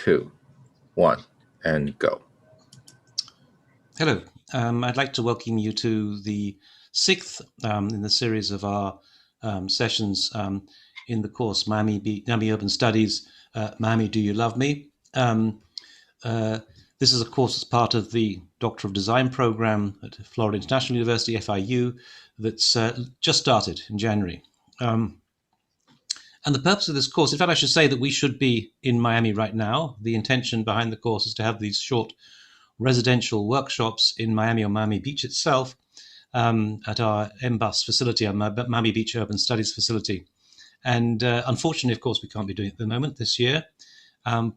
2, 1, and go. Hello. I'd like to welcome you to the sixth in the series of our sessions in the course Miami Urban Studies, Miami, Do You Love Me? This is, of course, as part of the Doctor of Design program at Florida International University, FIU, that's just started in January. And the purpose of this course, in fact, I should say that we should be in Miami right now. The intention behind the course is to have these short residential workshops in Miami or Miami Beach itself at our MBUS facility, our Miami Beach Urban Studies facility. And unfortunately, of course, we can't be doing it at the moment this year.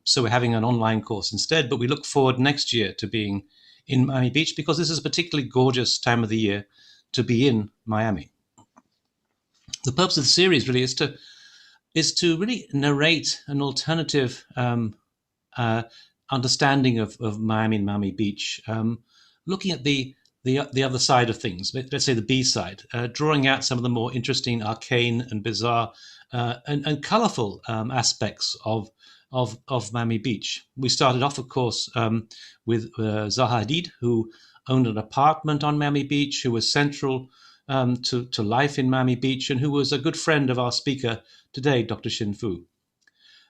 So we're having an online course instead, but we look forward next year to being in Miami Beach because this is a particularly gorgeous time of the year to be in Miami. The purpose of the series really is to really narrate an alternative understanding of Miami and Miami Beach, looking at the other side of things, let's say the B side, drawing out some of the more interesting, arcane and bizarre and colorful aspects of Miami Beach. We started off, of course, with Zaha Hadid, who owned an apartment on Miami Beach, who was central to life in Miami Beach, and who was a good friend of our speaker today, Dr. Xin Fu.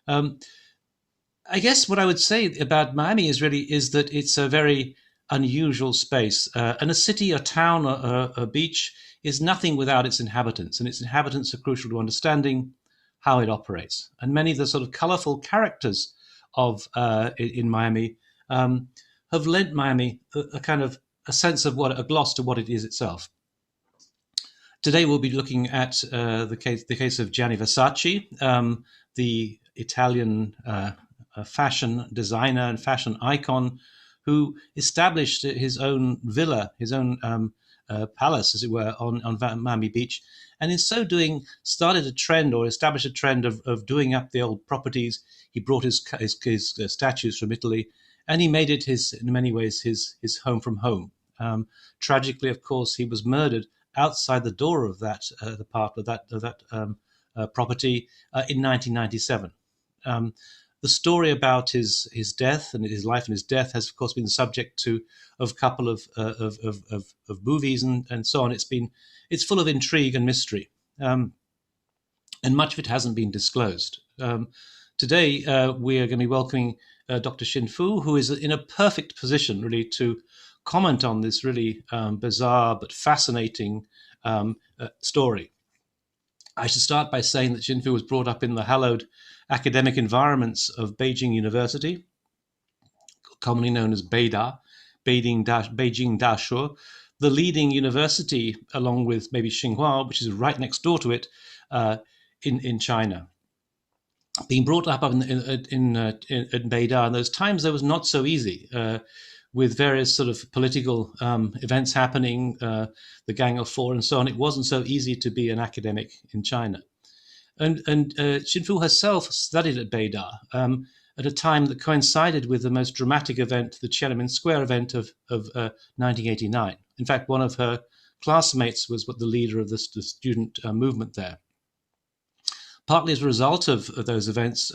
I guess what I would say about Miami is that it's a very unusual space. And a city, a town, a beach is nothing without its inhabitants. And its inhabitants are crucial to understanding how it operates. And many of the sort of colorful characters in Miami have lent Miami a kind of a sense of a gloss to what it is itself. Today we'll be looking at the case of Gianni Versace, the Italian fashion designer and fashion icon, who established his own villa, his own palace, as it were, on Miami Beach, and in so doing started a trend or established a trend of doing up the old properties. He brought his statues from Italy, and he made it in many ways his home from home. Tragically, of course, he was murdered outside the door of that property in 1997. The story about his death and his life and his death has, of course, been subject of a couple of movies and so on. It's full of intrigue and mystery, and much of it hasn't been disclosed. Today, we are going to be welcoming Dr. Xin Fu, who is in a perfect position, really, to comment on this really bizarre but fascinating story. I should start by saying that Xin Fu was brought up in the hallowed academic environments of Beijing University, commonly known as Beida, Beijing Dashuo, the leading university, along with maybe Tsinghua, which is right next door to it, in China. Being brought up in Beida in those times, there was not so easy. With various sort of political events happening, the Gang of Four and so on, it wasn't so easy to be an academic in China. And Xin Fu herself studied at Beida at a time that coincided with the most dramatic event, the Tiananmen Square event of 1989. In fact, one of her classmates was the leader of the student movement there. Partly as a result of those events,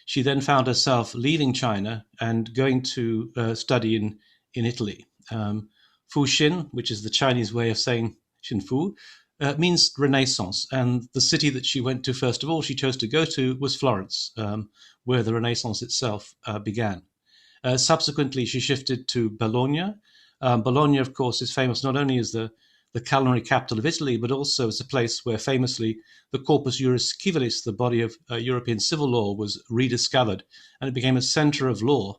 she then found herself leaving China and going to study in Italy. Fuxin, which is the Chinese way of saying Xin Fu, means Renaissance. And the city that she went to, first of all, she chose to go to was Florence, where the Renaissance itself began. Subsequently, she shifted to Bologna. Bologna, of course, is famous not only as the culinary capital of Italy, but also as a place where famously the Corpus Juris Civilis, the body of European civil law, was rediscovered, and it became a center of law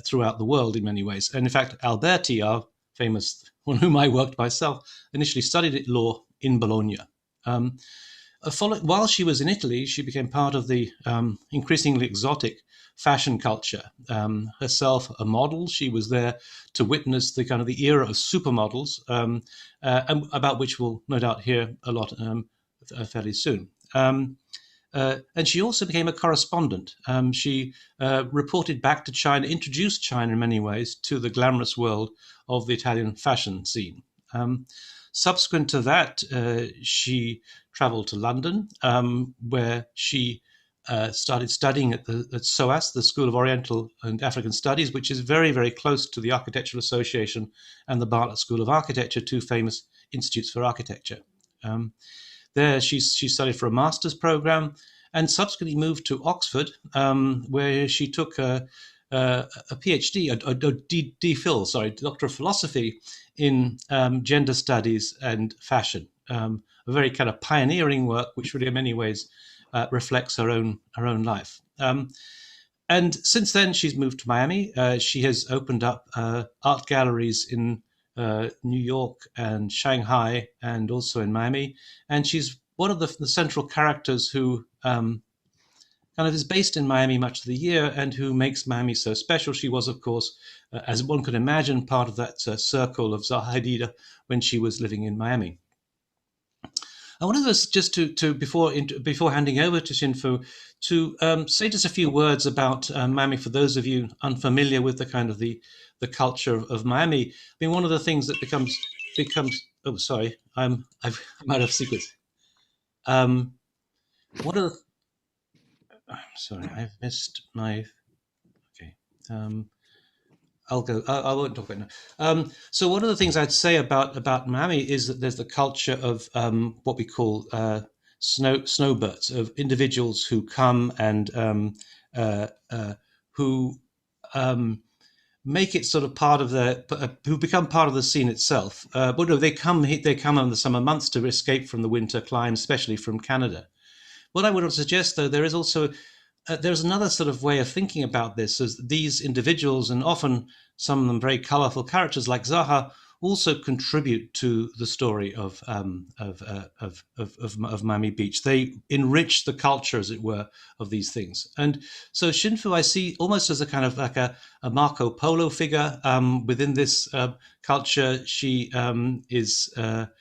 throughout the world in many ways. And in fact, Alberti, our famous, on whom I worked myself, initially studied law in Bologna. While she was in Italy, she became part of the increasingly exotic fashion culture. Herself a model, she was there to witness the kind of the era of supermodels, and about which we'll no doubt hear a lot fairly soon. And she also became a correspondent. She reported back to China, introduced China in many ways to the glamorous world of the Italian fashion scene. Subsequent to that, she traveled to London, where she started studying at SOAS, the School of Oriental and African Studies, which is very, very close to the Architectural Association and the Bartlett School of Architecture, two famous institutes for architecture. There, she studied for a master's program and subsequently moved to Oxford, where she took a PhD, a DPhil, sorry, Doctor of Philosophy in gender studies and fashion. A very kind of pioneering work, which really in many ways reflects her own life. And since then, she's moved to Miami. She has opened up art galleries in New York and Shanghai, and also in Miami. And she's one of the central characters who kind of is based in Miami much of the year, and who makes Miami so special. She was, of course, as one could imagine, part of that circle of Zaha Hadid when she was living in Miami. I wanted us just to before handing over to Shinfu, to say just a few words about Miami for those of you unfamiliar with the kind of the culture of Miami. I mean, one of the things that becomes oh, sorry, I'm out of sequence. One of the, sorry, I've missed my, okay. I'll go. I won't talk about it now. So one of the things I'd say about Miami is that there's the culture of what we call snowbirds, of individuals who come and who make it sort of part of who become part of the scene itself. But no, they come in the summer months to escape from the winter climes, especially from Canada. What I would suggest, though, there is also there's another sort of way of thinking about this, as these individuals, and often some of them very colorful characters like Zaha, also contribute to the story of Miami Beach. They enrich the culture, as it were, of these things. And so Shinfu I see almost as a kind of like a Marco Polo figure within this culture. She is kind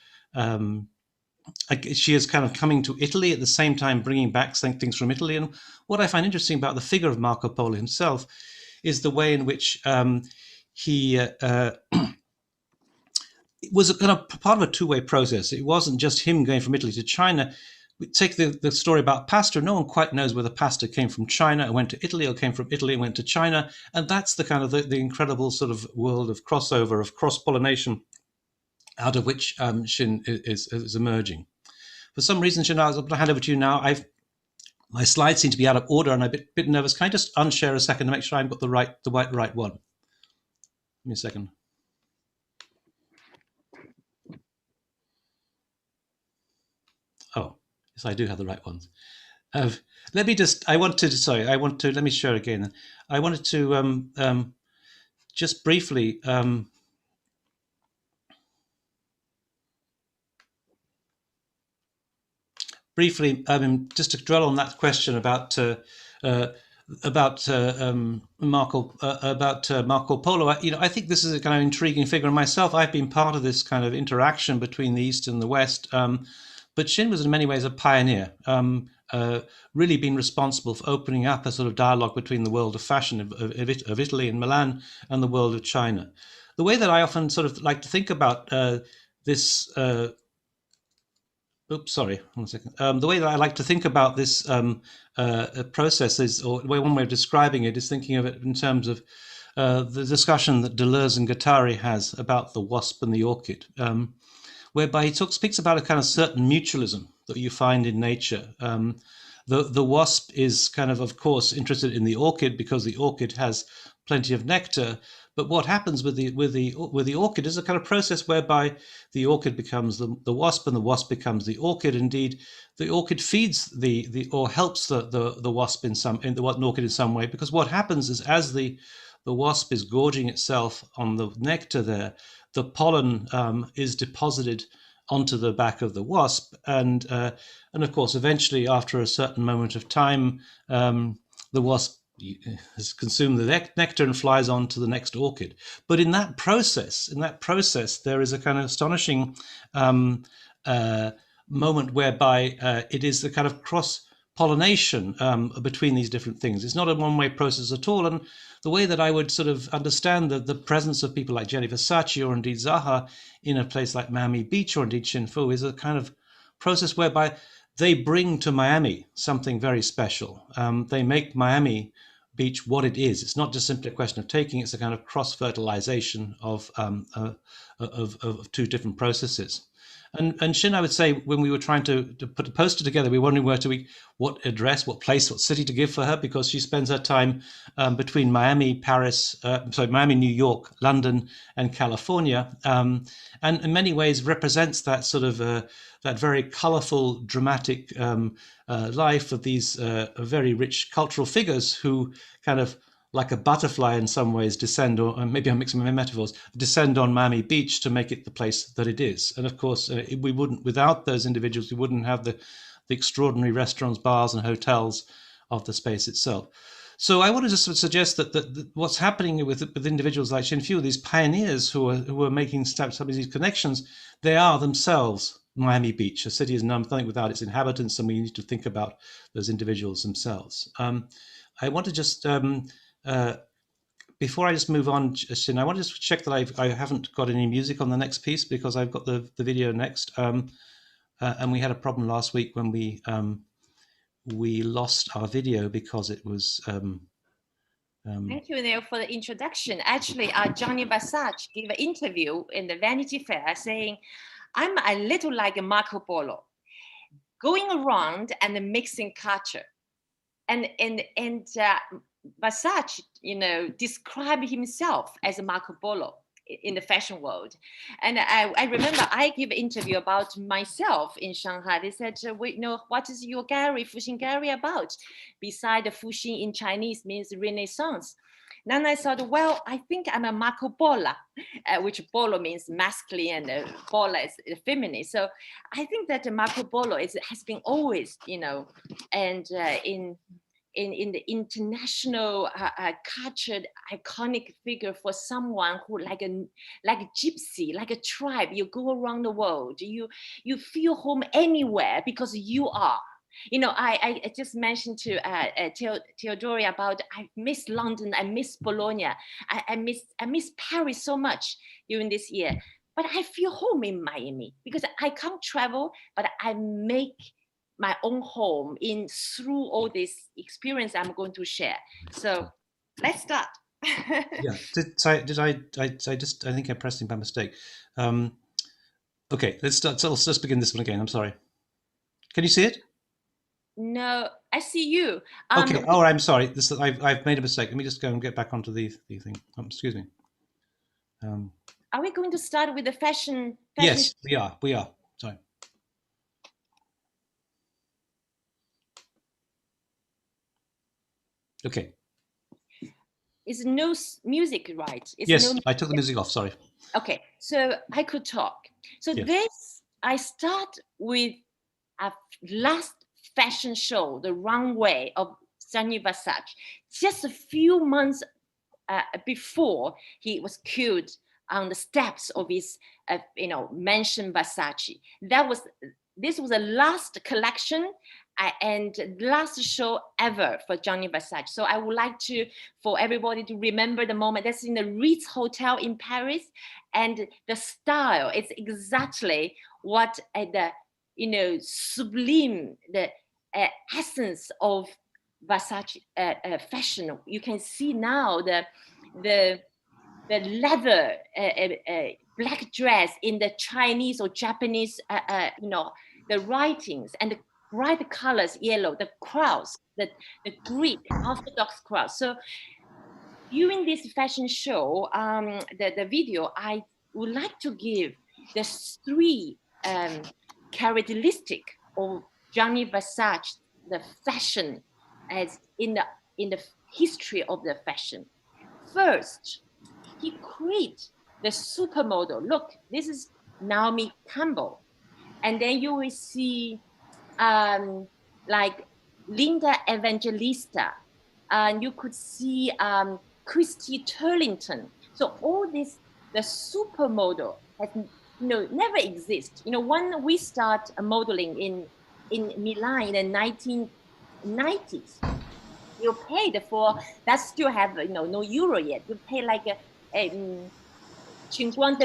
of coming to Italy at the same time, bringing back things from Italy. And what I find interesting about the figure of Marco Polo himself is the way in which he was a kind of part of a two-way process. It wasn't just him going from Italy to China. We take the story about pasta. No one quite knows whether pasta came from China and went to Italy, or came from Italy and went to China. And that's the kind of the incredible sort of world of crossover, of cross-pollination, out of which Shin is emerging. For some reason, Shin, I'm going to hand over to you now. My slides seem to be out of order, and I'm a bit nervous. Can I just unshare a second to make sure I've got the right one? Give me a second. Oh, yes, I do have the right ones. Let me share again. I wanted to just briefly just to dwell on that question about Marco Polo. I think this is a kind of intriguing figure. And myself, I've been part of this kind of interaction between the East and the West. But Shin was in many ways a pioneer, really been responsible for opening up a sort of dialogue between the world of fashion of Italy and Milan and the world of China. The way that I often sort of like to think about this. Oops, sorry, 1 second. The way that I like to think about this process is, or one way of describing it is thinking of it in terms of the discussion that Deleuze and Guattari has about the wasp and the orchid, whereby he speaks about a kind of certain mutualism that you find in nature. The wasp is kind of course, interested in the orchid because the orchid has plenty of nectar. But what happens with the orchid is a kind of process whereby the orchid becomes the wasp, and the wasp becomes the orchid. Indeed, the orchid feeds or helps the wasp in the orchid in some way, because what happens is, as the wasp is gorging itself on the nectar there, the pollen is deposited onto the back of the wasp, and of course, eventually, after a certain moment of time, the wasp has consumed the nectar and flies on to the next orchid. But in that process, there is a kind of astonishing moment whereby it is the kind of cross-pollination between these different things. It's not a one-way process at all. And the way that I would sort of understand the presence of people like Gianni Versace, or indeed Zaha, in a place like Miami Beach, or indeed Shinfu, is a kind of process whereby they bring to Miami something very special. They make Miami Beach what it is. It's not just simply a question of taking; it's a kind of cross-fertilization of two different processes. And Shin, I would say, when we were trying to put a poster together, we were wondering what address, what place, what city to give for her, because she spends her time between Miami, Miami, New York, London, and California, and in many ways represents that sort of that very colourful, dramatic life of these very rich cultural figures who kind of, like a butterfly in some ways, descend, or maybe I'm mixing my metaphors, descend on Miami Beach to make it the place that it is. And of course, we wouldn't, without those individuals, we wouldn't have the extraordinary restaurants, bars, and hotels of the space itself. So I wanted to suggest that what's happening with individuals like Xin Fu, these pioneers who are making some of these connections, they are themselves Miami Beach. A city is nothing without its inhabitants, and we need to think about those individuals themselves. I want to just before I just move on, Shin, I want to just check that I haven't got any music on the next piece, because I've got the video next. And we had a problem last week when we lost our video because it was. Thank you, Neil, for the introduction. Actually, Gianni Versace gave an interview in the Vanity Fair saying, "I'm a little like a Marco Polo, going around and mixing culture." And Versace, described himself as a Marco Polo in the fashion world. And I remember I gave an interview about myself in Shanghai. They said, what is your gallery, Fuxing Gallery, about? Beside the Fuxing in Chinese means Renaissance. Then I thought, well, I think I'm a Marco Polo, which Polo means masculine and Polo is feminine. So I think that Marco Polo has been always, and in the international cultured iconic figure for someone who like a gypsy, like a tribe. You go around the world, you feel home anywhere because you are. I just mentioned to Theodoria about I miss London, I miss Bologna, I miss Paris so much during this year. But I feel home in Miami because I can't travel, but I make my own home through all this experience I'm going to share. So let's start. Yeah. I think I pressed it by mistake. Okay, let's start. So let's begin this one again. I'm sorry. Can you see it? No, I see you. Okay. Oh, I'm sorry. I've made a mistake. Let me just go and get back onto the thing. Excuse me. Are we going to start with the fashion? Yes, we are. Sorry. Okay. Is no music, right? Yes, I took the music off. Sorry. Okay, so I could talk. So yes. I start with a last fashion show, the runway of Gianni Versace, just a few months before he was killed on the steps of his, mansion Versace. This was the last collection and last show ever for Gianni Versace. So I would like for everybody to remember the moment. That's in the Ritz Hotel in Paris, and the style is exactly what the sublime, the essence of Versace fashion. You can see now the leather black dress in the Chinese or Japanese, the writings and the bright colors, yellow, the crowds, the Greek Orthodox crowd. So during this fashion show, the video, I would like to give the three characteristic of Gianni Versace, the fashion as in the history of the fashion. First, he created the supermodel. Look, this is Naomi Campbell. And then you will see like Linda Evangelista. And you could see Christy Turlington. So all this, the supermodel has never exist. When we start modeling in Milan in the 1990s, you paid for that, still have no euro yet. You pay like a 50.000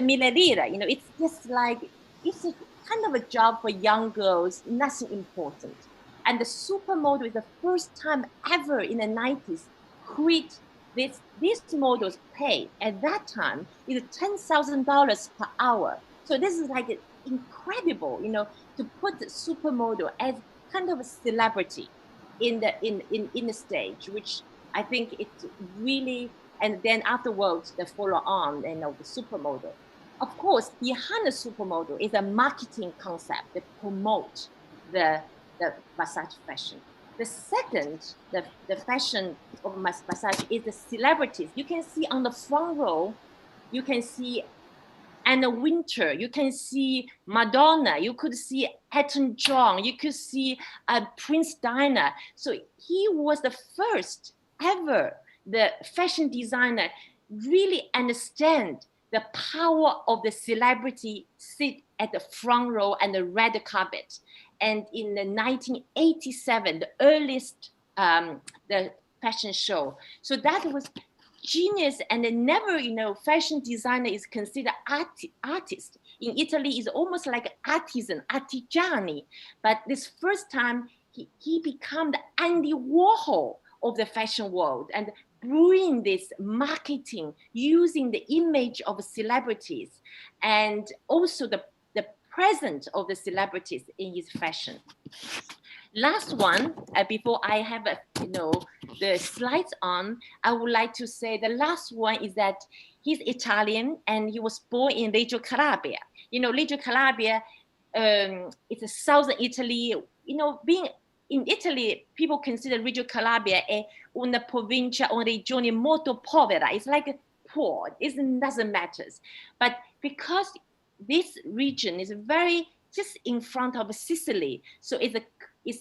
lire. It's just like it's kind of a job for young girls, nothing important. And the supermodel is the first time ever in the 90s create these models pay at that time is $10,000 per hour. So this is like incredible, you know, to put the supermodel as kind of a celebrity in the stage, which I think it's really, and then afterwards the follow on, you know, the supermodel. Of course, behind the supermodel is a marketing concept that promote the Versace fashion. The second, the fashion of Versace is the celebrities. You can see on the front row, you can see Anna Wintour, you can see Madonna, you could see Elton John, you could see Prince Diana. So he was the first ever, the fashion designer, really understand the power of the celebrity sit at the front row and the red carpet. And in the 1987, the earliest the fashion show. So that was genius, and never, you know, fashion designer is considered artist. In Italy, is almost like artisan, artigiani. But this first time, he became the Andy Warhol of the fashion world and bring this marketing using the image of celebrities and also the presence of the celebrities in his fashion. Last one, before I have you know, the slides on, I would like to say the last one is that he's Italian and he was born in Reggio Calabria. You know, Reggio Calabria, it's a southern Italy. You know, being in Italy, people consider Reggio Calabria una provincia, una regione molto povera. It's like poor. It doesn't matter. But because this region is very just in front of Sicily, so it's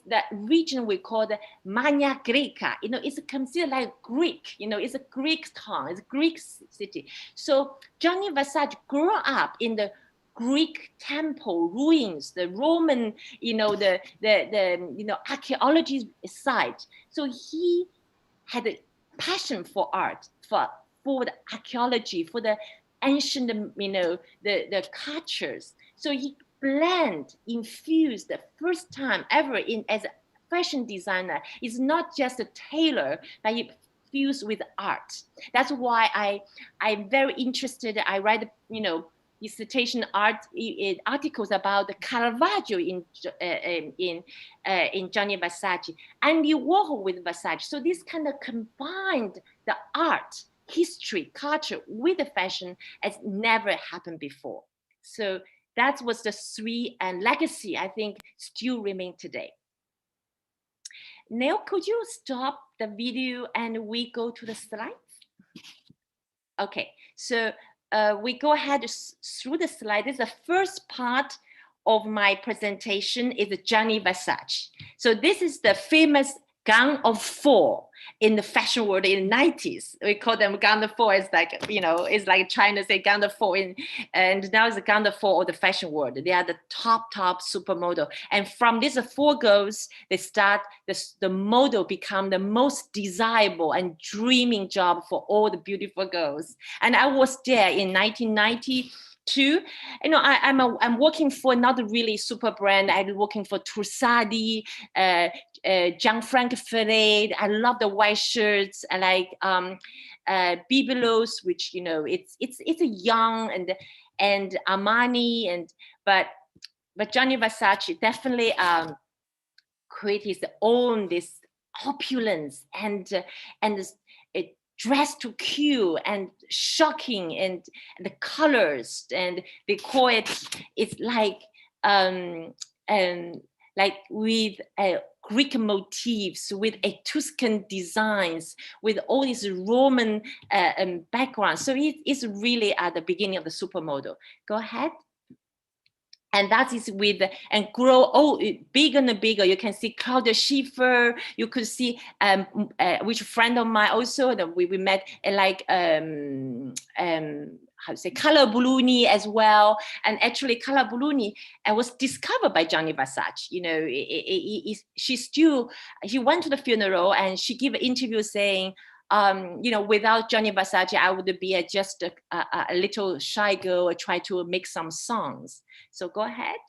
that region we call the Magna Greca. You know, it's considered like Greek. You know, it's a Greek town, it's a Greek city. So Gianni Versace grew up in the Greek temple ruins, the Roman, you know, the you know, archaeology site. So he had a passion for art, for the archaeology, for the ancient, you know, the cultures. So he infused the first time ever in as a fashion designer. Is not just a tailor, but he fused with art. That's why I'm very interested. I write, you know, dissertation articles about the Caravaggio in Gianni Versace, Andy Warhol with Versace. So this kind of combined the art, history, culture with the fashion as never happened before. So that was the three, and legacy, I think, still remain today. Now, could you stop the video and we go to the slides? Okay, so we go ahead through the slide. This is the first part of my presentation is Gianni Versace. So this is the famous Gang of Four in the fashion world in the 90s. We call them Gang of Four. It's like, you know, it's like China say Gang of Four and now it's the Gang of Four of the fashion world. They are the top supermodel. And from these four girls, they start, the model become the most desirable and dreaming job for all the beautiful girls. And I was there in 1992. You know, I'm working for another really super brand. I'm working for Trussardi, Gianfranco Ferré. I love the white shirts. I like Bibelots, which, you know, it's a young and Armani but Gianni Versace definitely create his own this opulence and it dressed to kill and shocking and the colors, and they call it's like with Greek motifs, with Etruscan designs, with all these Roman backgrounds. So it's really at the beginning of the supermodel. Go ahead. And that is with, and grow bigger and bigger. You can see Claudia Schiffer. You could see which friend of mine also that we met like how to say, Carla Bruni as well. And actually Carla Bruni was discovered by Gianni Versace. You know, he went to the funeral and she gave an interview saying, you know, without Gianni Versace, I would be just a little shy girl, try to make some songs. So go ahead.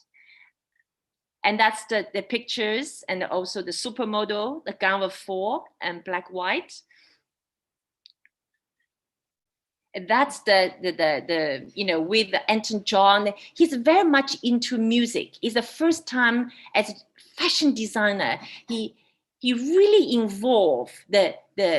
And that's the pictures, and also the supermodel, the gown of 4 and black white. And that's the you know, with Elton John. He's very much into music. It's the first time as a fashion designer he really involved the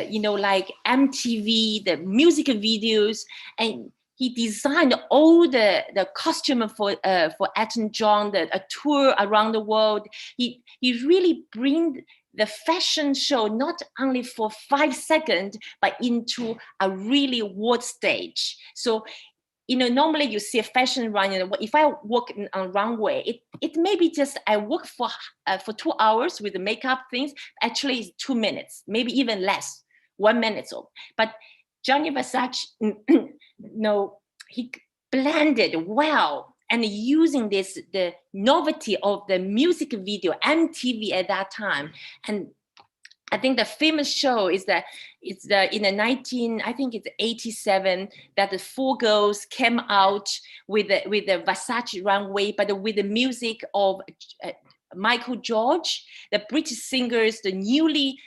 you know, like MTV, the music videos, and he designed all the costume for Elton John, a tour around the world. He really bring the fashion show not only for 5 seconds, but into a really world stage. So, you know, normally you see a fashion run. You know, if I walk on runway, it may be just I work for 2 hours with the makeup things. Actually, it's 2 minutes, maybe even less, 1 minute. So, but Gianni Versace, no, he blended well, and using this, the novelty of the music video, MTV at that time. And I think the famous show is that it's in the I think it's 87, that the 4 girls came out with the Versace runway, but with the music of Michael George, the British singers, the newly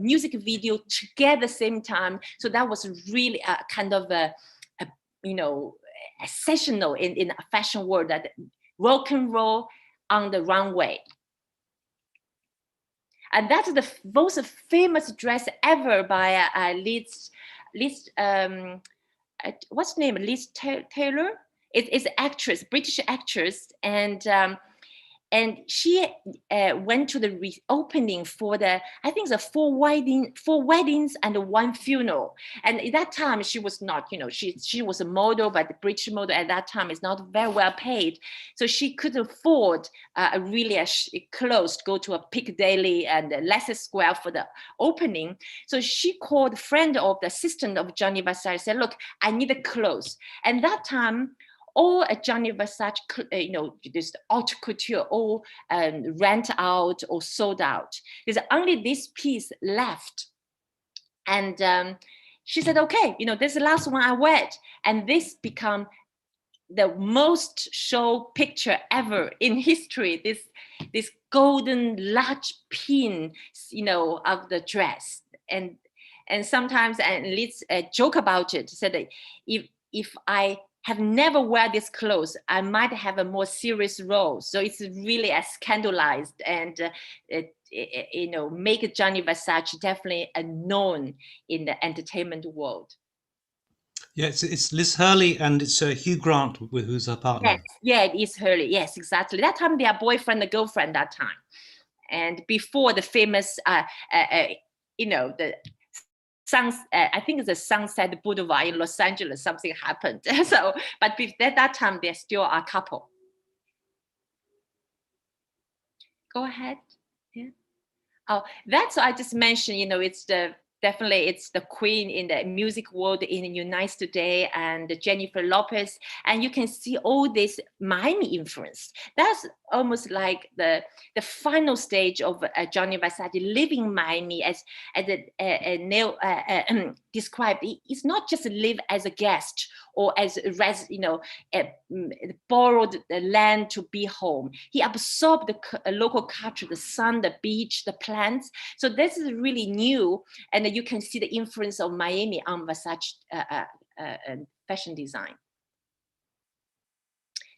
music video together same time. So that was really a kind of a you know, exceptional in a fashion world, that rock and roll on the runway. And that's the most famous dress ever by what's her name? Liz Taylor. It's an actress, British actress, and she went to the reopening for the, I think, the 4 weddings and 1 funeral. And at that time, she was not, you know, she was a model, but the British model at that time is not very well paid. So she could afford really close to go to a Piccadilly and Leicester Square for the opening. So she called a friend of the assistant of Gianni Versace, said, look, I need the clothes. And that time, all Gianni Versace, you know, this haute couture, all rent out or sold out. There's only this piece left. And she said, okay, you know, this is the last one I wear. And this become the most show picture ever in history, this golden large pin, you know, of the dress. And sometimes, and Liz joke about it, said that if I have never wear this clothes, I might have a more serious role. So it's really a scandalized, and you know, make Gianni Versace definitely a known in the entertainment world. Yeah, it's Liz Hurley and it's Hugh Grant, who's her partner. Yes, yeah, it is Hurley. Yes, exactly. That time they are boyfriend and girlfriend that time, and before the famous, you know, the. I think it's a Sunset Boulevard in Los Angeles, something happened. So, but at that time, they're still a couple. Go ahead. Yeah. Oh, that's what I just mentioned, you know, it's definitely it's the queen in the music world in the United States today, and Jennifer Lopez. And you can see all this Miami influence. That's almost like the final stage of Gianni Versace living Miami, as Neil described. It's not just live as a guest or as you know, borrowed the land to be home. He absorbed the local culture, the sun, the beach, the plants. So this is really new, and you can see the influence of Miami on Versace fashion design.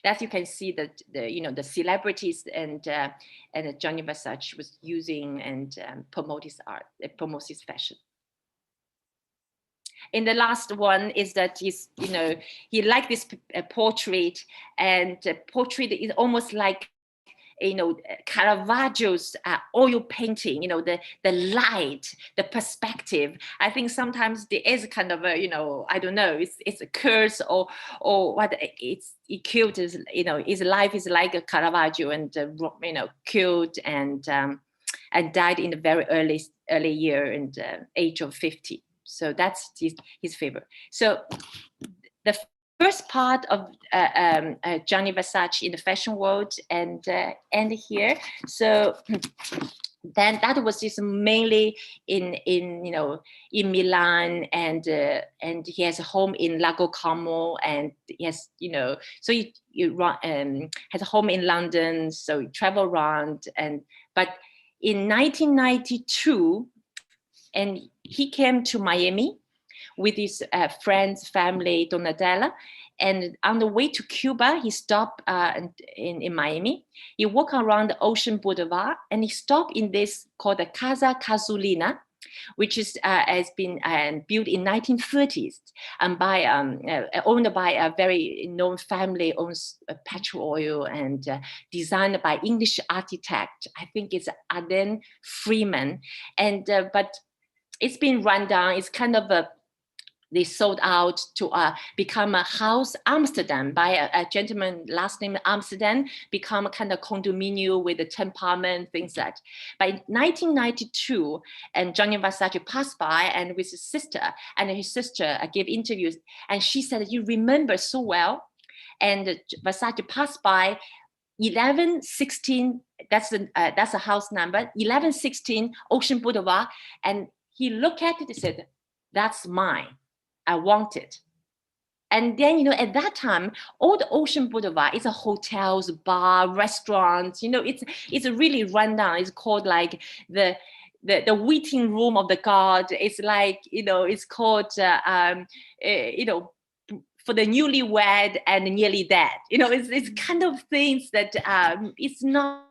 That you can see that you know, the celebrities and Gianni Versace was using and promote his art, promote his fashion. And the last one is that he's, you know, he liked this portrait, and portrait is almost like, you know, Caravaggio's oil painting, you know, the light, the perspective. I think sometimes there is kind of a, you know, I don't know, it's a curse or what, it's cute, is, you know, his life is like a Caravaggio, and you know, killed and died in a very early year, and age of 50. So that's his favorite. So the first part of Gianni Versace in the fashion world and here. So then that was just mainly in Milan, and he has a home in Lago Como, and he has so he has a home in London, so he travel around. But in 1992, and he came to Miami with his friends, family, Donatella. And on the way to Cuba, he stopped in Miami. He walked around the Ocean Boulevard, and he stopped in this called the Casa Casulina, which has been built in 1930s and owned by a very known family, owns petrol oil, and designed by English architect. I think it's Arden Freeman. And but it's been run down. It's kind of they sold out to become a house Amsterdam by a gentleman, last name Amsterdam, become a kind of condominium with a 10 apartment, things like that. But in 1992, and Gianni Versace passed by and with his sister, and his sister gave interviews, and she said, "You remember so well." And Versace passed by 1116, that's a house number, 1116 Ocean Boulevard, and he looked at it and said, "That's mine. I want it." And then, at that time, all the Ocean Boulevard is a hotels, bar, restaurants, it's a really rundown. It's called like the waiting room of the god. It's like, it's called, for the newlywed and nearly dead. It's kind of things that it's not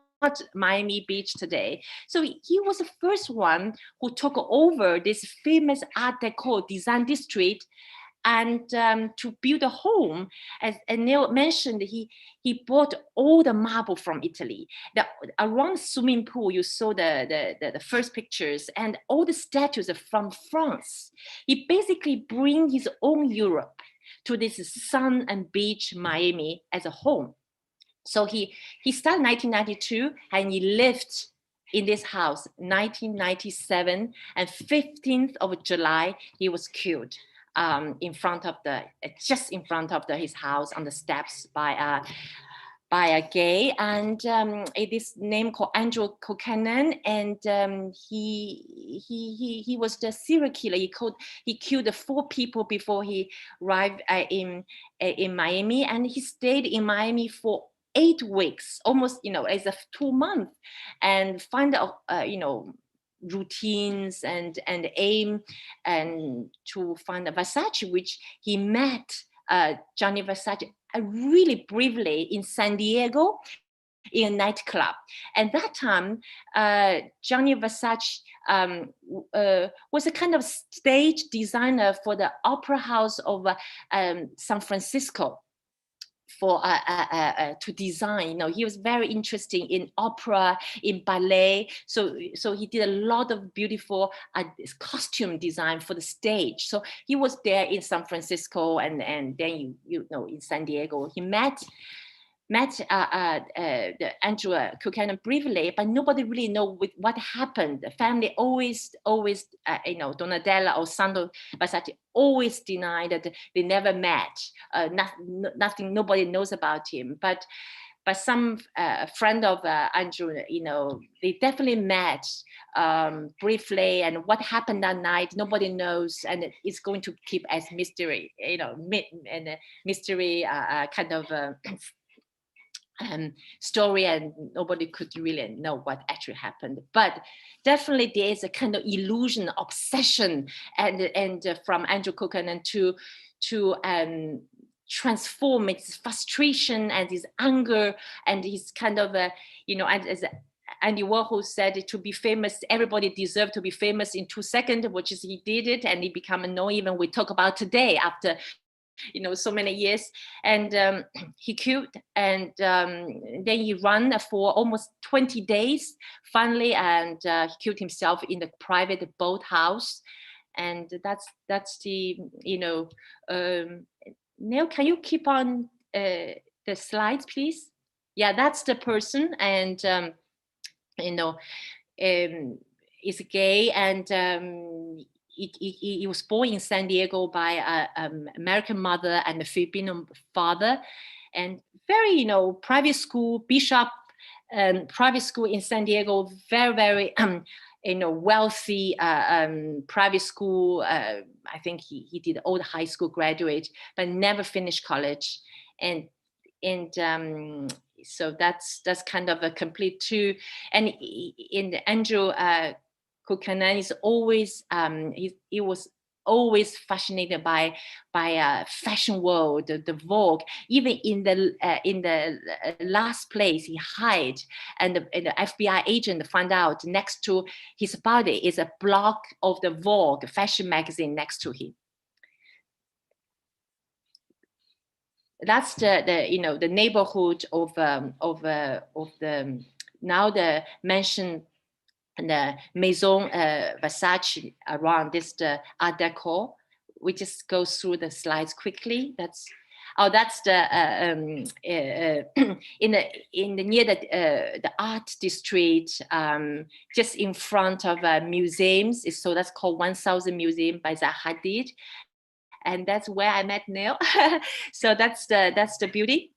Miami Beach today. So he was the first one who took over this famous Art Deco design district and to build a home. As Neil mentioned, he bought all the marble from Italy. Around the swimming pool, you saw the first pictures, and all the statues are from France. He basically bring his own Europe to this sun and beach Miami as a home. So he started 1992, and he lived in this house 1997, and 15th of July he was killed just in front of his house on the steps by a gay, and it is named called Andrew Kokanen, and he was the serial killer. He killed 4 people before he arrived in Miami, and he stayed in Miami for 8 weeks, almost as of 2 months, and find out routines and aim and to find a Versace, which he met Gianni Versace really briefly in San Diego in a nightclub. And that time, Gianni Versace was a kind of stage designer for the Opera House of San Francisco. To design, he was very interesting in opera, in ballet. So he did a lot of beautiful costume design for the stage. So he was there in San Francisco, and then in San Diego. He met Andrew Kokanen briefly, but nobody really know what happened. The family always, Donatella or Sandro Versace always denied that they never met. Nothing, nobody knows about him. But some friend of Andrew, they definitely met briefly, and what happened that night, nobody knows, and it's going to keep as mystery, mystery kind of. Story, and nobody could really know what actually happened. But definitely there is a kind of illusion, obsession, and from Andrew Kokanen to transform its frustration and his anger and his kind of and as Andy Warhol said, to be famous, everybody deserved to be famous in 2 seconds, which is he did it, and he became known even we talk about today after so many years. And he killed, and then he ran for almost 20 days finally, and he killed himself in the private boathouse. And that's the Neil, can you keep on the slides, please? Yeah, that's the person, and is gay, and he was born in San Diego by an American mother and a Filipino father, and very, private school, bishop, private school in San Diego, very, very wealthy private school. I think he did all the high school graduate, but never finished college, and so that's kind of a complete too. And in Andrew Buchanan is always he was always fascinated by fashion world, the Vogue. Even in the last place he hid, and the FBI agent found out next to his body is a block of the Vogue fashion magazine next to him. That's the neighborhood of the now the mansion and the Maison Versace around this the Art Deco. We just go through the slides quickly. That's the in the near the art district, just in front of museums. So that's called 1000 Museum by Zaha Hadid. And that's where I met Neil. So that's the beauty.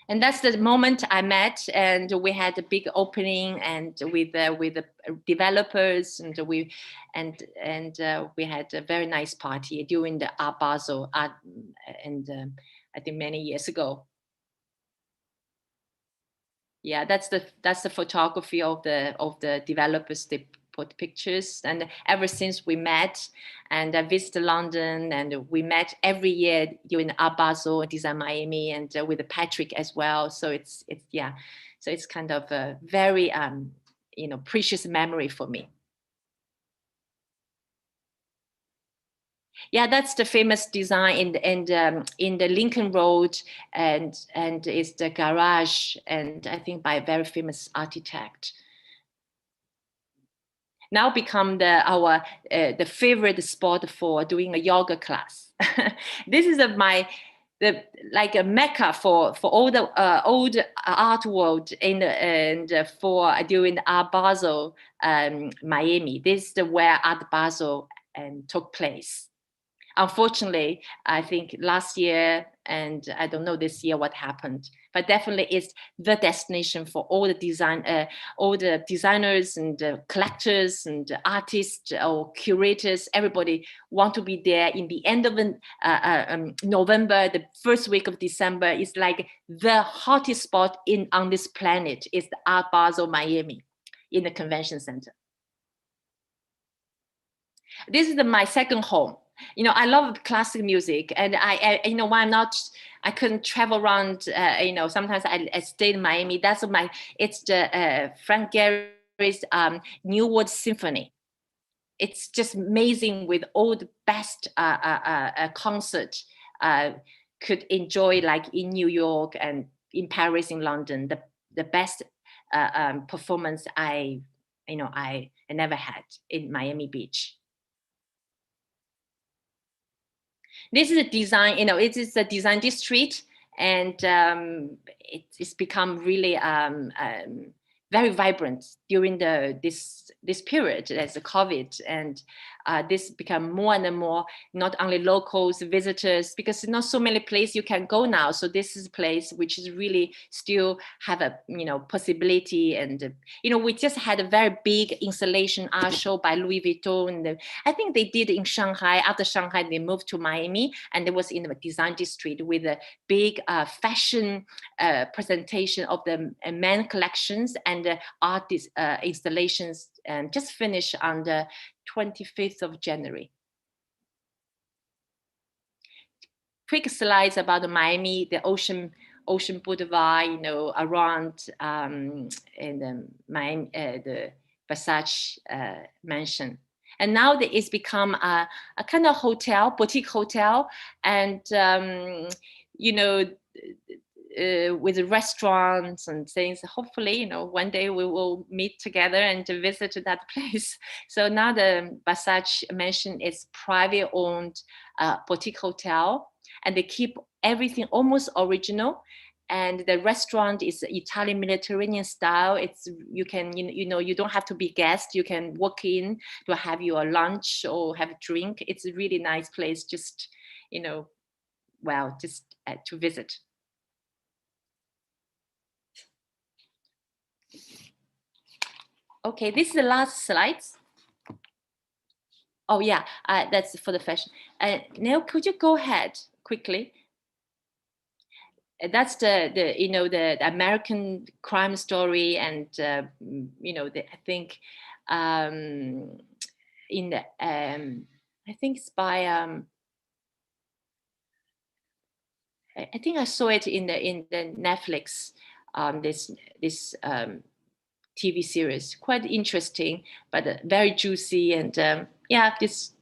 And that's the moment I met, and we had a big opening, and with the developers, and we had a very nice party during the Art Basel, and I think many years ago. Yeah, that's the photography of the developers. They put pictures, and ever since we met, and I visited London, and we met every year during Art Basel, Design Miami, and with Patrick as well. So it's kind of a very precious memory for me. Yeah, that's the famous design in the Lincoln Road, and it's the garage, and I think by a very famous architect. Now become the favorite spot for doing a yoga class. This is like a mecca for all the old art world and for during Art Basel Miami. This is where Art Basel took place. Unfortunately, I think last year, and I don't know this year what happened, but definitely it's the destination for all the designers and collectors and artists or curators. Everybody want to be there in the end of November, the first week of December. It's like the hottest spot on this planet is the Art Basel Miami in the convention center. This is my second home. I love classic music, and I couldn't travel around. Sometimes I stayed in Miami. It's the Frank Gehry's New World Symphony. It's just amazing with all the best concert could enjoy, like in New York and in Paris, in London. The best performance I never had in Miami Beach. This is a design, it is a design district, and it's become really very vibrant during this period as the COVID, and this become more and more not only locals, visitors, because not so many places you can go now. So this is a place which is really still have a possibility, and we just had a very big installation art show by Louis Vuitton, and I think they did in Shanghai. After Shanghai, they moved to Miami, and it was in the design district with a big fashion presentation of the men collections and the art installations, and just finished on the 25th of January. Quick slides about Miami, the Ocean Boulevard, around in Miami, the Versace mansion. And now it's become a kind of hotel, boutique hotel, and with restaurants and things. Hopefully, one day we will meet together and to visit that place. So now the Versace mansion is private owned boutique hotel, and they keep everything almost original. And the restaurant is Italian Mediterranean style. You can, you don't have to be guest. You can walk in to have your lunch or have a drink. It's a really nice place, just, to visit. Okay, this is the last slides. Oh yeah, that's for the fashion. Now, could you go ahead quickly? That's the American crime story, and I think in the I think it's by I think I saw it in the Netflix this TV series. Quite interesting, but very juicy, and yeah, this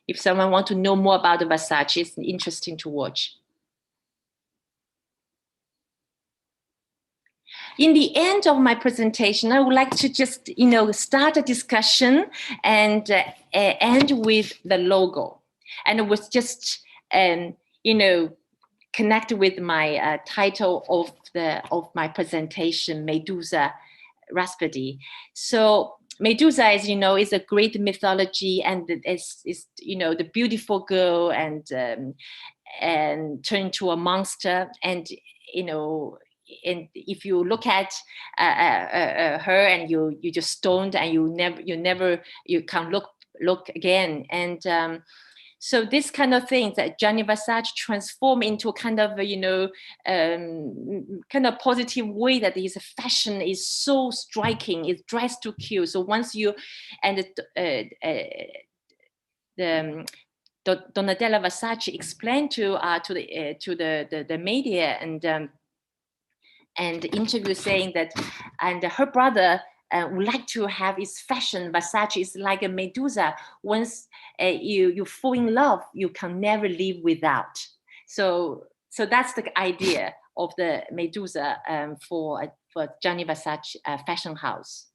if someone want to know more about the Versace, it's interesting to watch. In the end of my presentation, I would like to just, start a discussion and end with the logo. And it was just, connect with my title of my presentation, Medusa Raspberry. So Medusa, as you know, is a great mythology, and is the beautiful girl and turned into a monster, and and if you look at her and you just stoned, and you can't look again. And so this kind of thing that Gianni Versace transformed into kind of kind of positive way, that his fashion is so striking, is dressed to kill. So once you and the Donatella Versace explained to the media and the interview, saying that, and her brother would like to have his fashion. Versace is like a Medusa. Once you fall in love, you can never live without. So that's the idea of the Medusa for Gianni Versace fashion house.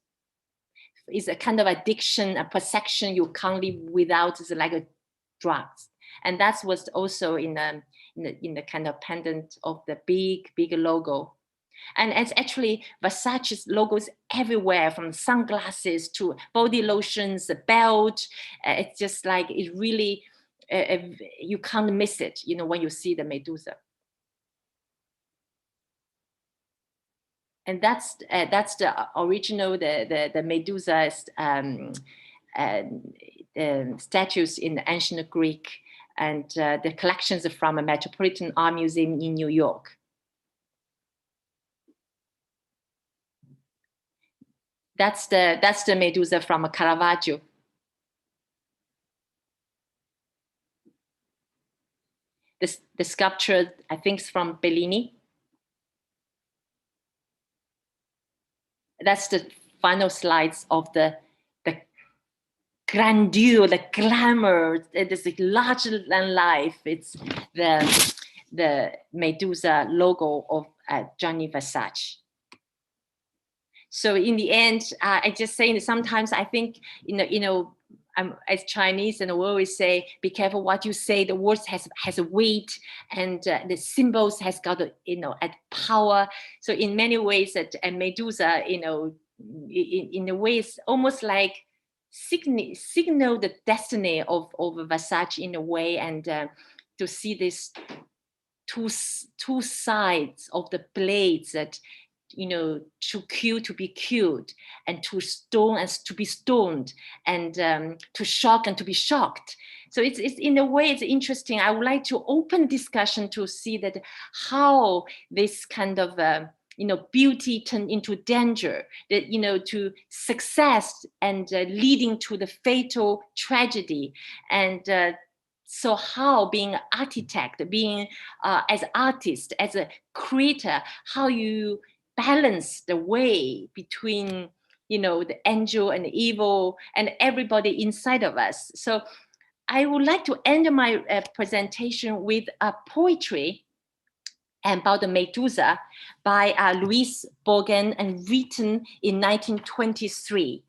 It's a kind of addiction, a perception you can't live without. It's like a drugs, and that was also in the kind of pendant of the big logo. And it's actually Versace's logos everywhere, from sunglasses to body lotions, the belt. It's just like, it really, you can't miss it, when you see the Medusa. And that's the original, the Medusa's statues in the ancient Greek, and the collections are from a Metropolitan Art Museum in New York. That's the Medusa from Caravaggio. The sculpture, I think, is from Bellini. That's the final slides of the grandeur, the glamour. It is larger than life. It's the Medusa logo of Gianni Versace. So in the end, I just say that sometimes I think, I'm as Chinese, and we always say, be careful what you say. The words has a weight, and the symbols has got a power. So in many ways, that Medusa, in a way, it's almost like signal the destiny of Versace in a way, and to see this two sides of the blades, that to kill, to be killed, and to stone and to be stoned, and to shock and to be shocked. So it's in a way, it's interesting. I would like to open discussion to see that how this kind of beauty turned into danger, that to success, and leading to the fatal tragedy. And so how, being an architect, being as an artist, as a creator, how you balance the way between the angel and the evil and everybody inside of us. So I would like to end my presentation with a poetry about the Medusa by Louise Bourgain, and written in 1923.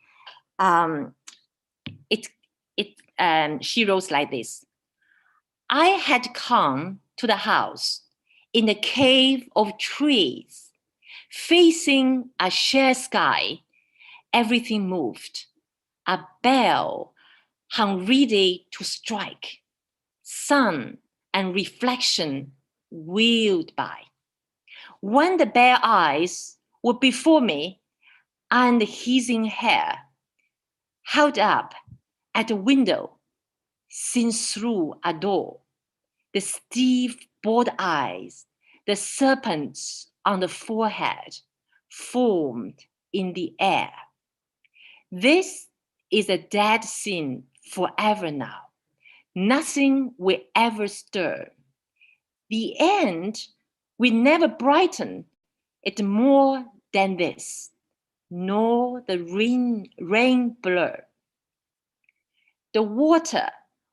She wrote like this: I had come to the house in the cave of trees, facing a sheer sky. Everything moved. A bell hung ready to strike. Sun and reflection wheeled by. When the bare eyes were before me, and hissing hair, held up at a window, seen through a door, the stiff, bored eyes, the serpents on the forehead, formed in the air. This is a dead scene forever now. Nothing will ever stir. The end will never brighten it more than this, nor the rain blur. The water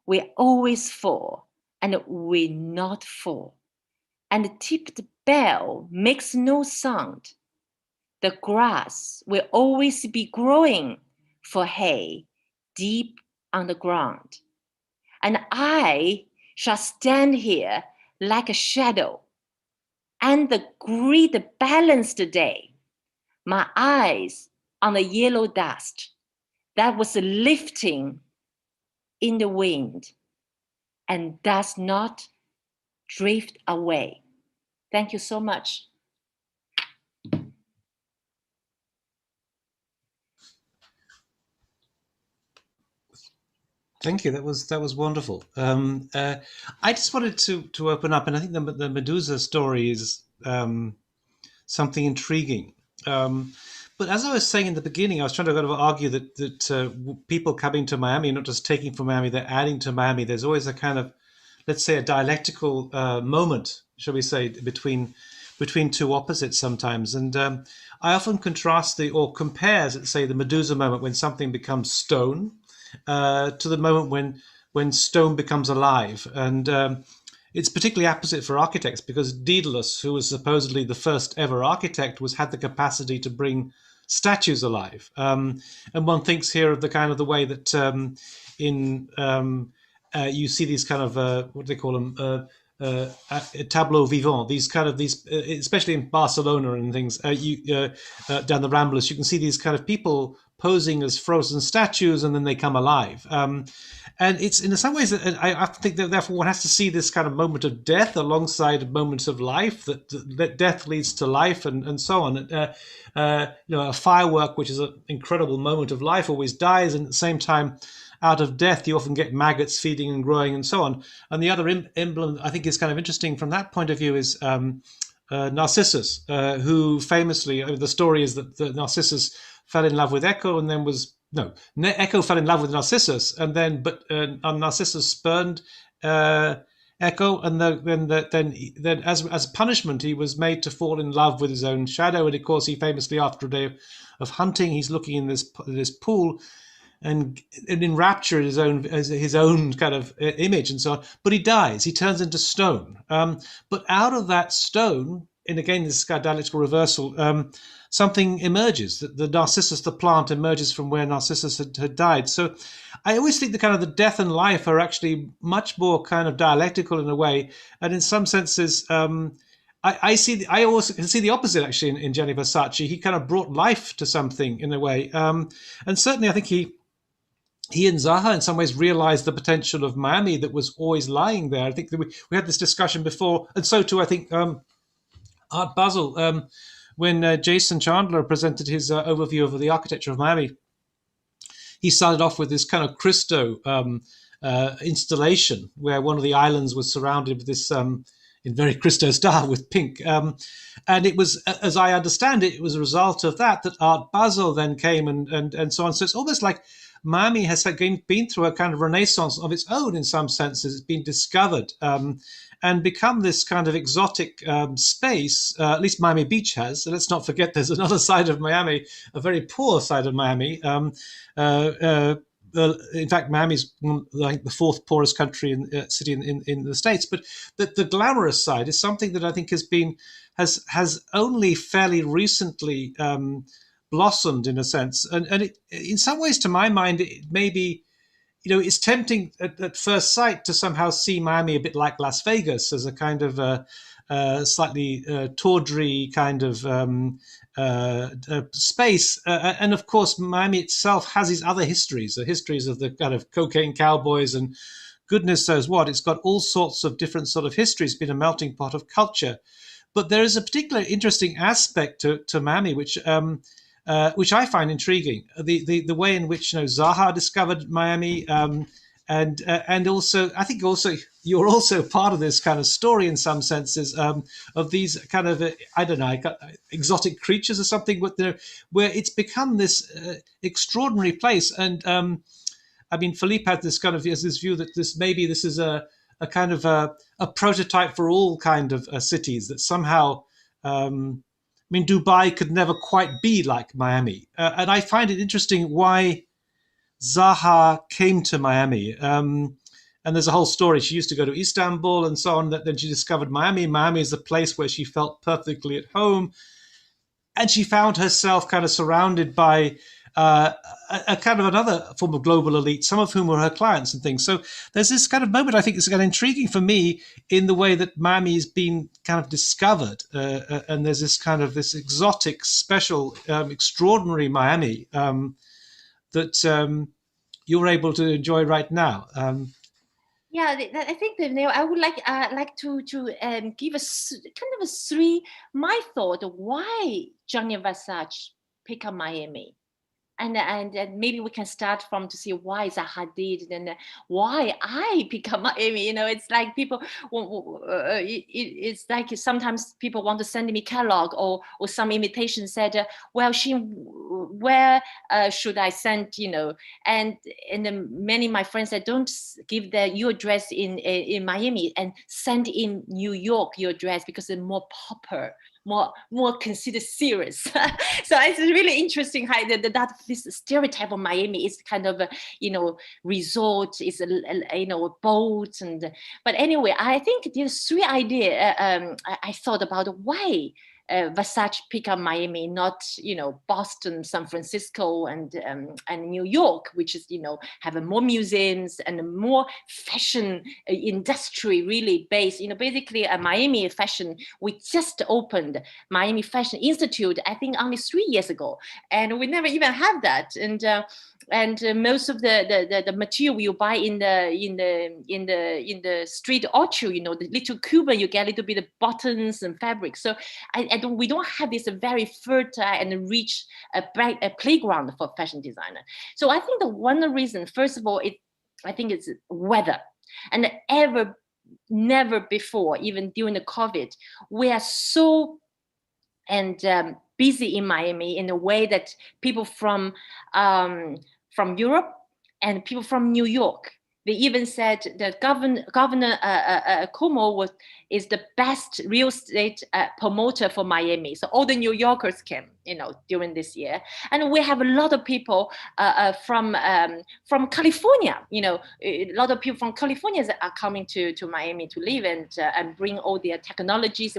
will always fall and will not fall, and the tipped bell makes no sound. The grass will always be growing for hay deep on the ground, and I shall stand here like a shadow, and the great balanced day, my eyes on the yellow dust that was lifting in the wind and does not drift away. Thank you so much. Thank you. That was wonderful. I just wanted to open up, and I think the Medusa story is something intriguing. But as I was saying in the beginning, I was trying to kind of argue that people coming to Miami, not just taking from Miami, they're adding to Miami. There's always a kind of, let's say, a dialectical moment, shall we say, between two opposites sometimes. And I often contrast or compare, let's say, the Medusa moment when something becomes stone to the moment when stone becomes alive. And it's particularly apposite for architects because Daedalus, who was supposedly the first ever architect, had the capacity to bring statues alive. And one thinks here of the kind of the way that you see these kind of what do they call them? Tableau vivant. These especially in Barcelona and things, down the Ramblas, you can see these kind of people posing as frozen statues, and then they come alive. And it's in some ways, I think that therefore one has to see this kind of moment of death alongside moments of life, that death leads to life, and so on. A firework, which is an incredible moment of life, always dies, and at the same time, out of death, you often get maggots feeding and growing and so on. And the other emblem I think is kind of interesting from that point of view is Narcissus, who famously, the story is that Narcissus fell in love with Echo and then Echo fell in love with Narcissus, and then Narcissus spurned Echo, and then as punishment he was made to fall in love with his own shadow. And of course, he famously, after a day of hunting, he's looking in this pool and enraptured his own kind of image and so on. But he dies. He turns into stone. But out of that stone, and again this dialectical reversal, something emerges. The Narcissus, the plant, emerges from where Narcissus had died. So I always think the death and life are actually much more kind of dialectical in a way, and in some senses. I also can see the opposite actually in Gianni Versace. He kind of brought life to something in a way, and certainly I think he and Zaha in some ways realized the potential of Miami that was always lying there. I think that we had this discussion before, and so too I think Art Basel, when Jason Chandler presented his overview of the architecture of Miami, he started off with this kind of Cristo installation where one of the islands was surrounded with this in very Cristo style with pink. And it was, as I understand it, it was a result of that Art Basel then came and so on. So it's almost like Miami has been through a kind of renaissance of its own in some senses. It's been discovered and become this kind of exotic space, at least Miami Beach has. So let's not forget there's another side of Miami, a very poor side of Miami. In fact, Miami's like the fourth poorest city in the States. But the glamorous side is something that I think has only fairly recently blossomed in a sense, and it, in some ways, to my mind, it may be, it's tempting at first sight to somehow see Miami a bit like Las Vegas as a kind of slightly tawdry kind of space, and of course, Miami itself has these other histories, the histories of the kind of cocaine cowboys and goodness knows what. It's got all sorts of different sort of histories, been a melting pot of culture, but there is a particular interesting aspect to Miami, which which I find intriguing. The way in which Zaha discovered Miami, and also I think also you're also part of this kind of story in some senses, of these kind of I don't know, exotic creatures or something, where it's become this extraordinary place. And I mean, Philippe had this kind of this view that this is a kind of a prototype for all kind of cities, that somehow. I mean, Dubai could never quite be like Miami. And I find it interesting why Zaha came to Miami. And there's a whole story. She used to go to Istanbul and so on. Then she discovered Miami. Miami is a place where she felt perfectly at home. And she found herself kind of surrounded by a kind of another form of global elite, some of whom were her clients and things. So there's this kind of moment, I think it's kind of intriguing for me in the way that Miami has been kind of discovered. And there's this kind of this exotic, special, extraordinary Miami that you're able to enjoy right now. Yeah, I think that I would like to give kind of my thought of why Gianni Versace pick up Miami. And maybe we can start from to see why Zaha did and why I pick up Miami. It's like people, it's like sometimes people want to send me catalog or some invitation said, well, where should I send, and then many of my friends said, don't give your address in Miami and send in New York your address because it's more proper. More considered serious. So it's really interesting how that this stereotype of Miami is kind of a resort, is a boat, but anyway, I think there's three ideas I thought about why Versace pick up Miami, not Boston, San Francisco, and New York, which is have more museums and more fashion industry really based. Basically a Miami fashion. We just opened Miami Fashion Institute, I think only 3 years ago, and we never even have that. And most of the material you buy in the street orchard, the little Cuban, you get a little bit of buttons and fabric. So we don't have this very fertile and rich playground for fashion designer. So I think the one reason, first of all, I think it's weather, and never before, even during the COVID, we are so busy in Miami in a way that people from Europe and people from New York, they even said that Governor Cuomo is the best real estate promoter for Miami. So all the New Yorkers came, during this year, and we have a lot of people from California. A lot of people from California are coming to Miami to live and bring all their technologies.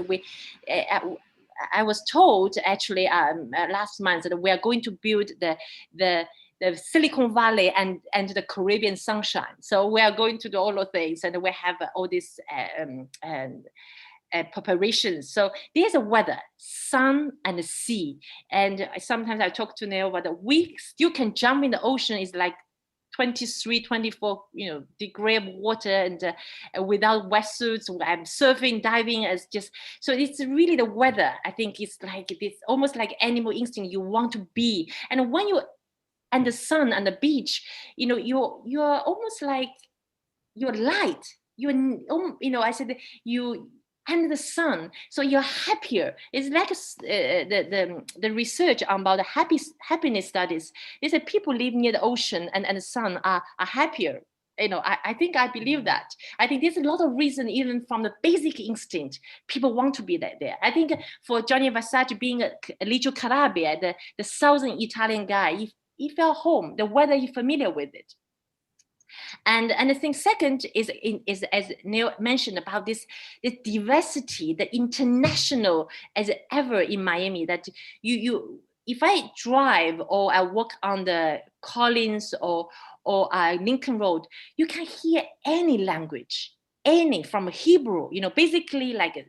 I was told actually last month that we are going to build the Silicon Valley and the Caribbean sunshine. So we are going to do all of things, and we have all these preparations. So there's a weather, sun and the sea. And sometimes I talk to Neil about that we still can jump in the ocean. It's like 23, 24, degree of water, and without wetsuits. I'm surfing, diving, as just, so it's really the weather. I think it's almost like animal instinct. You want to be, and when you, and the sun and the beach, you're almost like you're light. I said you and the sun, so you're happier. It's like the research about the happiness studies. They said people live near the ocean and the sun are happier. I think I believe that. I think there's a lot of reason, even from the basic instinct, people want to be there. I think for Gianni Versace being a Licio Calabria, the southern Italian guy, he felt home. The weather, he's familiar with it. And I think second is as Neil mentioned about the diversity, the international as ever in Miami, that you if I drive or I walk on the Collins or Lincoln Road, you can hear any language. any from Hebrew, basically like,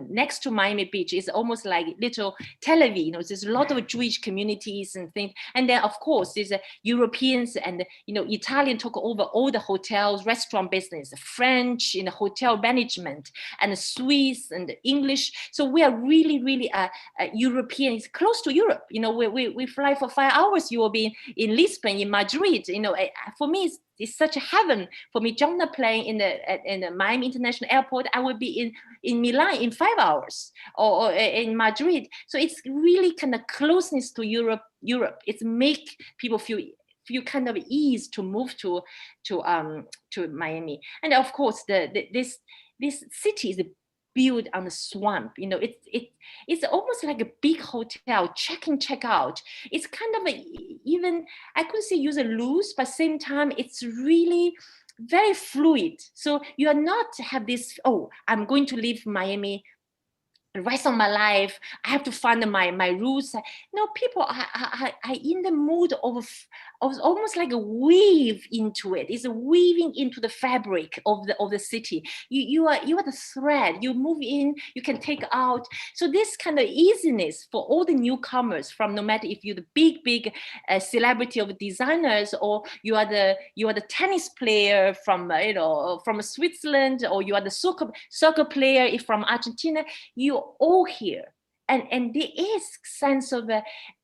next to Miami Beach is almost like little Tel Aviv, there's a lot of Jewish communities and things. And then of course there's Europeans and, Italian took over all the hotels, restaurant business, French in the hotel management, and Swiss and English. So we are really, really European. It's close to Europe. We fly for 5 hours. You will be in Lisbon, in Madrid. For me, it's such a heaven for me. Jump the plane in the Miami International Airport, I will be in Milan in 5 hours, or in Madrid. So it's really kind of closeness to Europe. It's make people feel kind of ease to move to Miami. And of course, this city is built on the swamp. It's almost like a big hotel, check in, check out. It's kind of even, I could say, use a loose, but same time it's really very fluid. So you are not have this, oh, I'm going to leave Miami the rest of my life, I have to find my roots. No, people are in the mood of almost like a weave into it. It's a weaving into the fabric of the city. You are the thread. You move in, you can take out. So this kind of easiness for all the newcomers, from no matter if you're the big celebrity of designers, or you are the tennis player from from Switzerland, or you are the soccer player from Argentina, you all here. And there is sense of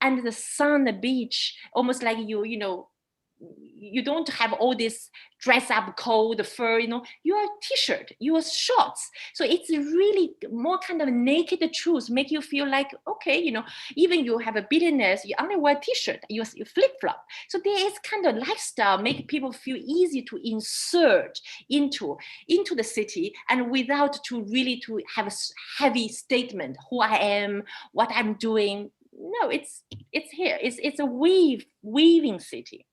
under the sun, the beach, almost like you don't have all this dress up coat, the fur, you are t-shirt, you are shorts. So it's really more kind of naked truth, make you feel like, okay, even you have a billionaires, you only wear t-shirt, you flip-flop. So there is kind of lifestyle, make people feel easy to insert into the city, and without to have a heavy statement, who I am, what I'm doing. No, it's here. It's a weaving city.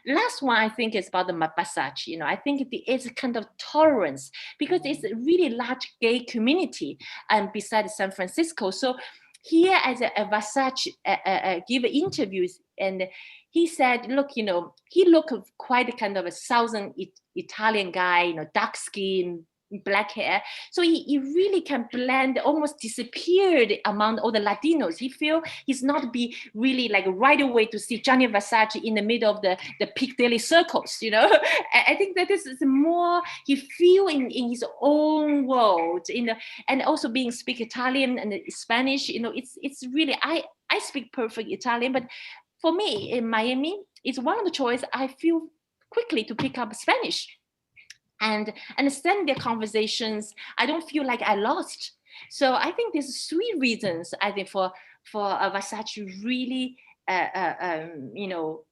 Last one, I think, is about the Versace. I think it's a kind of tolerance, because it's a really large gay community besides San Francisco. So here, as a Versace give interviews, and he said, look, he looked quite kind of a Southern Italian guy, dark skin, black hair. So he really can blend, almost disappeared among all the Latinos. He feel he's not be really like right away to see Gianni Versace in the middle of the Piccadilly circles, I think that this is more, he feel in his own world, and also being speak Italian and Spanish, it's really, I speak perfect Italian, but for me in Miami, it's one of the choice. I feel quickly to pick up Spanish and understand their conversations. I don't feel like I lost. So I think there's 3 reasons, I think, for Versace really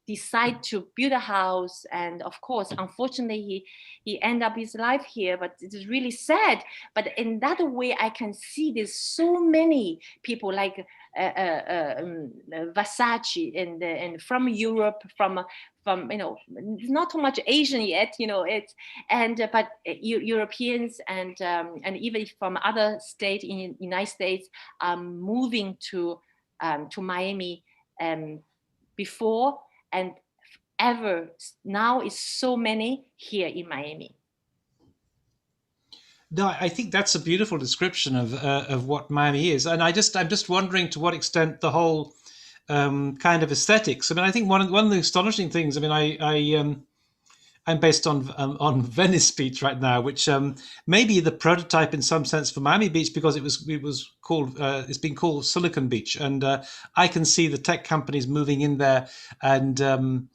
decide to build a house. And of course, unfortunately, he end up his life here, but it is really sad. But in that way, I can see there's so many people like Versace and from Europe, from not too much Asian yet, but Europeans and even from other states in the United States are moving to Miami before and ever. Now is so many here in Miami. No, I think that's a beautiful description of what Miami is, and I'm just wondering to what extent the whole kind of aesthetics. I mean, I think one of the astonishing things. I mean, I'm based on Venice Beach right now, which may be the prototype in some sense for Miami Beach, because it was called it's been called Silicon Beach, and I can see the tech companies moving in there, and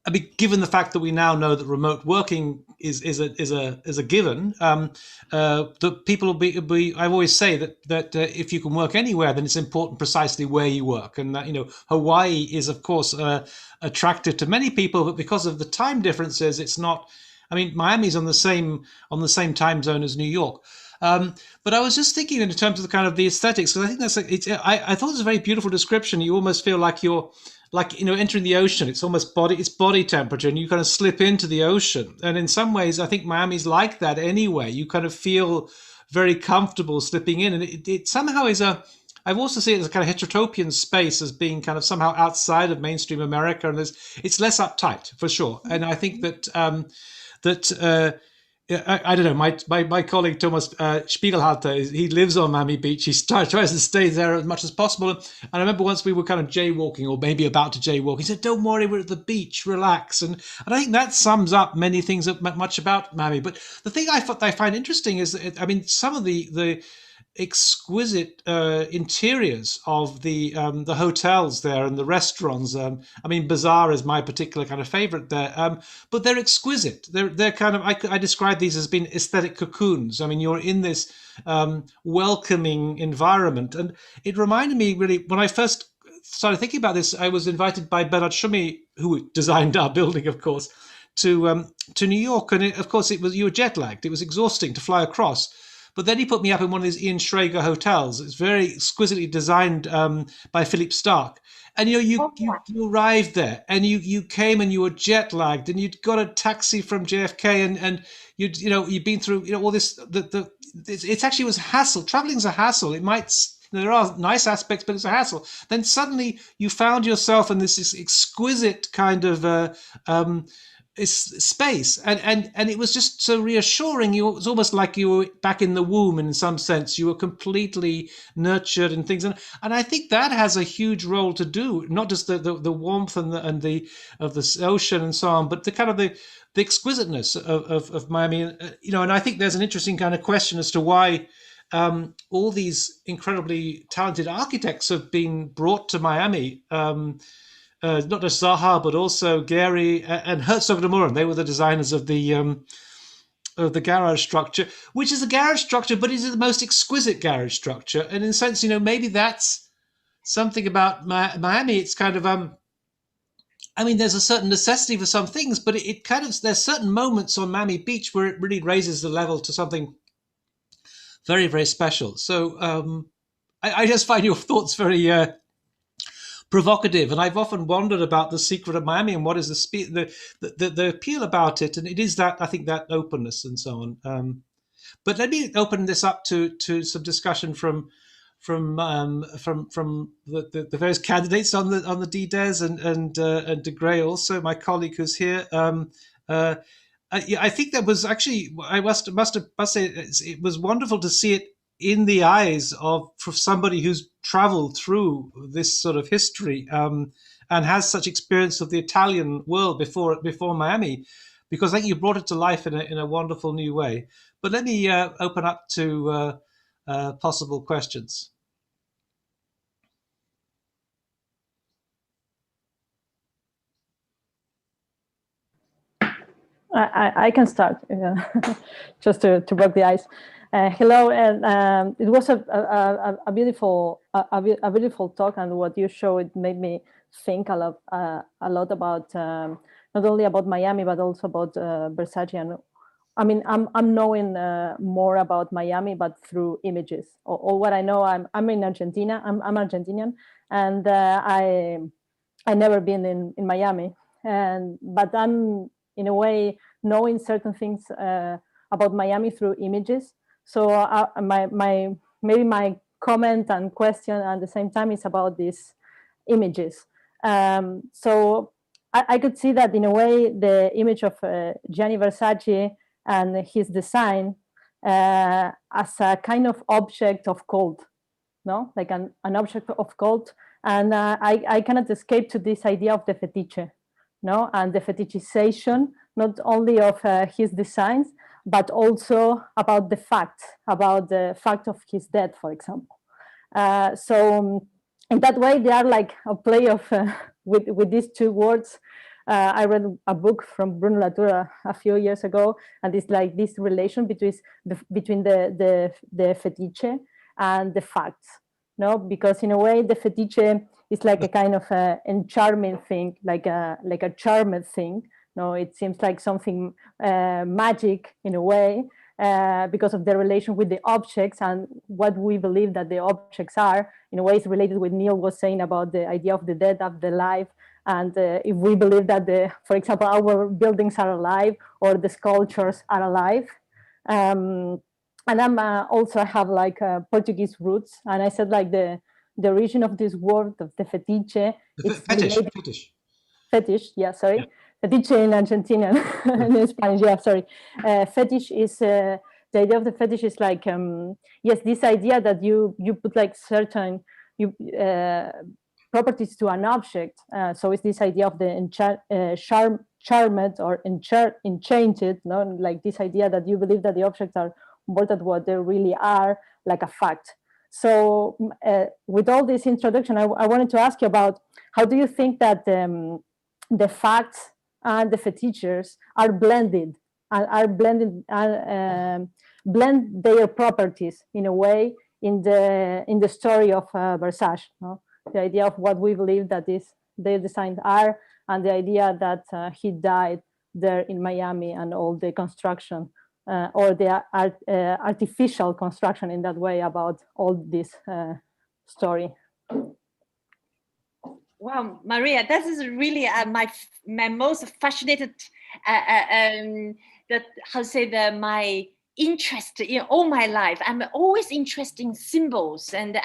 I mean, given the fact that we now know that remote working is a given, that people will be. I always say that if you can work anywhere, then it's important precisely where you work, and that Hawaii is of course attractive to many people, but because of the time differences, it's not. I mean, Miami's on the same time zone as New York. But I was just thinking in terms of the kind of the aesthetics, because I think I thought it was a very beautiful description. You almost feel like you're entering the ocean. It's almost body temperature, and you kind of slip into the ocean. And in some ways, I think Miami's like that anyway. You kind of feel very comfortable slipping in, and it somehow is I've also seen it as a kind of heterotopian space, as being kind of somehow outside of mainstream America, and it's less uptight for sure. And I think that Yeah, I don't know. My colleague Thomas Spiegelhalter, he lives on Miami Beach. He tries to stay there as much as possible. And I remember once we were kind of jaywalking, or maybe about to jaywalk. He said, "Don't worry, we're at the beach. Relax." And I think that sums up many things much about Miami. But the thing I find interesting is that, I mean, some of the exquisite interiors of the hotels there and the restaurants. I mean, Bazaar is my particular kind of favorite there, but they're exquisite. They're kind of, I describe these as being aesthetic cocoons. I mean, you're in this welcoming environment, and it reminded me really when I first started thinking about this. I was invited by Bernard Schumi, who designed our building, of course, to New York, and of course you were jet lagged. It was exhausting to fly across. But then he put me up in one of these Ian Schrager hotels. It's very exquisitely designed by Philip Stark. And you arrived there, and you came and you were jet lagged, and you'd got a taxi from JFK, and you'd been through all this. It's actually was hassle. Traveling's a hassle. It might. There are nice aspects, but it's a hassle. Then suddenly you found yourself in this exquisite kind of space, and it was just so reassuring. It was almost like you were back in the womb in some sense. You were completely nurtured and things, and I think that has a huge role to do, not just the warmth and the of the ocean and so on, but the kind of the exquisiteness of Miami. And I think there's an interesting kind of question as to why all these incredibly talented architects have been brought to Miami. Not just Zaha, but also Gehry and Herzog de Meuron. They were the designers of the garage structure, which is a garage structure, but is the most exquisite garage structure. And in a sense, maybe that's something about Miami. It's kind of I mean, there's a certain necessity for some things, but it kind of, there's certain moments on Miami Beach where it really raises the level to something very, very special. So I just find your thoughts very provocative, and I've often wondered about the secret of Miami and what is the appeal about it, and it is that, I think, that openness and so on. But let me open this up to some discussion from the various candidates on the DDES and De Grey, also my colleague who's here. I think that was actually, I must say it was wonderful to see it in the eyes of somebody who's traveled through this sort of history and has such experience of the Italian world before Miami, because I think you brought it to life in a wonderful new way. But let me open up to possible questions. I can start just to break the ice. Hello, and it was a beautiful talk, and what you showed made me think a lot about not only about Miami but also about Versace. And I mean, I'm knowing more about Miami, but through images. Or what I know, I'm in Argentina. I'm Argentinian, and I never been in Miami, but I'm in a way knowing certain things about Miami through images. So maybe my comment and question at the same time is about these images. So I could see that in a way the image of Gianni Versace and his design as a kind of object of cult, no, like an object of cult. And I cannot escape to this idea of the fetiche, no, and the fetishization not only of his designs, but also about the fact of his death, for example. So in that way, they are like a play of with these two words. I read a book from Bruno Latour a few years ago, and it's like this relation between the fetiche and the facts, no? Because in a way, the fetiche is like a kind of charming thing, like a charmed thing. No, it seems like something magic in a way because of the relation with the objects and what we believe that the objects are. In a way, it's related with Neil was saying about the idea of the dead after life. And if we believe that, for example, our buildings are alive or the sculptures are alive. And I'm also have like Portuguese roots. And I said like the origin of this word of the fetiche. Fetish. Fetish, yeah, sorry. Yeah. fetiche in Argentinian, in Spanish, yeah, sorry. Fetish is, the idea of the fetish is like, yes, this idea that you put like certain properties to an object. So it's this idea of the charmed or enchanted, no? Like this idea that you believe that the objects are more than what they really are, like a fact. So with all this introduction, I wanted to ask you about how do you think that the facts and the fetishes are blended, blend their properties in a way in the story of Versace, no? The idea of what we believe that their designs are, and the idea that he died there in Miami, and all the construction or the artificial construction in that way about all this story. Wow, Maria, this is really my most fascinated that how to say my interest in all my life. I'm always interested in symbols, and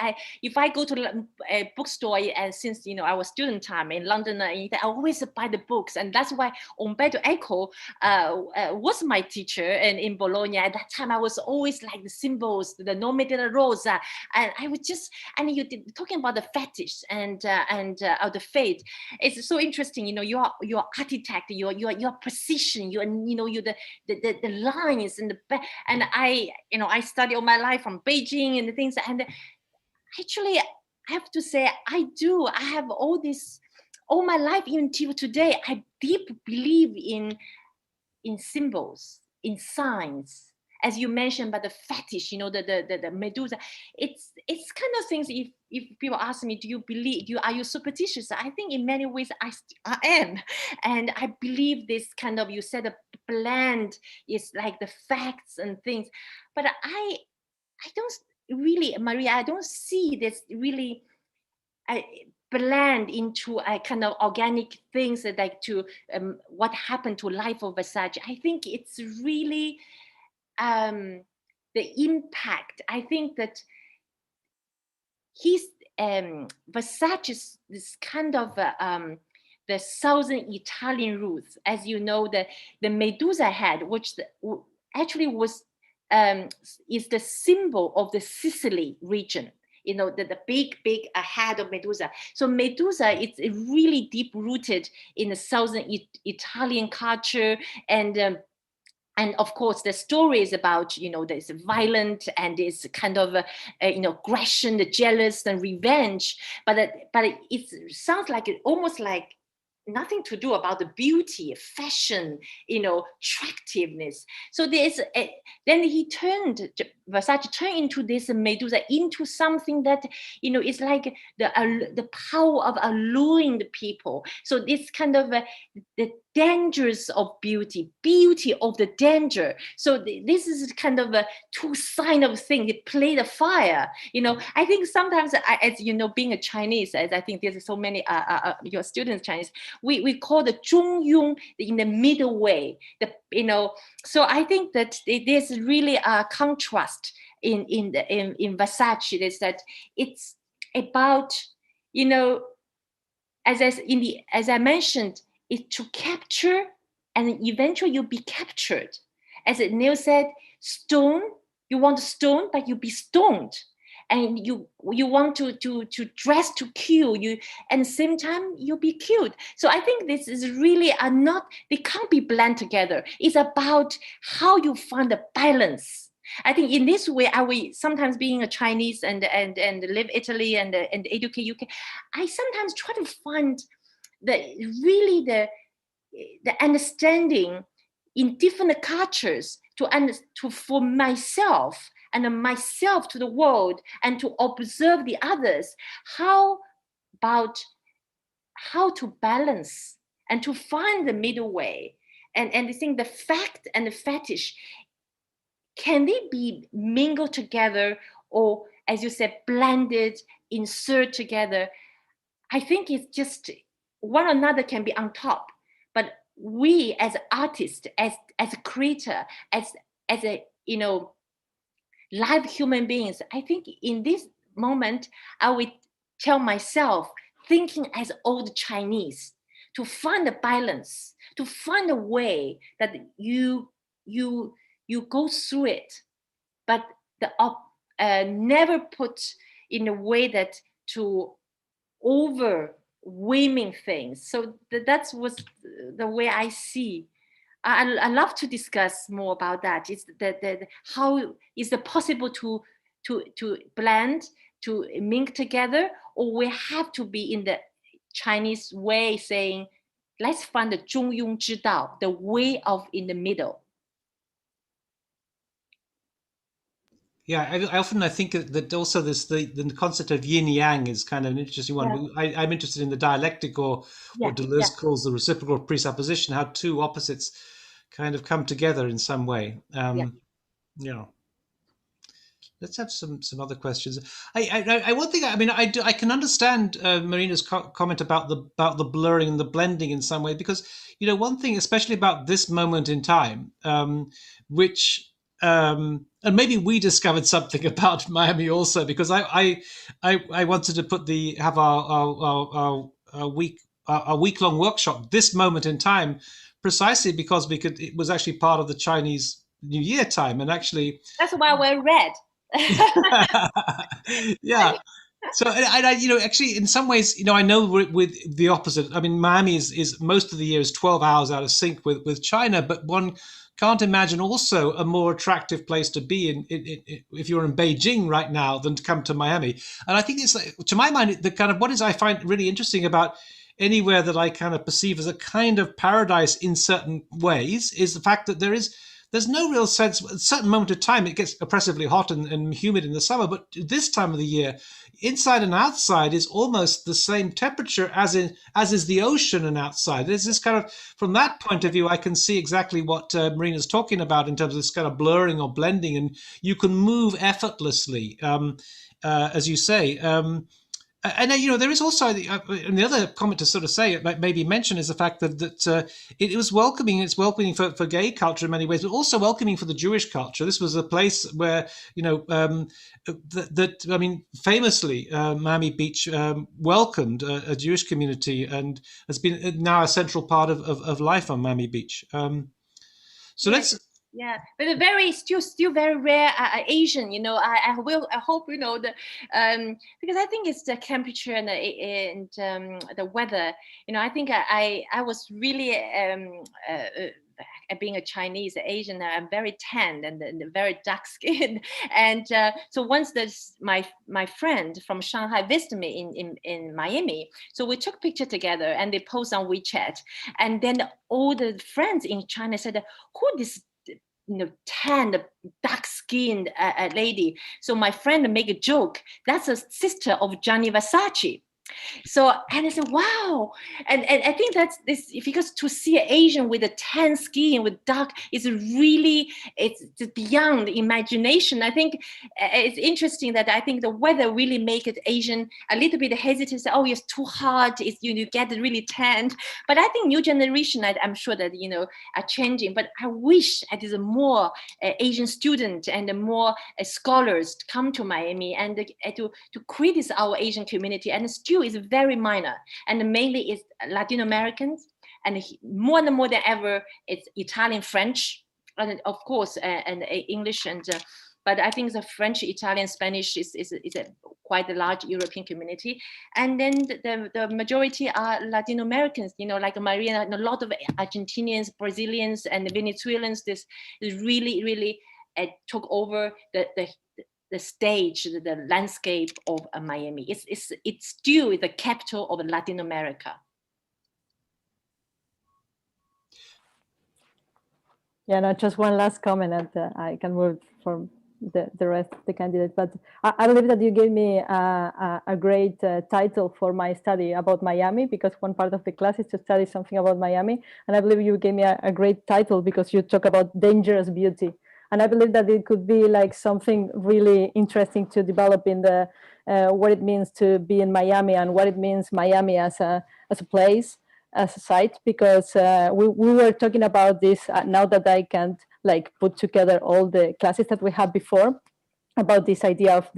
if I go to a bookstore, and since I was student time in London, I always buy the books, and that's why Umberto Eco was my teacher, and in Bologna at that time I was always like the symbols, the nome della rosa, and I would just, and you did, talking about the fetish and the fate. It's so interesting, your architect, your precision, you're the lines and the back. And I study all my life from Beijing and the things. And actually, I have to say, I have all this, all my life, even till today, I deeply believe in symbols, in signs. As you mentioned about the fetish, the Medusa. It's kind of things, if people ask me, do you believe, are you superstitious? I think in many ways I am. And I believe this kind of, you said a blend is like the facts and things. But I don't really, Maria, I don't see this really blend into a kind of organic things that like to what happened to life of Versace. I think it's really the impact. I think that Versace's this kind of the southern Italian roots, as you know, the Medusa head, which actually was is the symbol of the Sicily region. The big head of Medusa. So Medusa, it's really deep rooted in the southern Italian culture, and of course, the story is about, there's violent and it's kind of, aggression, the jealous and revenge. But it sounds like almost like nothing to do about the beauty, fashion, attractiveness. So there's then Versace turned into this Medusa into something that is like the power of alluring the people. So this kind of the dangers of beauty of the danger. So this is kind of a two sign of thing. They play the fire. I think sometimes, as being a Chinese, as I think there's so many your students Chinese, we call the 中庸, in the middle way. So I think that there's really a contrast in Versace. Is that it's about as I mentioned, is to capture, and eventually you'll be captured. As Neil said, stone, you want to stone, but you'll be stoned. And you want to dress to kill you, and at the same time you'll be killed. So I think this is really they can't be blended together. It's about how you find the balance. I think in this way, I will sometimes, being a Chinese and live Italy and educate UK, I sometimes try to find the understanding in different cultures to for myself and myself to the world, and to observe the others. How to balance and to find the middle way, and I think the fact and the fetish, can they be mingled together, or as you said, blended, insert together? I think it's just one another can be on top, but we as artists, as a creator, as a live human beings, I think in this moment I would tell myself, thinking as old Chinese, to find a balance, to find a way that you go through it, but never put in a way that to overwhelming things. So that was the way I see. I love to discuss more about that. It's how is it possible to blend, to mix together, or we have to be in the Chinese way saying, let's find the 中庸之道, the way of in the middle. Yeah, I think that also the concept of yin yang is kind of an interesting one. Yeah. I'm interested in the dialectic, or what Deleuze calls the reciprocal presupposition, how two opposites kind of come together in some way. Let's have some other questions. One thing, I mean, I can understand Marina's comment about the blurring and the blending in some way, because one thing, especially about this moment in time, which and maybe we discovered something about Miami also, because I wanted to have our week-long workshop this moment in time, precisely because it was actually part of the Chinese New Year time, and actually that's why we're red. Yeah. So I actually, in some ways, I know with the opposite. I mean, Miami is most of the year is 12 hours out of sync with China, but one can't imagine also a more attractive place to be in if you're in Beijing right now than to come to Miami. And I think it's, to my mind, the kind of what I find really interesting about anywhere that I kind of perceive as a kind of paradise in certain ways is the fact that there's no real sense. At a certain moment of time, it gets oppressively hot and humid in the summer, but this time of the year, inside and outside is almost the same temperature as is the ocean and outside. There's this kind of, from that point of view, I can see exactly what Marina's talking about in terms of this kind of blurring or blending, and you can move effortlessly, as you say. And there is also, and the other comment to sort of say, maybe mention, is the fact that it was welcoming. It's welcoming for gay culture in many ways, but also welcoming for the Jewish culture. This was a place where, I mean, famously, Miami Beach welcomed a Jewish community and has been now a central part of life on Miami Beach. So let's. Yeah, but a very still very rare Asian. I hope the because I think it's the temperature and the weather. I think I was really being a Chinese Asian, I'm very tanned and very dark skinned, and so once my friend from Shanghai visited me in Miami, so we took picture together and they post on WeChat, and then all the friends in China said, "Who this?" Tan, dark-skinned lady. So my friend make a joke. That's a sister of Gianni Versace. So, and I said, wow. And I think that's this, because to see an Asian with a tan skin, with dark, it's beyond imagination. I think it's interesting that I think the weather really make it Asian a little bit hesitant. Say, oh, it's too hot. It's, you get really tanned. But I think new generation, I'm sure that, are changing. But I wish there is more Asian students and more scholars to come to Miami and to criticize our Asian community. And still is very minor, and mainly is Latin Americans, and more and more than ever it's Italian, French, and of course and English, and but I think the French, Italian, Spanish is quite a large European community, and then the majority are Latin Americans, like Maria, and a lot of Argentinians, Brazilians, and Venezuelans. This is really took over the stage, the landscape of Miami. It's still the capital of Latin America. Yeah, no, just one last comment, and I can move from the rest of the candidates. But I believe that you gave me a great title for my study about Miami, because one part of the class is to study something about Miami. And I believe you gave me a great title because you talk about dangerous beauty. And I believe that it could be like something really interesting to develop in the what it means to be in Miami, and what it means Miami as a place, as a site, because we were talking about this now that I can't put together all the classes that we had before, about this idea of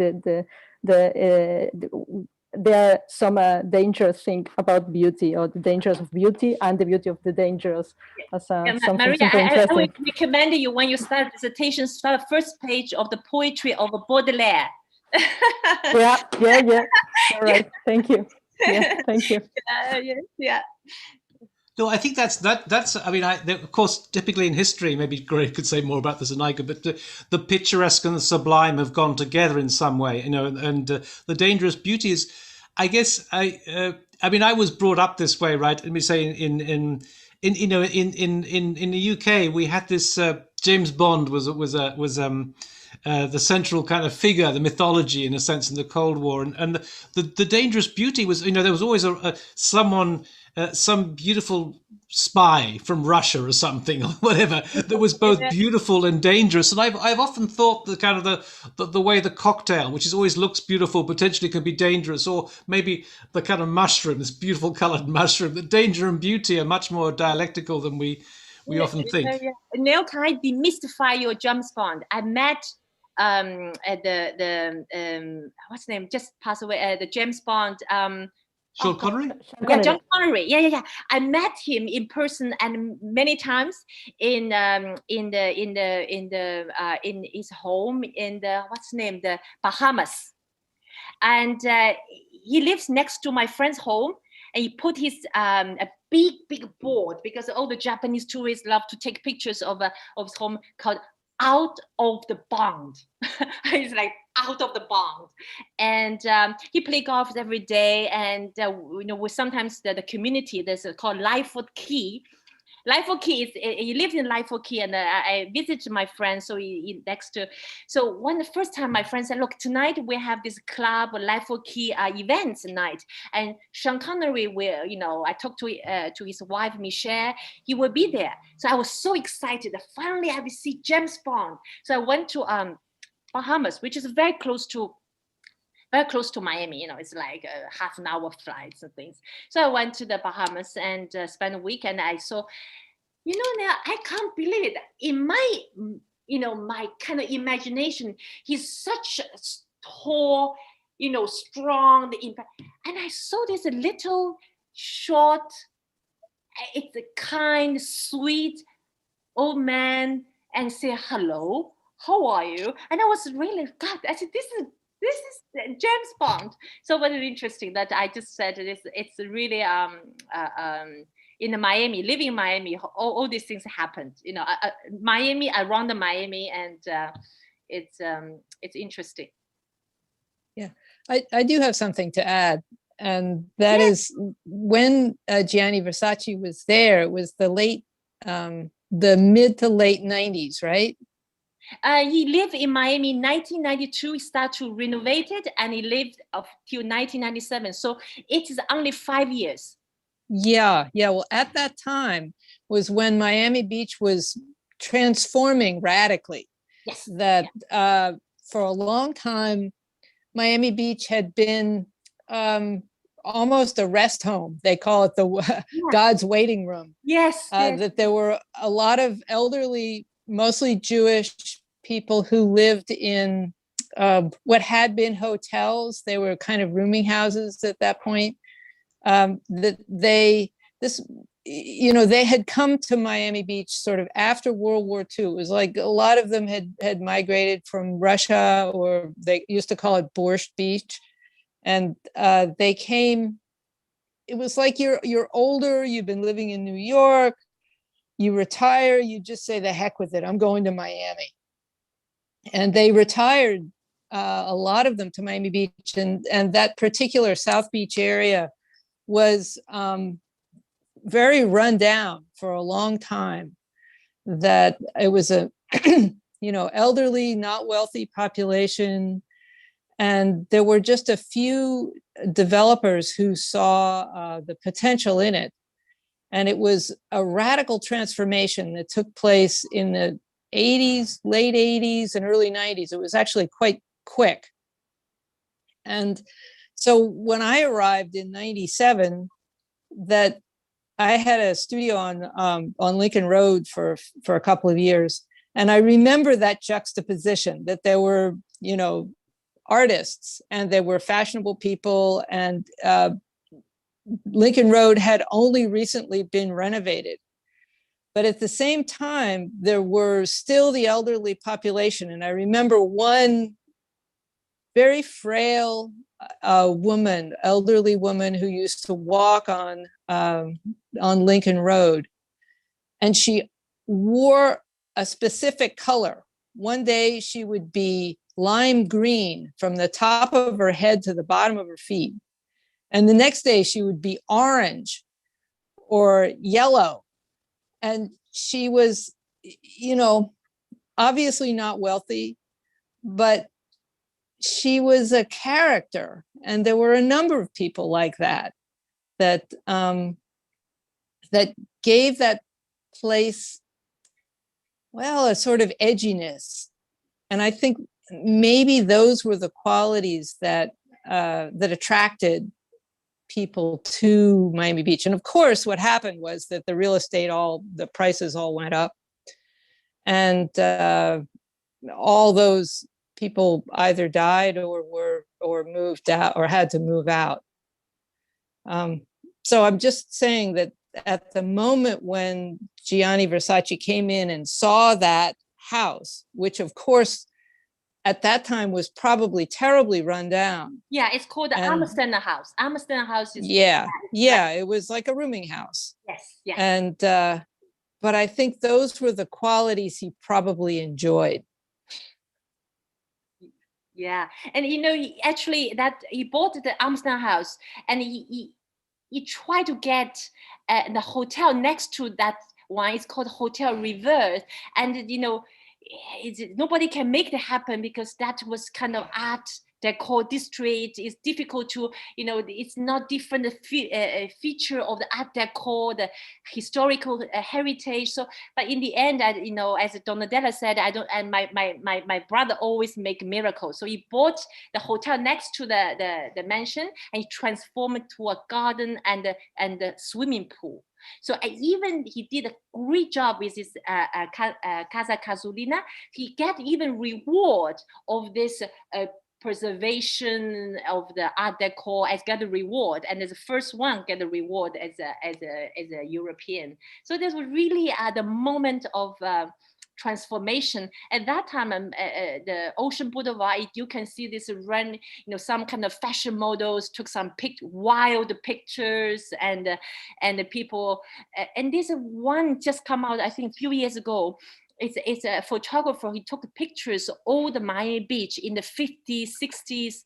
there are some dangerous thing about beauty, or the dangers of beauty and the beauty of the dangerous, as something Maria, super I interesting. would recommend you, when you start dissertation, start first page of the poetry of Baudelaire. Yeah. All right. Thank you. Yeah, thank you. Yeah. No, I think that's. I mean, of course, typically in history, maybe Greg could say more about this than I could, but the picturesque and the sublime have gone together in some way, and the dangerous beauty is, I guess, I mean, I was brought up this way, right? Let me say, in the UK, we had this James Bond was the central kind of figure, the mythology in a sense in the Cold War, and the dangerous beauty was, there was always someone. Some beautiful spy from Russia or something or whatever that was both beautiful and dangerous. And I've often thought the kind of the way the cocktail, which is always looks beautiful, potentially can be dangerous, or maybe the kind of mushroom, this beautiful colored mushroom, that danger and beauty are much more dialectical than we often think. Now, can I demystify your James Bond? I met at the what's the name? Just passed away. The James Bond. Sean Connery? Yeah, John Connery. Yeah. I met him in person and many times in his home in the what's the name, the Bahamas, and he lives next to my friend's home. And he put his a big board, because all the Japanese tourists love to take pictures of his home, called "Out of the Bond." He's like, out of the bond. And he played golf every day. And we sometimes the community, there's called Lyford Key. Lyford Key is, he lives in Lyford Key, and I visited my friend, so he next to. So the first time my friend said, "Look, tonight we have this club, Lyford Key events night, and Sean Connery will, I talked to his wife Michelle, he will be there." So I was so excited that finally I will see James Bond. So I went to Bahamas, which is very close to Miami. It's like a half an hour flights and things. So I went to the Bahamas and spent a week, and I saw, now I can't believe it. In my, my kind of imagination, he's such a tall, strong, and I saw this little short, it's a kind, sweet old man, and say, "Hello, how are you?" And I was really, God, I said, this is James Bond. So very interesting that I just said it's really in Miami, living in Miami, all these things happened. Miami, around the Miami, and it's interesting. Yeah, I do have something to add, and that is when Gianni Versace was there, it was the mid to late 90s, right? He lived in Miami in 1992. He started to renovate it, and he lived till 1997. So it is only 5 years. Yeah. Well, at that time was when Miami Beach was transforming radically. Yes. That for a long time, Miami Beach had been almost a rest home. They call it the God's waiting room. Yes. That there were a lot of elderly, mostly Jewish people who lived in what had been hotels. They were kind of rooming houses at that point. That they had come to Miami Beach sort of after World War II. It was like a lot of them had migrated from Russia, or they used to call it Borscht Beach. And they came, it was like you're older, you've been living in New York, you retire, you just say, the heck with it, I'm going to Miami. And they retired, a lot of them, to Miami Beach. And that particular South Beach area was very run down for a long time. That it was a, elderly, not wealthy population. And there were just a few developers who saw the potential in it. And it was a radical transformation that took place in the 80s, late 80s and early 90s. It was actually quite quick. And so when I arrived in 97, that I had a studio on Lincoln Road for a couple of years. And I remember that juxtaposition, that there were, artists, and they were fashionable people, and Lincoln Road had only recently been renovated. But at the same time, there were still the elderly population. And I remember one very frail elderly woman who used to walk on Lincoln Road. And she wore a specific color. One day she would be lime green from the top of her head to the bottom of her feet. And the next day she would be orange or yellow. And she was, you know, obviously not wealthy, but she was a character. And there were a number of people like that, that gave that place, well, a sort of edginess. And I think maybe those were the qualities that attracted people to Miami Beach. And of course, what happened was that the real estate, the prices all went up, and all those people either died or moved out or had to move out. So I'm just saying that at the moment when Gianni Versace came in and saw that house, which of course at that time was probably terribly run down. Yeah, it's called the Amsterdam House. Amsterdam House is it was like a rooming house. Yes, yes. And but I think those were the qualities he probably enjoyed. Yeah, and you know, he bought the Amsterdam House, and he tried to get the hotel next to that one. It's called Hotel Reverse, and you know, nobody can make that happen because that was kind of art decor district. It's difficult to, you know, it's not different feature of the art decor, the historical heritage. So, but in the end, you know, as Donatella said, and my brother always make miracles. So he bought the hotel next to the mansion, and he transformed it to a garden and the swimming pool. So even he did a great job with his Casa Casulina. He get even reward of this preservation of the art decor as get a reward, and as the first one get a reward as a European. So this was really the moment of transformation. At that time, the Ocean Boulevard, you can see this run, you know, some kind of fashion models took some wild pictures, and the people, and this one just come out, I think, a few years ago. It's a photographer. He took pictures of all the Miami Beach in the 50s, 60s.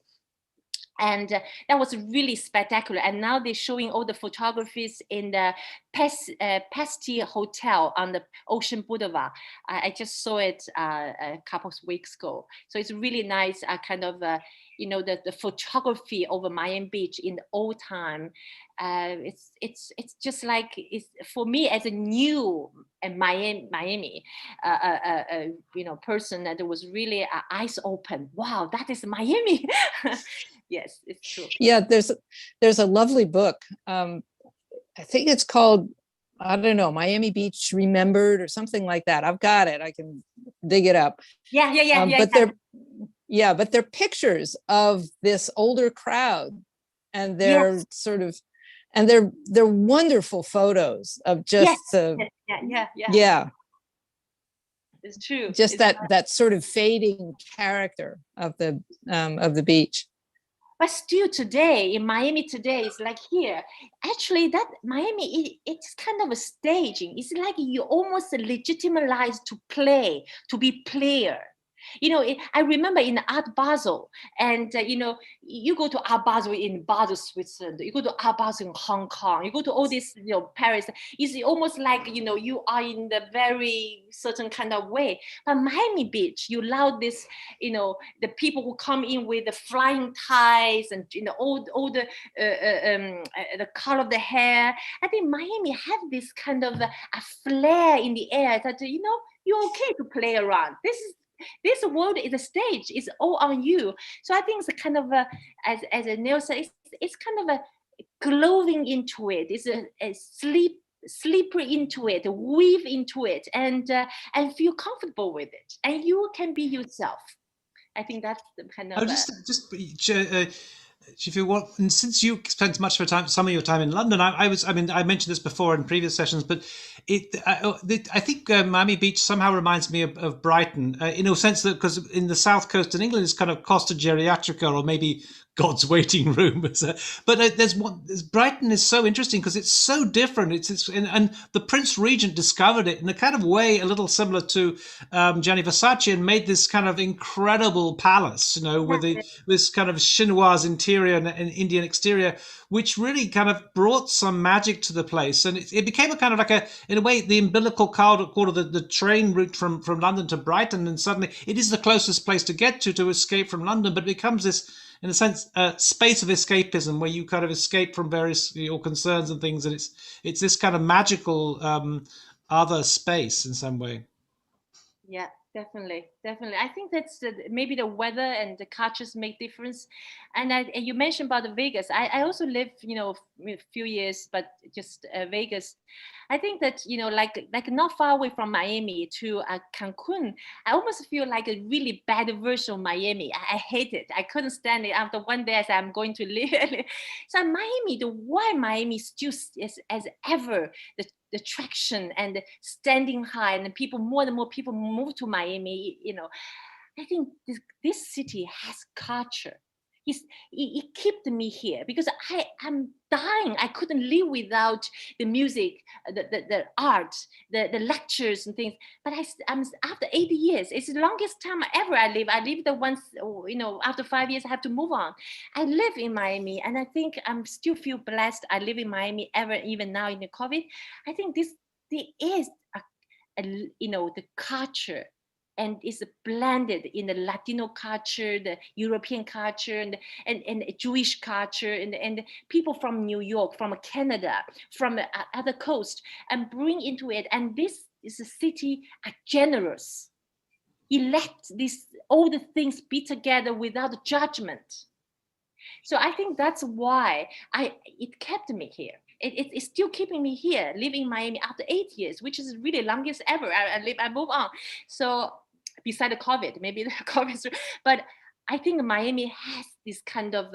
And that was really spectacular. And now they're showing all the photographies in the Pesti Hotel on the Ocean Boulevard. I just saw it a couple of weeks ago. So it's really nice, kind of, you know, the photography over Miami Beach in the old time. It's just like, it's for me as a new Miami you know, person, that was really eyes open. Wow, that is Miami. Yes, it's true. Yeah, there's a lovely book. I think it's called, I don't know, Miami Beach Remembered or something like that. I've got it. I can dig it up. But they're pictures of this older crowd, and they're sort of, and they're wonderful photos of just yeah. It's true. Just that sort of fading character of the beach. But still today, in Miami today, it's like here. Actually, that Miami, it's kind of a staging. It's like you almost legitimized to play, to be player. You know, I remember in Art Basel, and you know, you go to Art Basel in Basel, Switzerland. You go to Art Basel in Hong Kong. You go to all this, you know, Paris. It's almost like, you know, you are in the very certain kind of way. But Miami Beach, you allow this, you know, the people who come in with the flying ties and, you know, all the color of the hair. I think Miami have this kind of a flair in the air that, you know, you're okay to play around. This world is a stage. It's all on you. So I think it's a kind of as Neil said, it's kind of a clothing into it. It's a slipper into it, weave into it, and feel comfortable with it. And you can be yourself. I think that's the kind of. Oh, if you want, and since you spent some of your time in London, I mentioned this before in previous sessions, but I think Miami Beach somehow reminds me of Brighton, in a sense that because in the south coast in England it's kind of Costa Geriatrica or maybe God's waiting room. But Brighton is so interesting because it's so different. And the Prince Regent discovered it in a kind of way a little similar to Gianni Versace and made this kind of incredible palace, with this kind of chinoise interior and Indian exterior, which really kind of brought some magic to the place. And it became a kind of like in a way, the umbilical cord of the train route from London to Brighton. And suddenly it is the closest place to get to escape from London, but it becomes this, in a sense, space of escapism where you kind of escape from various your concerns and things. And it's this kind of magical other space in some way. Yeah, definitely. I think that's maybe the weather and the cultures make difference. And you mentioned about the Vegas. I also lived, a few years, but just Vegas. I think that, like not far away from Miami to Cancun, I almost feel like a really bad version of Miami. I hate it. I couldn't stand it. After one day I said, I'm going to live. So Miami, why Miami still is as ever the traction and the standing high, and more and more people move to Miami. I think this city has culture. It kept me here because I'm dying. I couldn't live without the music, the art, the lectures and things. But I'm after 80 years. It's the longest time ever I live. I lived once, after 5 years, I have to move on. I live in Miami, and I think I'm still feel blessed. I live in Miami even now in the COVID. I think there is the culture. And it's blended in the Latino culture, the European culture, and Jewish culture, and people from New York, from Canada, from the other coast, and bring into it. And this is a city generous. He let all the things be together without judgment. So I think that's why it kept me here. It's still keeping me here, living in Miami after 8 years, which is really longest ever. I move on. So beside the COVID, maybe the COVID, but I think Miami has this kind of,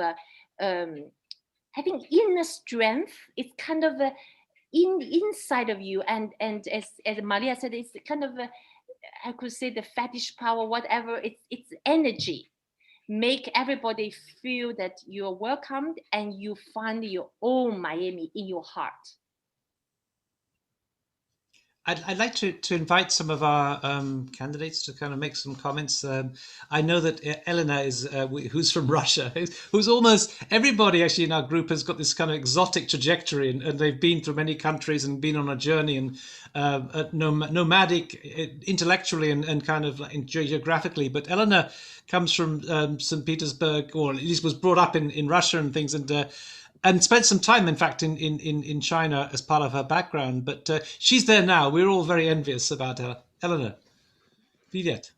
I think inner strength. It's kind of inside of you, and as Maria said, it's kind of I could say the fetish power, whatever. It's energy. Make everybody feel that you're welcomed and you find your own Miami in your heart. I'd like to invite some of our candidates to kind of make some comments. I know that Elena is, who's from Russia, who's almost everybody actually in our group has got this kind of exotic trajectory, and they've been through many countries and been on a journey and nomadic intellectually and kind of geographically. But Elena comes from St. Petersburg, or at least was brought up in Russia and things, and spent some time, in fact, in China as part of her background. But she's there now. We're all very envious about her. Elena, привет.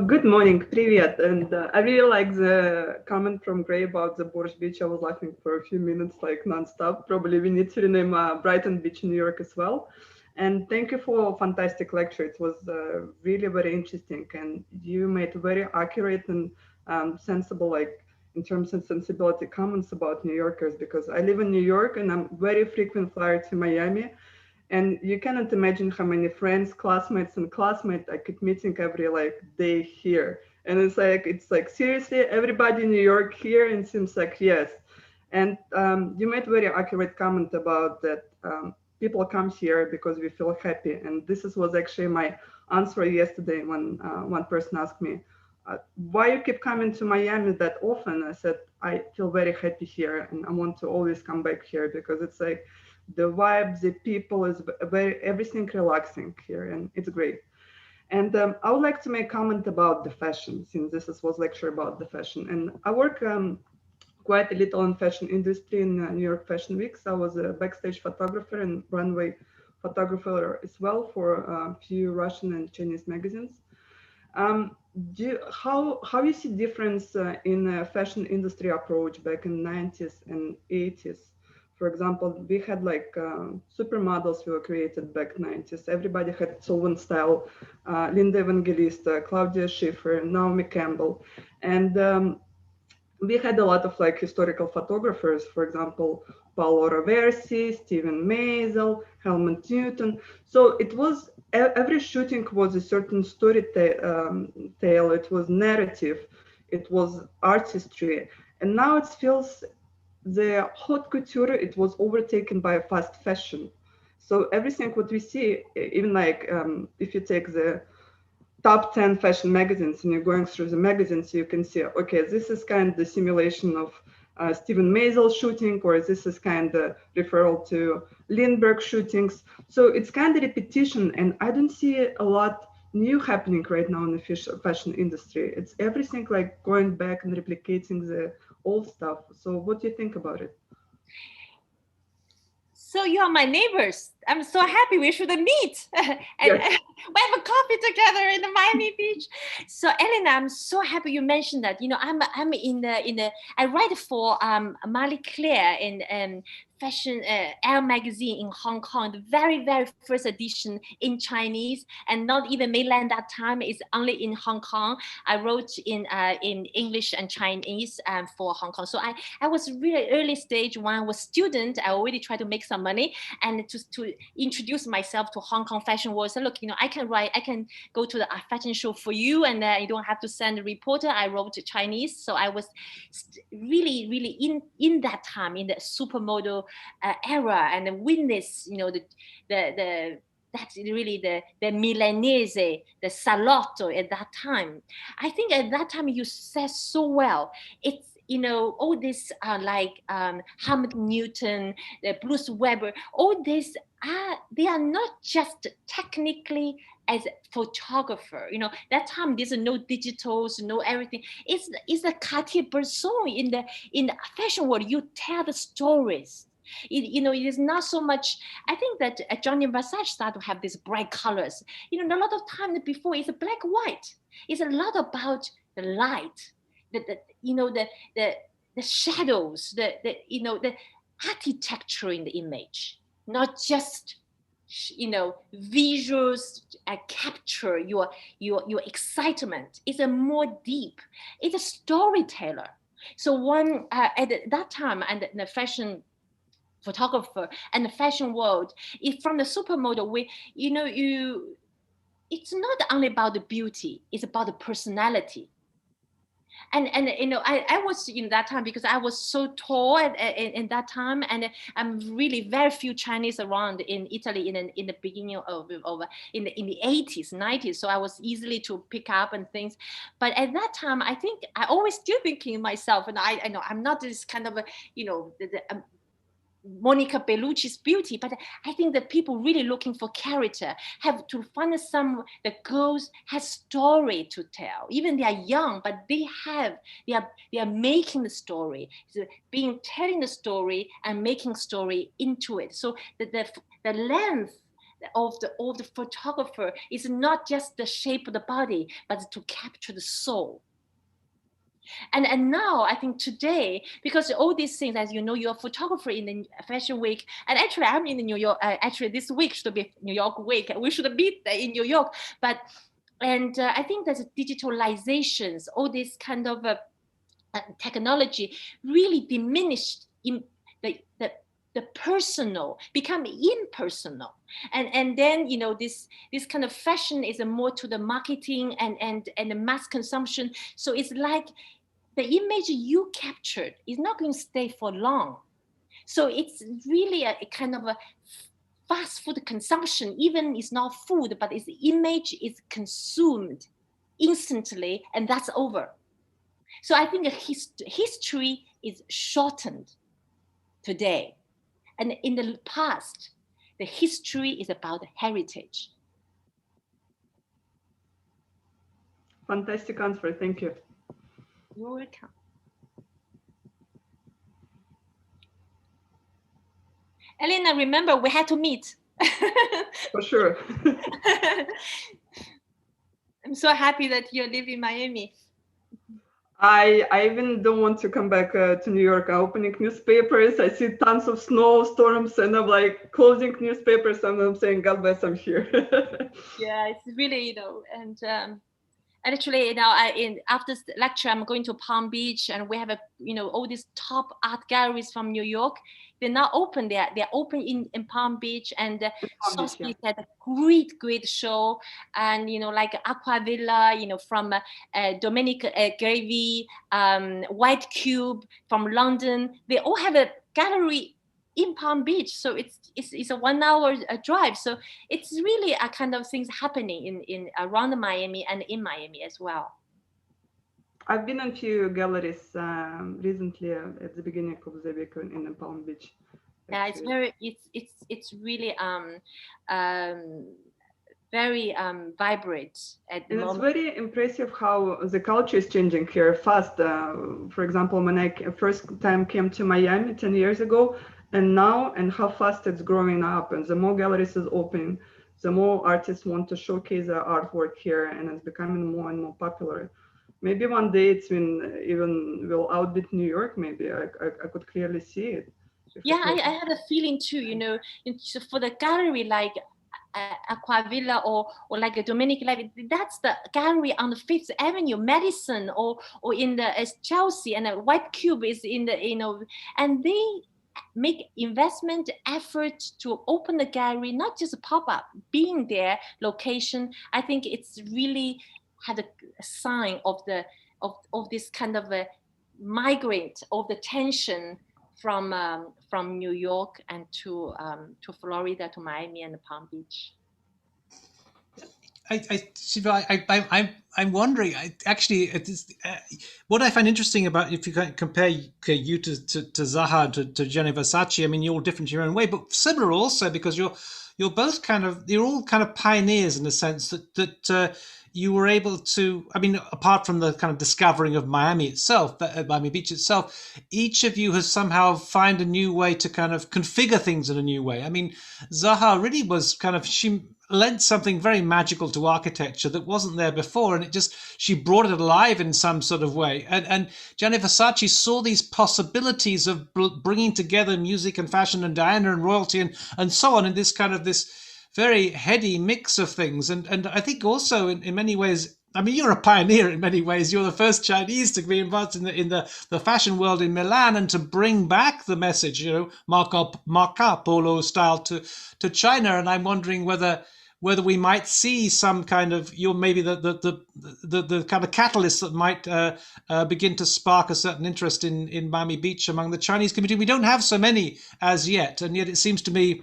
Good morning, привет. And I really like the comment from Gray about the Borscht Beach. I was laughing for a few minutes, like nonstop. Probably we need to rename Brighton Beach in New York as well. And thank you for a fantastic lecture. It was really very interesting. And you made very accurate and sensible, like, in terms of sensibility comments about New Yorkers, because I live in New York and I'm very frequent flyer to Miami. And you cannot imagine how many friends, classmates I keep meeting every day here. And it's like seriously, everybody in New York here, and it seems like yes. And you made very accurate comment about that people come here because we feel happy. And this was actually my answer yesterday when one person asked me, why you keep coming to Miami that often? I said, I feel very happy here and I want to always come back here because it's like the vibe, the people is everything relaxing here and it's great. And I would like to make a comment about the fashion, since this was lecture about the fashion. And I work quite a little in fashion industry in New York Fashion Weeks. I was a backstage photographer and runway photographer as well for a few Russian and Chinese magazines. How you see difference in fashion industry approach back in the 90s and 80s For example, we had like supermodels who were created back 90s. Everybody had its own style. Linda Evangelista, Claudia Schiffer, Naomi Campbell. And we had a lot of like historical photographers, for example, Paolo Roversi, Stephen Maisel, Helmut Newton. So it was, every shooting was a certain story tale, it was narrative, it was artistry. And now it feels the haute couture, it was overtaken by fast fashion. So everything what we see, even like if you take the top 10 fashion magazines and you're going through the magazines, you can see, okay, this is kind of the simulation of Stephen Maisel shooting, or this is kind of referral to Lindbergh shootings. So it's kind of repetition, and I don't see a lot new happening right now in the fashion industry. It's everything like going back and replicating the old stuff. So what do you think about it? So you are my neighbors. I'm so happy we should meet and Yes. we have a coffee together in the Miami Beach. So Elena, I'm so happy you mentioned that. You know, I'm I write for Marie Claire in fashion Elle magazine in Hong Kong, the very first edition in Chinese, and not even mainland that time. It's only in Hong Kong. I wrote in English and Chinese for Hong Kong. So I was really early stage when I was student. I already tried to make some money and to introduce myself to Hong Kong fashion world. So look, you know, I can go to the fashion show for you, and you don't have to send a reporter. I wrote Chinese, so I was really in that time in the supermodel era, and witness, you know, that's really the Milanese, the Salotto at that time. I think at that time you said so well. It's, you know, all this like Helmut Newton, Bruce Weber, all this they are not just technically as a photographer. You know, that time there's no digitals, no everything. It's a Cartier-Bresson in the fashion world. You tell the stories. You know, it is not so much. I think that Gianni Versace started to have these bright colors. You know, a lot of time before it's a black white. It's a lot about the light, you know, the shadows, you know, the architecture in the image, not just, you know, visuals capture your excitement. It's a more deep. It's a storyteller. So one at that time, and the fashion photographer and the fashion world, if from the supermodel, it's not only about the beauty, it's about the personality. And you know, I was in that time, because I was so tall in that time, and I'm really very few Chinese around in Italy in the beginning of in the 80s, 90s. So I was easily to pick up and things. But at that time, I think I always still thinking myself, and I know I'm not this kind of a, you know, Monica Bellucci's beauty, but I think that people really looking for character have to find some, the girls has story to tell. Even they are young, but they are making the story, so telling the story and making story into it. So the length of the photographer is not just the shape of the body, but to capture the soul. And now I think today, because all these things, as you know, you're a photographer in the Fashion Week, and actually I'm in New York. Actually, this week should be New York week. We should be in New York, and I think there's digitalizations, all this kind of technology really diminished in the personal, become impersonal, and then, you know, this kind of fashion is more to the marketing and the mass consumption. So it's like the image you captured is not going to stay for long. So it's really a kind of a fast food consumption. Even it's not food, but its image is consumed instantly, and that's over. So I think history is shortened today. And in the past, the history is about heritage. Fantastic answer, thank you. You're welcome. Elena, remember, we had to meet. For sure. I'm so happy that you live in Miami. I even don't want to come back to New York. I'm opening newspapers. I see tons of snowstorms, and I'm like closing newspapers, and I'm saying, God bless, I'm here. Yeah, it's really, and actually, after lecture, I'm going to Palm Beach, and we have all these top art galleries from New York. They're not open there. They're open in Palm Beach, and Sotheby's had a great show, and like Aquavilla, from Dominic Gravy, White Cube from London. They all have a gallery in Palm Beach, so it's a 1 hour drive. So it's really a kind of things happening in around Miami and in Miami as well. I've been in a few galleries recently at the beginning of the week in Palm Beach. Yeah, it's really very vibrant at the moment. It's very impressive how the culture is changing here fast. For example, when I first time came to Miami 10 years ago, and now, and how fast it's growing up, and the more galleries is open, the more artists want to showcase their artwork here, and it's becoming more and more popular. Maybe one day it's even will outbid New York. Maybe I could clearly see it. Yeah, I had a feeling too. For the gallery like Aquavilla or like a Dominic Levy, that's the gallery on the Fifth Avenue, Madison, or in the Chelsea, and the White Cube is in the and they make investment effort to open the gallery, not just pop up, being there, location. I think it's really had a sign of this kind of a migrate of the tension from New York and to Florida, to Miami and Palm Beach. I'm wondering. What I find interesting about, if you compare you to Zaha, to Gianni Versace, I mean, you're all different in your own way, but similar also because you're both you're all kind of pioneers in the sense that you were able to, I mean, apart from the kind of discovering of Miami itself, Miami Beach itself, each of you has somehow found a new way to kind of configure things in a new way. I mean, Zaha really was she lent something very magical to architecture that wasn't there before, and she brought it alive in some sort of way. And Gianni Versace saw these possibilities of bringing together music and fashion and Diana and royalty and so on in this kind of this very heady mix of things. And I think also in many ways, I mean, you're a pioneer in many ways. You're the first Chinese to be involved in the fashion world in Milan and to bring back the message, marca Polo style to China. And I'm wondering whether we might see some kind of, maybe the kind of catalyst that might begin to spark a certain interest in Miami Beach among the Chinese community. We don't have so many as yet, and yet it seems to me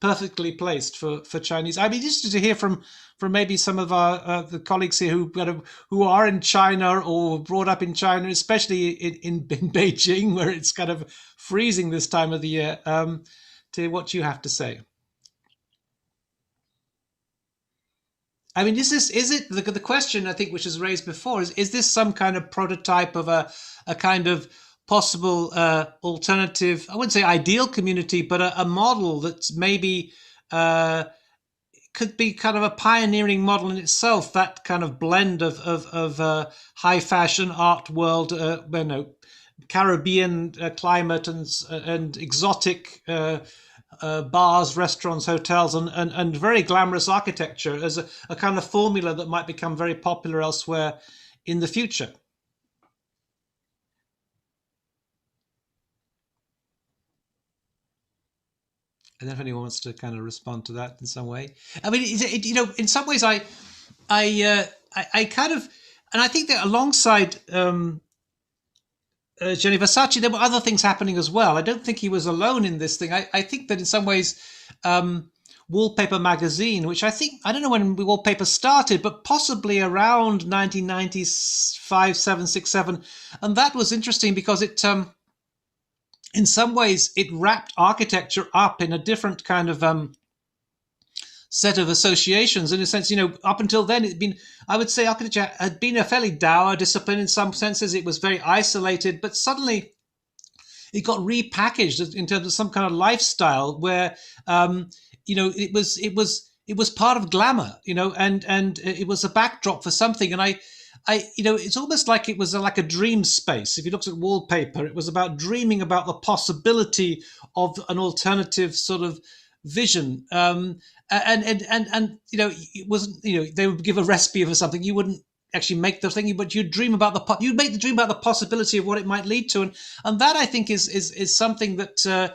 perfectly placed for Chinese. I'd be interested to hear from maybe some of our the colleagues here who are in China or brought up in China, especially in Beijing, where it's kind of freezing this time of the year, to hear what you have to say. I mean, is it the question I think which was raised before is this some kind of prototype of a kind of possible alternative, I wouldn't say ideal community, but a model that's maybe could be kind of a pioneering model in itself, that kind of blend of high fashion art world, Caribbean climate and exotic bars, restaurants, hotels, and very glamorous architecture as a kind of formula that might become very popular elsewhere in the future. I don't know if anyone wants to kind of respond to that in some way. I mean, in some ways, I kind of, and I think that alongside Gianni Versace, there were other things happening as well. I don't think he was alone in this thing. I think that in some ways, Wallpaper magazine, which I don't know when Wallpaper started, but possibly around 1995, 6, 7, and that was interesting because it. In some ways, it wrapped architecture up in a different kind of set of associations. In a sense, up until then, I would say architecture had been a fairly dour discipline in some senses. It was very isolated, but suddenly it got repackaged in terms of some kind of lifestyle where, it was part of glamour, and it was a backdrop for something. And it's almost like it was like a dream space. If you looked at wallpaper, it was about dreaming about the possibility of an alternative sort of vision. And it wasn't, they would give a recipe for something. You wouldn't actually make the thing, but you'd dream about you'd make the dream about the possibility of what it might lead to, and that I think is something that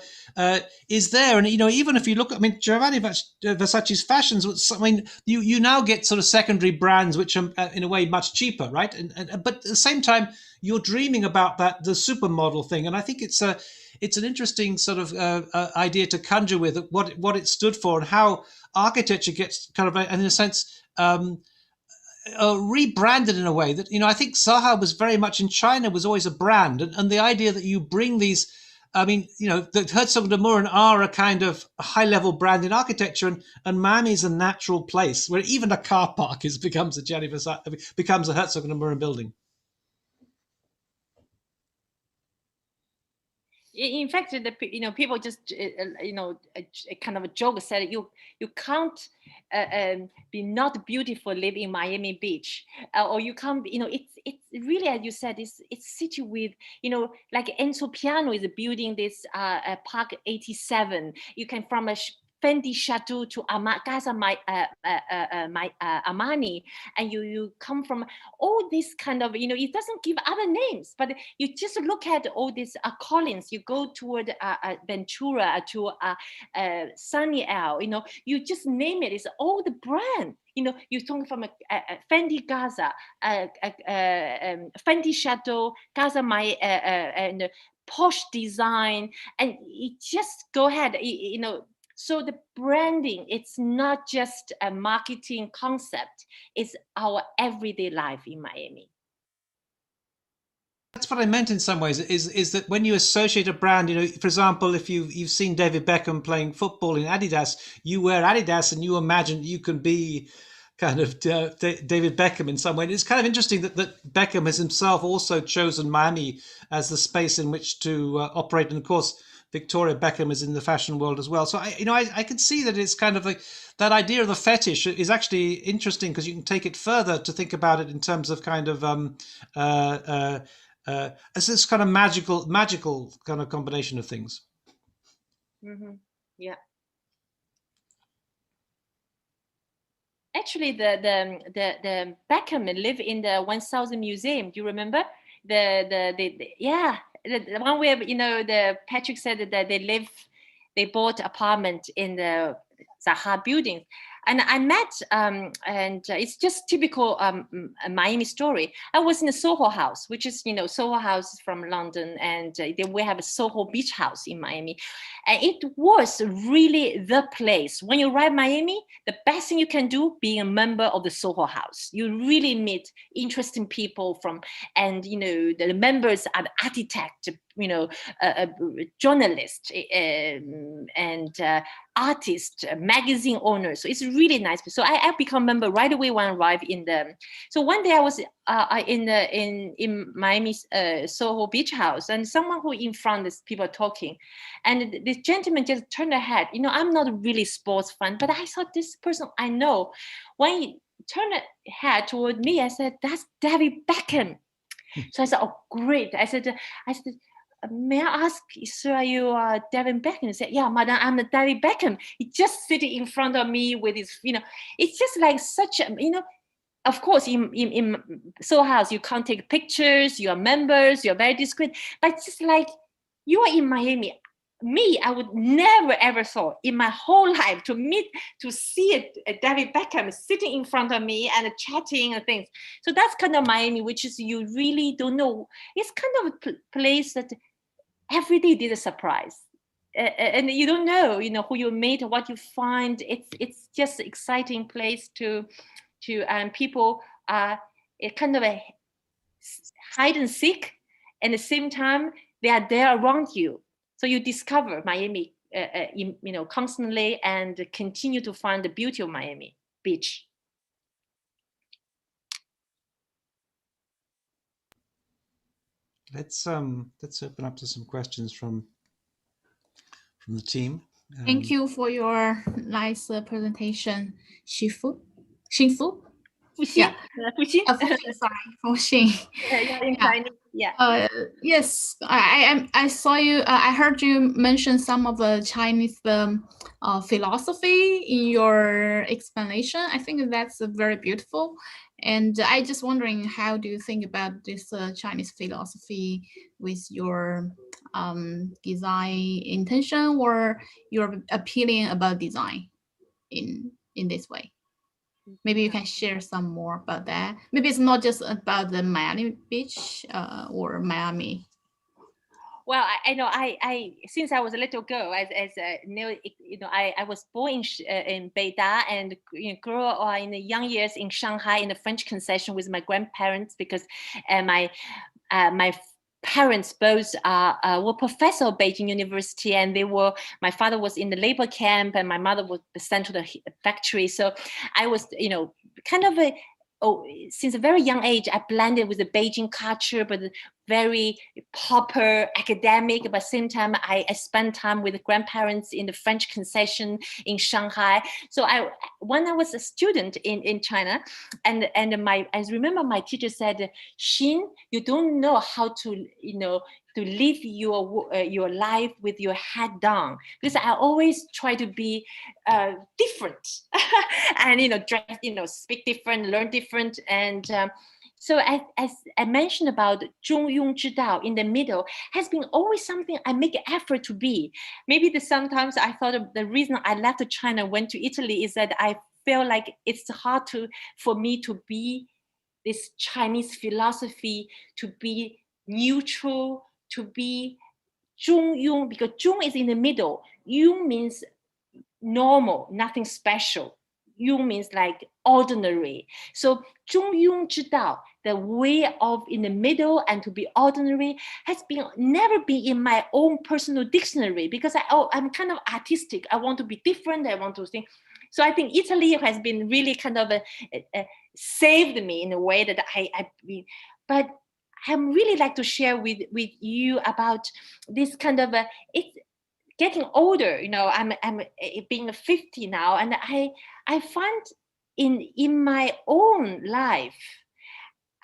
is there. And even if you look, Giovanni Versace's fashions, you now get sort of secondary brands which are in a way much cheaper, right? But at the same time, you're dreaming about the supermodel thing, and I think it's an interesting sort of idea to conjure with what it stood for and how architecture gets kind of, in a sense, rebranded in a way that, I think Zaha was very much in China, was always a brand. And the idea that you bring these, the Herzog de Meuron are a kind of high level brand in architecture, and Miami's a natural place where even a car park becomes a Gianni Versace, becomes a Herzog de Meuron building. In fact, people just a kind of a joke said you can't be not beautiful live in Miami Beach, or you can't. It's really, as you said, it's city with like Enzo Piano is building this Park 87. You can from a Fendi Chateau to Casa Armani, and you come from all this kind of, it doesn't give other names, but you just look at all these Collins, you go toward Ventura to Sunny L, you just name it, it's all the brand. You talk from a Fendi Gaza, Fendi Chateau, Casa and posh design, and you just go ahead, So the branding, it's not just a marketing concept, it's our everyday life in Miami. That's what I meant in some ways, is that when you associate a brand, for example, if you've seen David Beckham playing football in Adidas, you wear Adidas and you imagine you can be kind of David Beckham in some way. It's kind of interesting that Beckham has himself also chosen Miami as the space in which to operate. And of course, Victoria Beckham is in the fashion world as well. So I can see that it's kind of like that idea of the fetish is actually interesting, because you can take it further to think about it in terms of kind of as this kind of magical kind of combination of things. Mm-hmm. Yeah. Actually, the Beckham live in the 1000 Museum. Do you remember yeah? The one where the Patrick said that they bought apartment in the Zaha building, and I met and it's just typical Miami story. I was in a Soho House, which is Soho House from London, and then we have a Soho Beach House in Miami, and it was really the place. When you arrive Miami, the best thing you can do, being a member of the Soho House. You really meet interesting people and the members are the architect, journalist, and artist, magazine owner. So it's really nice. So I become member right away when I arrived in the. So one day I was in Miami's Soho Beach House, and someone who in front is people talking, and this gentleman just turned ahead. I'm not a really sports fan, but I saw this person I know. When he turned head toward me, I said, "That's David Beckham." So I said, "Oh, great!" I said, "May I ask, sir, are you David Beckham?" He said, "Yeah, madam, I'm the David Beckham." He just sitting in front of me with his, it's just like such a, of course, in Soho House, you can't take pictures, you are members, you're very discreet, but it's just like, you are in Miami. Me, I would never ever thought in my whole life to see a David Beckham sitting in front of me and chatting and things. So that's kind of Miami, which is you really don't know. It's kind of a place that every day is a surprise, and you don't know, who you meet, what you find. It's just an exciting place to and people are kind of a hide and seek, and at the same time they are there around you. So you discover Miami, constantly, and continue to find the beauty of Miami Beach. Let's open up to some questions from the team. Thank you for your nice presentation, Xinfu. Fuxing, Fuxing. Fuxing, sorry, Fuxing. Yeah, in Yeah. Chinese. Yeah. Yes, I saw you. I heard you mention some of the Chinese philosophy in your explanation. I think that's very beautiful, and I just wondering, how do you think about this Chinese philosophy with your design intention, or your opinion about design in this way? Maybe you can share some more about that. Maybe it's not just about the Miami Beach or Miami. Well, I know I since I was a little girl, as I was born in Beida and grew up in the young years in Shanghai in the French concession with my grandparents, because my parents both were professors at Beijing University, and my father was in the labor camp and my mother was sent to the factory. So I was, kind of since a very young age, I blended with the Beijing culture, but very proper academic. But at the same time, I spent time with the grandparents in the French concession in Shanghai. So when I was a student in China, and I remember my teacher said, "Xin, you don't know how to live your life with your head down," because I always try to be different and dress, speak different, learn different, and so as I mentioned about 中庸之道 in the middle has been always something I make an effort to be. Maybe sometimes I thought of the reason I left China, went to Italy, is that I feel like it's hard for me to be this Chinese philosophy, to be neutral, to be 中庸, because 中 is in the middle. 庸 means normal, nothing special. 庸 means like ordinary. So 中庸之道, the way of in the middle and to be ordinary, has never been in my own personal dictionary, because I'm kind of artistic. I want to be different. I want to think. So I think Italy has been really kind of saved me in a way that but I really like to share with you about this kind of it's getting older. I'm being 50 now, and I find in my own life,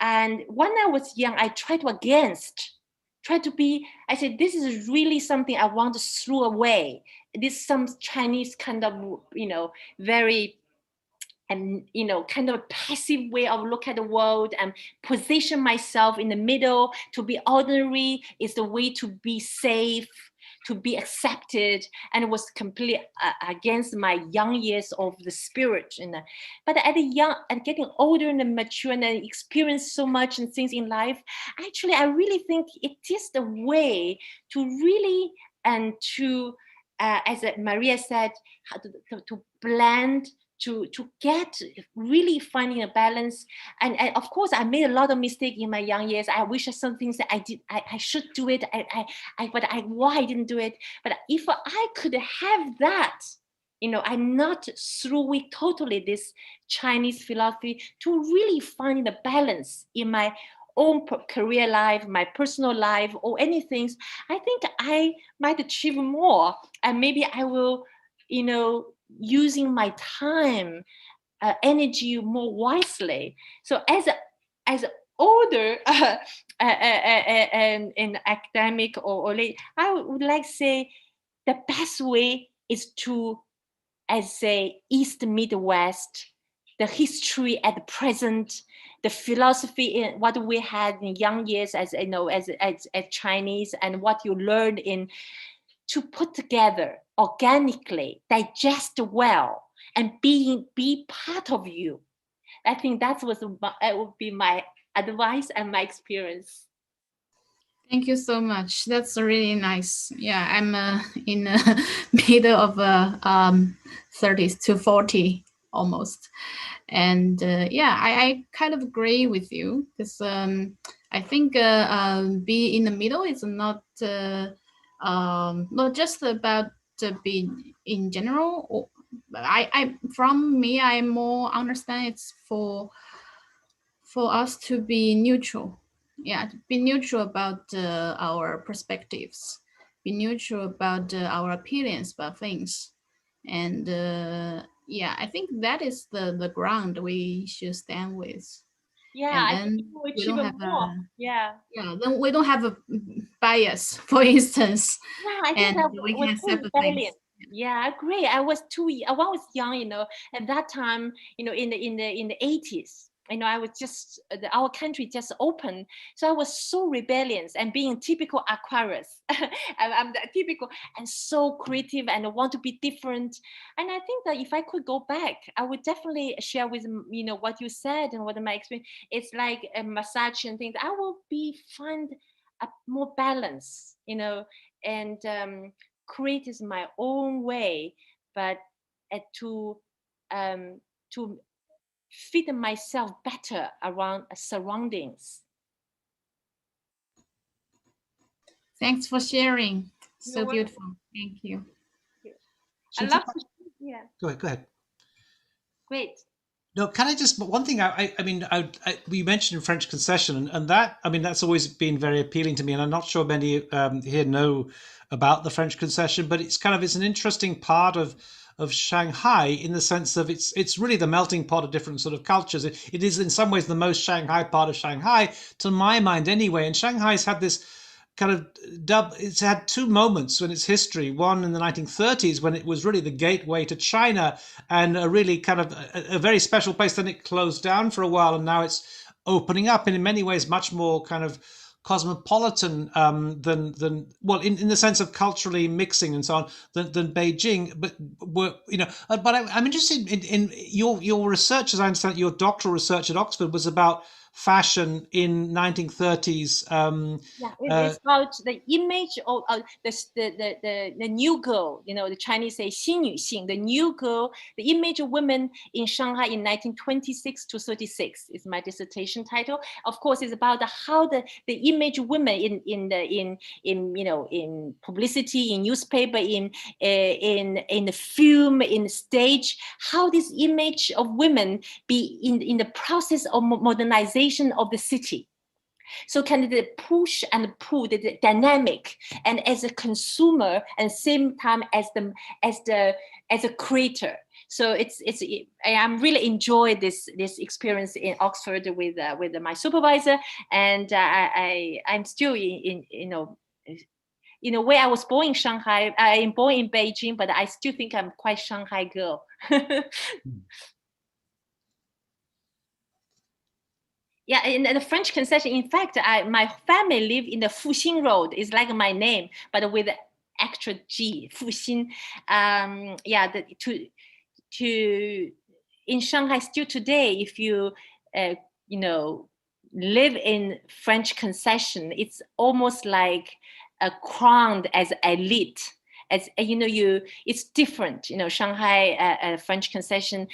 and when I was young, I tried to be. I said, this is really something I want to throw away. This some Chinese kind of very and kind of a passive way of look at the world, and position myself in the middle. To be ordinary is the way to be safe, to be accepted, and it was completely against my young years of the spirit. But at and getting older and mature and experience so much and things in life, actually, I really think it is the way to really and to, as Maria said, to blend. To get really finding a balance, and of course I made a lot of mistakes in my young years. I wish some things that I did, I should do it. Why I didn't do it. But if I could have that, I'm not through it totally. This Chinese philosophy to really find the balance in my own career life, my personal life, or anything. I think I might achieve more, and maybe I will, using my time, energy more wisely. So as older in academic or late, I would like to say the best way is to, as say, East Midwest, the history at the present, the philosophy in what we had in young years as Chinese, and what you learn to put together organically, digest well, and be part of you. I think that would be my advice and my experience. Thank you so much. That's really nice. Yeah, I'm in the middle of 30s to 40 almost. And I kind of agree with you, because I think being in the middle is not just about being in general. From me, I more understand it's for us to be neutral. Yeah, to be neutral about our perspectives, be neutral about our opinions about things, and yeah, I think that is the ground we should stand with. Yeah, And I then think we'll we achieve don't have more. Yeah. then we don't have a bias, for instance, Yeah, I think and that we was can too accept the things. rebellion. Yeah, I agree. I was when I was young, at that time, in the 80s, I was just our country just opened, so I was so rebellious and being typical Aquarius. I'm the typical and so creative and I want to be different. And I think that if I could go back, I would definitely share with what you said and what my experience. It's like a massage and things. I will find a more balance, and create is my own way, but to fit myself better around surroundings. Thanks for sharing. You're So welcome. beautiful. Thank you. I love to, yeah. Go ahead. Great. No, can I just, one thing, we mentioned French concession, and that, that's always been very appealing to me, and I'm not sure many here know about the French concession, but it's an interesting part of Shanghai in the sense of it's really the melting pot of different sort of cultures. It is in some ways the most Shanghai part of Shanghai, to my mind anyway, and Shanghai's had this it's had two moments in its history. One in the 1930s when it was really the gateway to China and a really a very special place. Then it closed down for a while, and now it's opening up and in many ways much more cosmopolitan than in the sense of culturally mixing and so on than Beijing. But I'm interested in your research, as I understand it, your doctoral research at Oxford was about fashion in 1930s. It's about the image of the new girl. The Chinese say 新女性, the new girl, the image of women in Shanghai in 1926 to 36 is my dissertation title. Of course, it's about how the image of women in publicity, in newspaper, in the film, in the stage, how this image of women be in the process of modernization of the city. So the push and pull, the dynamic, and as a consumer, and same time as a creator. So I'm really enjoy this experience in Oxford with my supervisor, and I'm still in a way I was born in Shanghai. I'm born in Beijing, but I still think I'm quite Shanghai girl. Yeah, in the French concession, in fact, my family live in the Fuxing Road. It's like my name, but with extra G, Fuxing. In Shanghai still today, if you live in French concession, it's almost like crowned as elite. As it's different. Shanghai French concession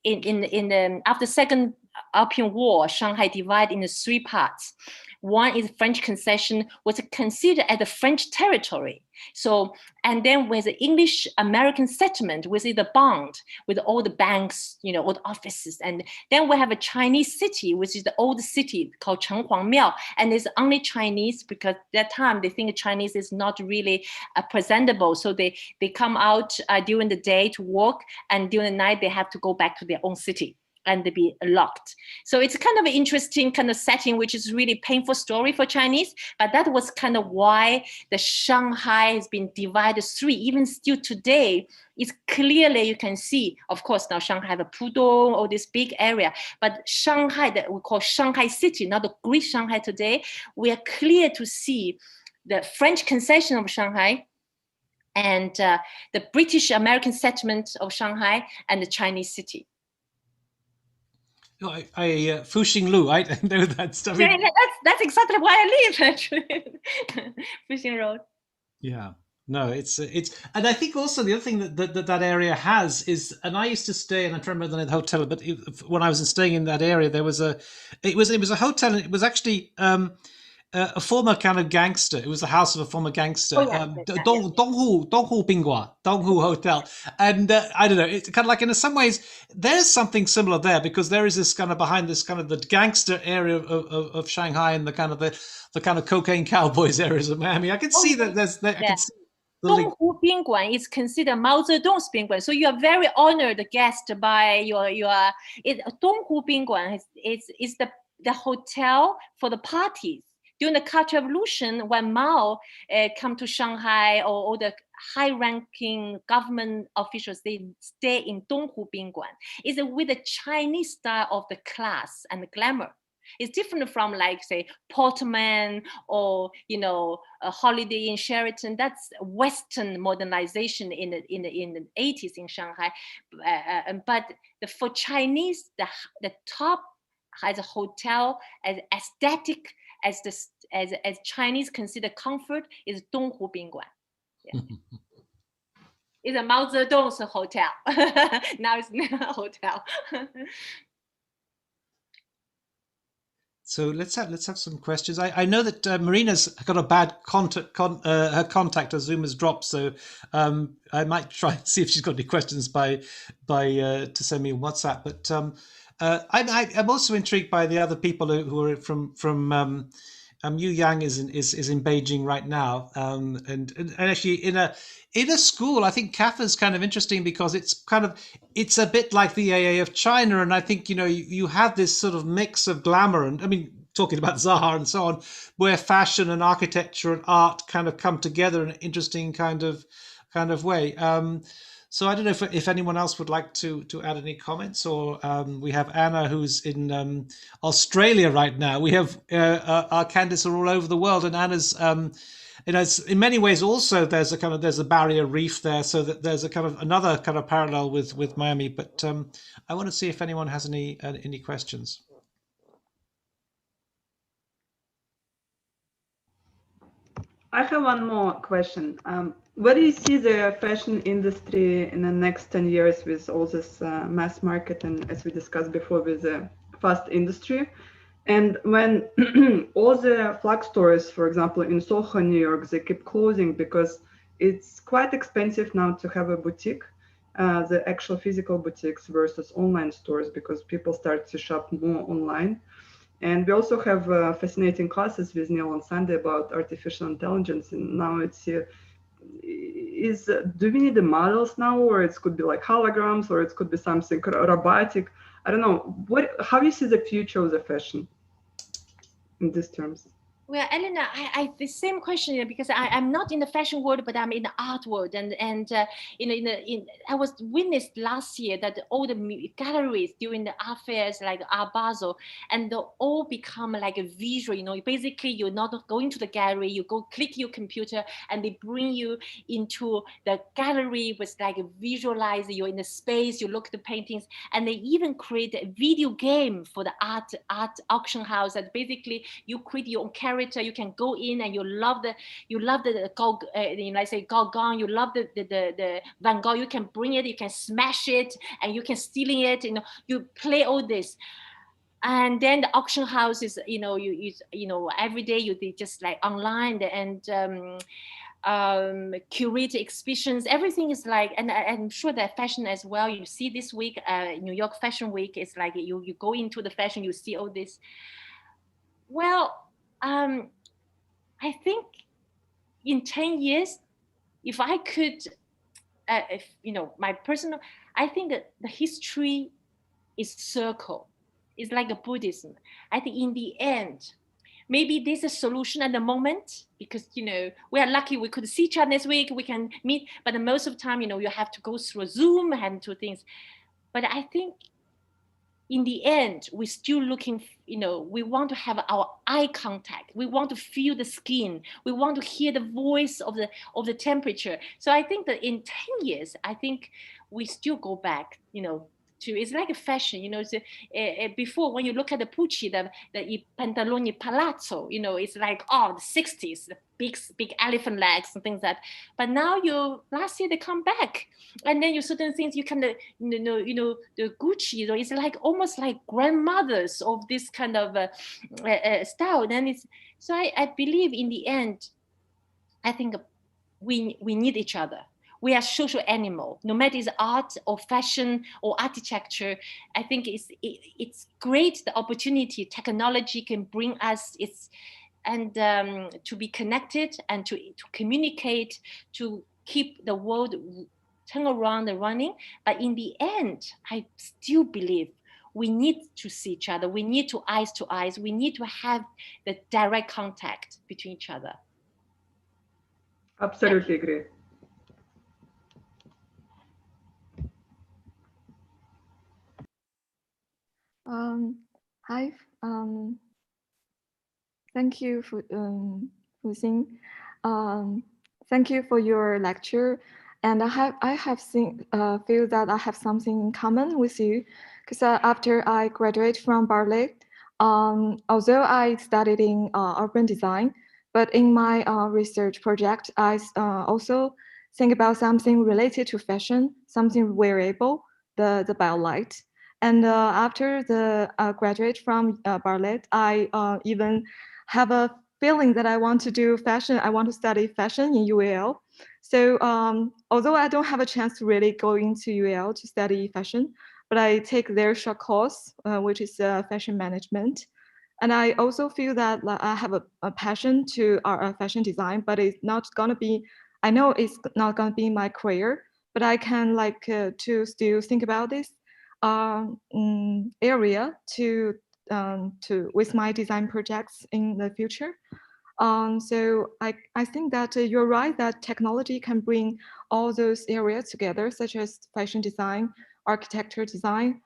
after Second Opium War, Shanghai divided into three parts. One is French concession, was considered as a French territory. So, and then with the English American settlement, with the bond, with all the banks, all the offices. And then we have a Chinese city, which is the old city called Chenghuangmiao. And it's only Chinese because that time they think Chinese is not really presentable. So they come out during the day to work, and during the night they have to go back to their own city and they be locked. So it's kind of an interesting kind of setting, which is really painful story for Chinese, but that was kind of why the Shanghai has been divided three. Even still today, it's clearly, you can see, of course, now Shanghai have a Pudong or this big area, but Shanghai, that we call Shanghai city, not the Great Shanghai today, we are clear to see the French concession of Shanghai and the British American settlement of Shanghai and the Chinese city. Fuxing Lu, I know that stuff. Yeah, that's exactly where I live, actually. Fuxing Road. Yeah, no, it's, and I think also the other thing that area has is, and I used to stay, and I'm trying to remember the hotel, but when I was staying in that area, it was a hotel, and it was actually a former kind of gangster. It was the house of a former gangster, Donghu Bingua, Donghu Hotel. And I don't know, it's kind of like, in some ways, there's something similar there, because there is this kind of behind this kind of the gangster area of Shanghai and the kind of cocaine cowboys areas of Miami. I can see that I can see building. Donghu Bingguan is considered Mao Zedong's Bingguan. So you are very honored guest by your Donghu Bingguan is the hotel for the parties. During the Cultural Revolution, when Mao come to Shanghai, or all the high-ranking government officials, they stay in Donghu Bingguan. It's with the Chinese style of the class and the glamour. It's different from, like, say, Portman or, you know, a Holiday Inn Sheraton. That's Western modernization in the 80s in Shanghai. But for Chinese, the top as a hotel, as aesthetic as Chinese consider comfort, is Donghu Bingguan. Yeah. It's a Mao Zedong's hotel. Now it's not a hotel. So let's have some questions. I know that Marina's got a bad her contact, her Zoom has dropped, so I might try and see if she's got any questions to send me on WhatsApp. But I'm also intrigued by the other people who are from Yu Yang is in Beijing right now, and actually in a school. I think CAFA is kind of interesting because it's a bit like the AA of China, and I think, you know, you have this sort of mix of glamour, and I mean, talking about Zaha and so on, where fashion and architecture and art kind of come together in an interesting kind of way. So I don't know if anyone else would like to add any comments, or we have Anna, who's in Australia right now. We have our candidates are all over the world, and Anna's you know, it's, in many ways also there's a barrier reef there, so that there's a kind of another kind of parallel with Miami. But I want to see if anyone has any questions. I have one more question. Where do you see the fashion industry in the next 10 years with all this mass market, and, as we discussed before, with the fast industry? And when all the flag stores, for example, in Soho, New York, they keep closing because it's quite expensive now to have a boutique, the actual physical boutiques versus online stores, because people start to shop more online. And we also have fascinating classes with Neil on Sunday about artificial intelligence. And now it's do we need the models now, or it could be like holograms, or it could be something robotic? I don't know. How do you see the future of the fashion in these terms? Well, Elena, I the same question, because I'm not in the fashion world, but I'm in the art world, and I was witnessed last year that all the galleries during the art fairs like Art Basel, and they all become like a visual. You know, basically you're not going to the gallery, you go click your computer, and they bring you into the gallery with like a visualizer. You're in the space, you look at the paintings, and they even create a video game for the art auction house. That basically you create your own character. You can go in and you love the let's say Gauguin, you love the Van Gogh. You can bring it, you can smash it, and you can steal it. You know, you play all this, and then the auction house is, you know, every day you just like online and curate exhibitions. Everything is like, and I'm sure that fashion as well. You see this week, New York Fashion Week. It's like you go into the fashion, you see all this. Well, I think in 10 years, if I could, my personal, I think that the history is circle. It's like a Buddhism. I think in the end, maybe there's a solution at the moment, because, you know, we are lucky we could see each other this week, we can meet, but most of the time, you know, you have to go through a Zoom and do things. But I think in the end, we're still looking, you know, we want to have our eye contact. We want to feel the skin. We want to hear the voice of the temperature. So I think that in 10 years, I think we still go back, you know, it's like a fashion, you know. Before, when you look at the Pucci, the Pantaloni Palazzo, you know, it's like, the 60s, the big elephant legs and things like that. But now last year they come back, and then certain things you can, the Gucci, you know, it's like almost like grandmothers of this kind of style. Then so I believe in the end, I think we need each other. We are social animal, no matter it's art or fashion or architecture. I think it's great, the opportunity technology can bring us. and to be connected and to communicate, to keep the world turn around and running. But in the end, I still believe we need to see each other. We need to eyes. We need to have the direct contact between each other. Absolutely agree. Hi. Thank you for Fu-Xin. Thank you for your lecture. And I have seen feel that I have something in common with you, because after I graduated from Berkeley, although I studied in urban design, but in my research project, I also think about something related to fashion, something wearable, the BioLight. And after the graduate from Berkeley, I even have a feeling that I want to do fashion. I want to study fashion in UAL. So although I don't have a chance to really go into UAL to study fashion, but I take their short course, which is fashion management. And I also feel that I have a passion to fashion design, but it's not gonna be, I know it's not gonna be my career, but I can to still think about this area to with my design projects in the future. So I think that you're right that technology can bring all those areas together, such as fashion design, architecture design,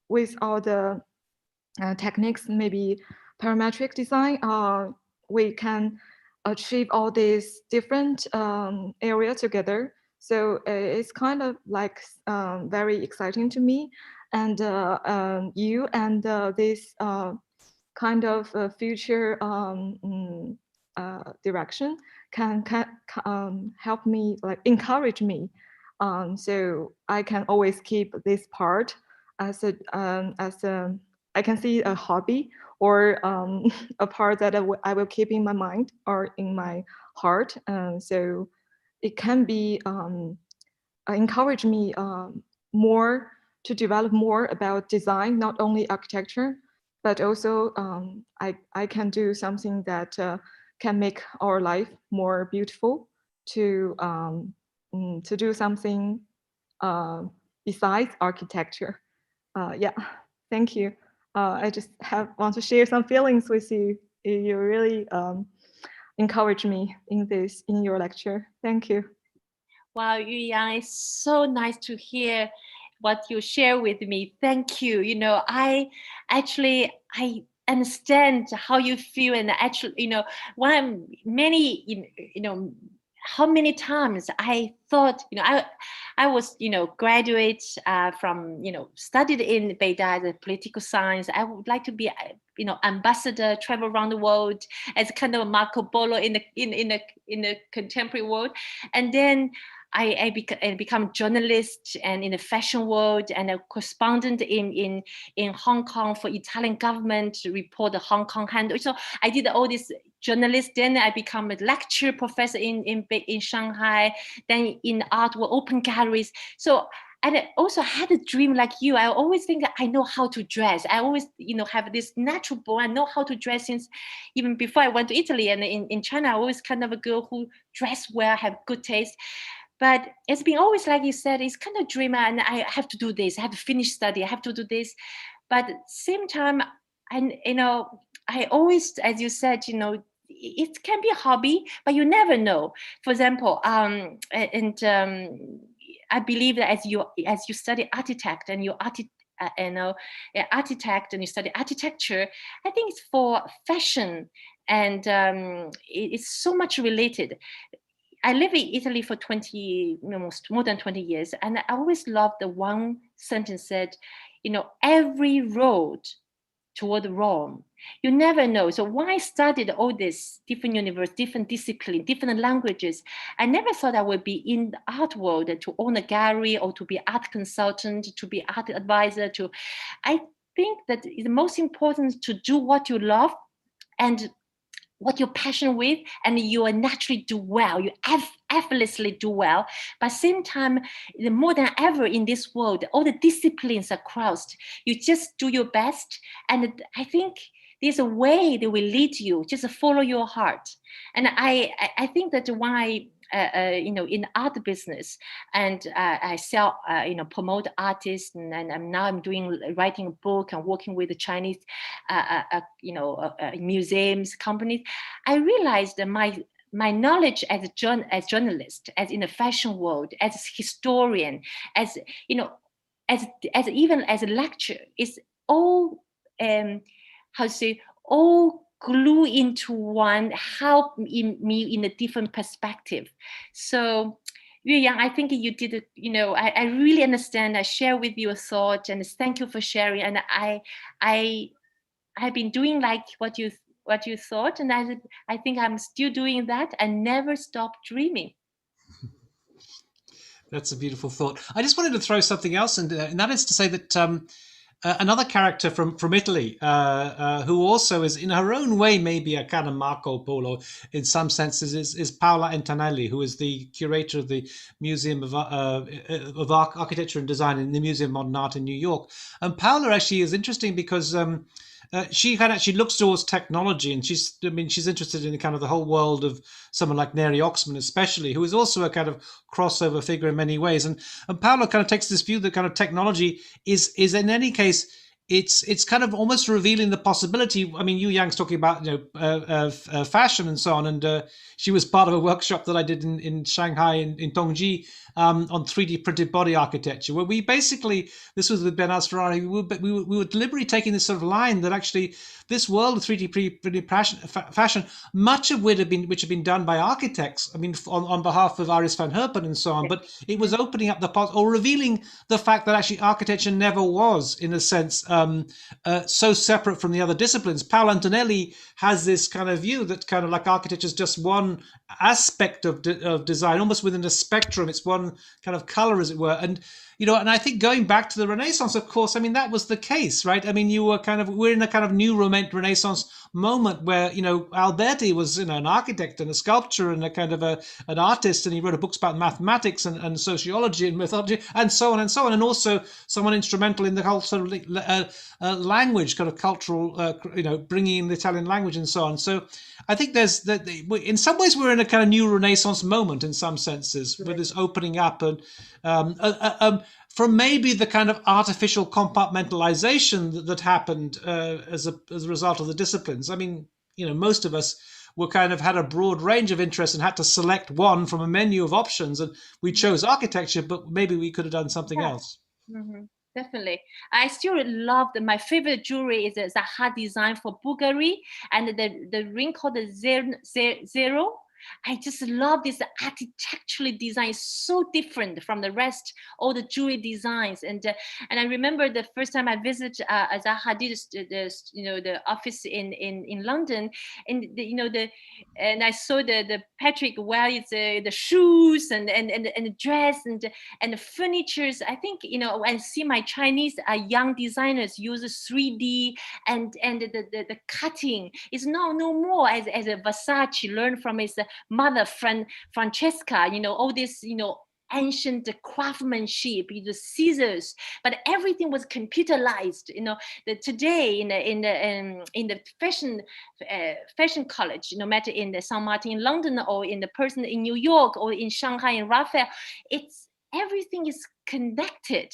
with all the techniques, maybe parametric design. We can achieve all these different areas together. So it's kind of like very exciting to me. And you and this kind of future direction can help me, like encourage me. So I can always keep this part as a I can see a hobby or a part that I will keep in my mind or in my heart. So it can be encourage me more to develop more about design, not only architecture, but also I can do something that can make our life more beautiful, to do something besides architecture. Yeah, thank you. I just want to share some feelings with you. You really encourage me in your lecture. Thank you. Wow, Yuyang, it's so nice to hear what you share with me. Thank you. You know, I understand how you feel, and actually, you know, how many times I thought, you know, I was, you know, graduate from, you know, studied in Beida, the political science. I would like to be, you know, ambassador, travel around the world as kind of Marco Polo in the contemporary world, and then I become journalist and in the fashion world, and a correspondent in Hong Kong for Italian government to report the Hong Kong handle. So I did all this journalist. Then I become a lecturer professor in Shanghai. Then in art, we're open galleries. So and I also had a dream like you. I always think that I know how to dress. I always, you know, have this natural born. I know how to dress since even before I went to Italy. And in China, I always kind of a girl who dress well, have good taste. But it's been always, like you said, it's kind of dreamer, and I have to do this. I have to finish study. I have to do this. But at the same time, and you know, I always, as you said, you know, it can be a hobby, but you never know. For example, I believe that as you study architect and you architect and you study architecture, I think it's for fashion, and it's so much related. I live in Italy for more than 20 years. And I always loved the one sentence said, you know, every road toward Rome, you never know. So when I studied all this different universities, different disciplines, different languages, I never thought I would be in the art world to own a gallery or to be art consultant, to be art advisor. I think that it's most important to do what you love and what you're passionate with, and you will naturally do well. You effortlessly do well. But at the same time, more than ever in this world, all the disciplines are crossed. You just do your best. And I think there's a way that will lead you. Just follow your heart. And I think that when I in art business, and I sell, promote artists, and now I'm writing a book and working with the Chinese, museums, companies. I realized that my knowledge as a journalist, as in the fashion world, as a historian, as even as a lecturer, is all all glue into one, help me in a different perspective. So Yueyang, I think you did it, I really understand. I share with you a thought, and thank you for sharing. And I have been doing like what you thought, and I think I'm still doing that, and never stop dreaming. That's a beautiful thought. I just wanted to throw something else in there, and that is to say that another character from Italy, who also is in her own way maybe a kind of Marco Polo in some senses, is Paola Antonelli, who is the curator of the Museum of Architecture and Design in the Museum of Modern Art in New York. And Paola actually is interesting because she actually looks towards technology, and she's interested in the kind of the whole world of someone like Neri Oxman, especially, who is also a kind of crossover figure in many ways. And Paolo kind of takes this view that kind of technology is in any case, it's kind of almost revealing the possibility. I mean, Yueyang's talking about fashion and so on, and she was part of a workshop that I did in Shanghai in Tongji on 3D printed body architecture, where we basically, this was with Ben Asfarani, we were deliberately taking this sort of line that actually this world of 3D printed fashion, much of which had been done by architects, I mean, on behalf of Iris van Herpen and so on, but it was opening up or revealing the fact that actually architecture never was, in a sense, so separate from the other disciplines. Paolo Antonelli has this kind of view that kind of like architecture is just one aspect of design, almost within a spectrum. It's one kind of color, as it were. And and I think going back to the Renaissance, of course, I mean, that was the case, right? I mean, we're in a kind of new Renaissance moment where, Alberti was, an architect and a sculptor and a kind of an artist, and he wrote books about mathematics and sociology and mythology and so on and so on. And also someone instrumental in the whole sort of language, kind of cultural, bringing in the Italian language and so on. So I think there's that in some ways we're in a kind of new Renaissance moment in some senses, with this opening up and from maybe the kind of artificial compartmentalization that happened as a result of the disciplines. I mean, most of us were kind of had a broad range of interests and had to select one from a menu of options, and we chose architecture, but maybe we could have done something else. Mm-hmm. Definitely. I still love my favorite jewelry is the Zaha design for Bulgari, and the ring called the Zero. I just love this architecturally design. It's so different from the rest, all the jewelry designs. And I remember the first time I visited Zaha Hadid, the office in London, and and I saw the Patrick wears the shoes and the dress and the furnitures. I think I see my Chinese young designers use 3D and the cutting is no more as a Versace learned from his mother Francesca, all this, ancient craftsmanship, the scissors, but everything was computerized. Today in the fashion college, no matter in the Saint Martin in London or in the person in New York or in Shanghai in Raphael, everything is connected.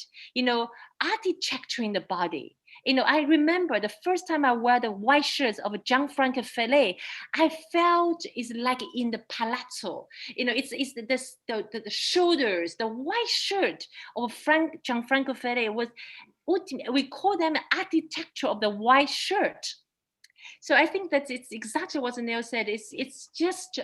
Architecture in the body. I remember the first time I wore the white shirts of Gianfranco Fellini, I felt it's like in the palazzo. It's the shoulders, the white shirt of Gianfranco Fellini was ultimate. We call them architecture of the white shirt. So I think that it's exactly what Neil said. It's just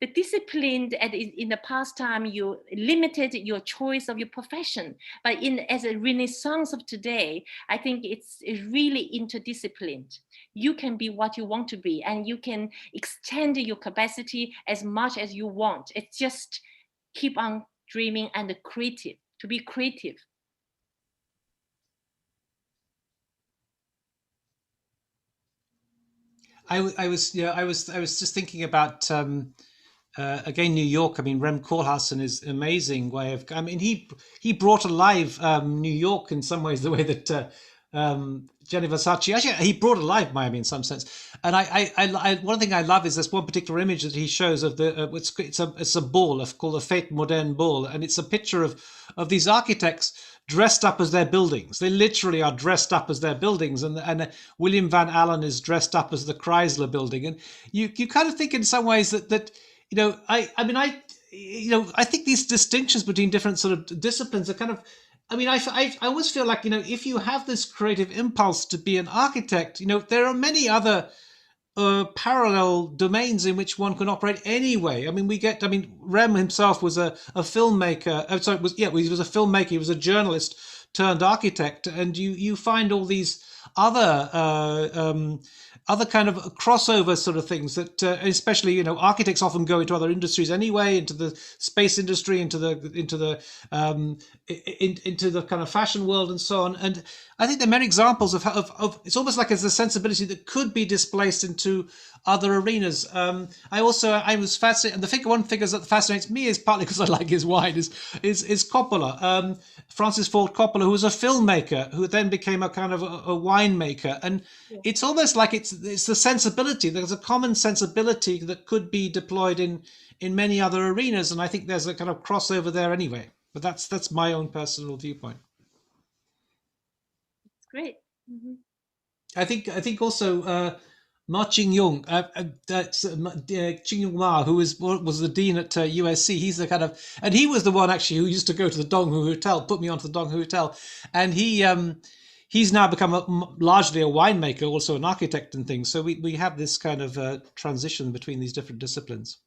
the discipline in the past time you limited your choice of your profession, but as a Renaissance of today, I think it's really interdisciplined. You can be what you want to be, and you can extend your capacity as much as you want. It's just keep on dreaming and to be creative. I was just thinking about again New York. I mean, Rem Koolhaas is an amazing way of. I mean, he brought alive New York in some ways, the way that Gianni Versace. Actually, he brought alive Miami in some sense. And one thing I love is this one particular image that he shows of the it's a ball called a Fête Moderne ball, and it's a picture of these architects dressed up as their buildings. They literally are dressed up as their buildings, and William Van Allen is dressed up as the Chrysler building, and you kind of think in some ways that I think these distinctions between different sort of disciplines are kind of. I always feel like, if you have this creative impulse to be an architect, there are many other parallel domains in which one can operate anyway. Rem himself was a filmmaker. He was a filmmaker. He was a journalist turned architect, and you find all these other kind of crossover sort of things that, especially, architects often go into other industries anyway, into the space industry, into the kind of fashion world and so on. And I think there are many examples of it's almost like it's a sensibility that could be displaced into other arenas. I was fascinated, and one figure that fascinates me is partly because I like his wine, is Coppola, Francis Ford Coppola, who was a filmmaker who then became a kind of a winemaker, and it's almost like it's the sensibility. There's a common sensibility that could be deployed in many other arenas, and I think there's a kind of crossover there anyway. But that's my own personal viewpoint. It's great. Mm-hmm. I think also Ma Ching-yung, Ching-yung Ma, who was the dean at USC. He's the kind of, and he was the one actually who used to go to the Donghu Hotel, put me onto the Donghu Hotel, and he's now become largely a winemaker, also an architect and things. So we have this kind of transition between these different disciplines.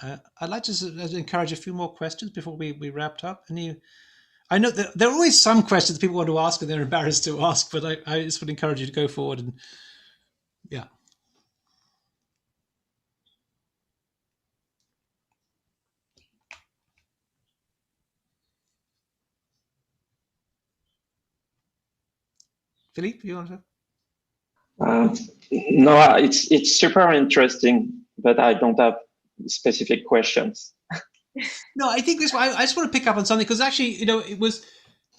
I'd like to encourage a few more questions before we wrapped up. I know that there are always some questions people want to ask and they're embarrassed to ask, but I just would encourage you to go forward and yeah. Philippe, you want to? No, it's super interesting, but I don't have specific questions. No, I think I just want to pick up on something, because actually, it was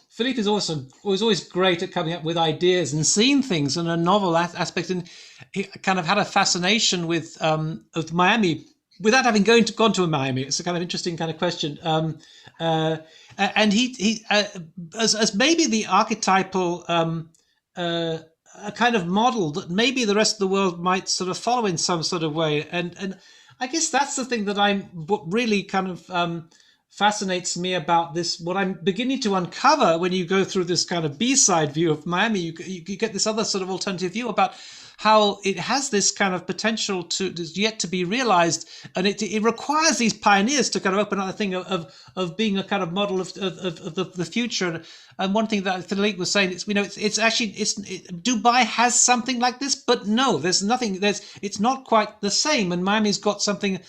Philippe was always great at coming up with ideas and seeing things in a novel aspect, and he kind of had a fascination with of Miami without having gone to Miami. It's a kind of interesting kind of question, and he as maybe the archetypal a kind of model that maybe the rest of the world might sort of follow in some sort of way, and I guess that's the thing that what really kind of fascinates me about this. What I'm beginning to uncover when you go through this kind of B-side view of Miami, you get this other sort of alternative view about how it has this kind of potential to yet to be realized, and it requires these pioneers to kind of open up the thing of being a kind of model of the future. And one thing that Philippe was saying is, Dubai has something like this, but no, there's nothing. It's not quite the same, and Miami's got something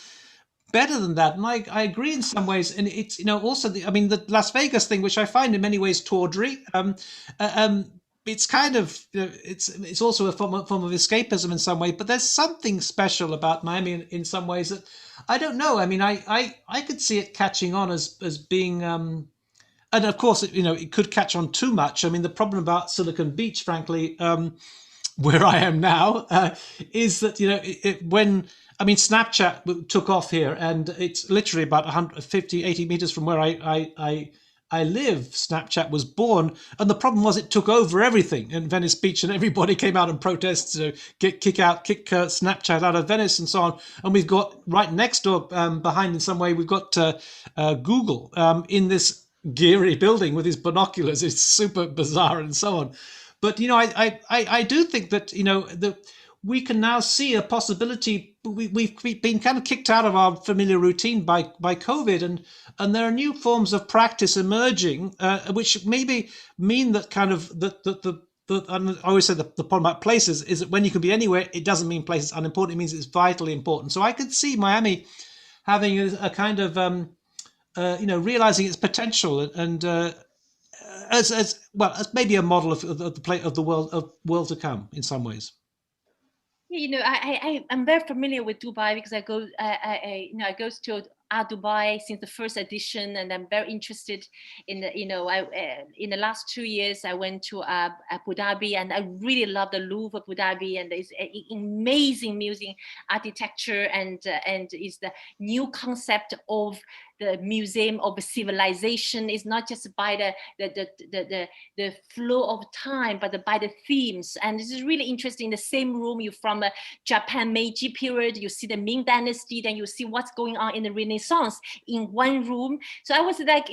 better than that. And I agree in some ways, and it's also the Las Vegas thing, which I find in many ways tawdry. It's kind of it's also a form of escapism in some way, but there's something special about Miami in some ways that I don't know. I could see it catching on as being and of course it could catch on too much. The problem about Silicon Beach, frankly, where I am now, is that when Snapchat took off here, and it's literally about 150, 80 meters from where I live. Snapchat was born, and the problem was it took over everything in Venice Beach, and everybody came out and protested to kick Snapchat out of Venice and so on. And we've got right next door, behind in some way, we've got Google in this geary building with his binoculars. It's super bizarre and so on. But I do think that we can now see a possibility. We've been kind of kicked out of our familiar routine by COVID, and there are new forms of practice emerging, which maybe mean that kind of I always say the problem about places is that when you can be anywhere, it doesn't mean place is unimportant. It means it's vitally important. So I could see Miami having a kind of realizing its potential, and as maybe a model of the world to come in some ways. I'm very familiar with Dubai because I go to Art Dubai since the first edition, and I'm very interested in the, in the last 2 years, I went to Abu Dhabi, and I really love the Louvre Abu Dhabi, and it's amazing museum architecture, and is the new concept of the museum of civilization. Is not just by the flow of time, but by the themes. And this is really interesting. In the same room, you from a Japan Meiji period, you see the Ming Dynasty, then you see what's going on in the Renaissance in one room. So I was like,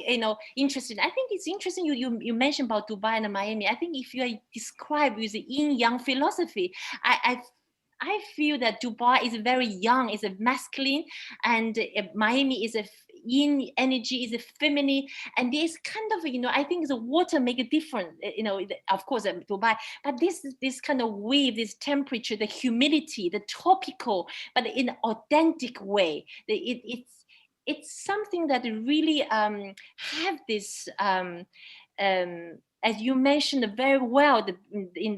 interested. I think it's interesting you mentioned about Dubai and Miami. I think if you are described with the yin-yang philosophy, I feel that Dubai is very young, is a masculine, and Miami is a yin energy, is a feminine, and this kind of, I think the water make a difference, of course, Dubai, but this kind of wave, this temperature, the humidity, the tropical, but in an authentic way. It's something that really have this as you mentioned very well in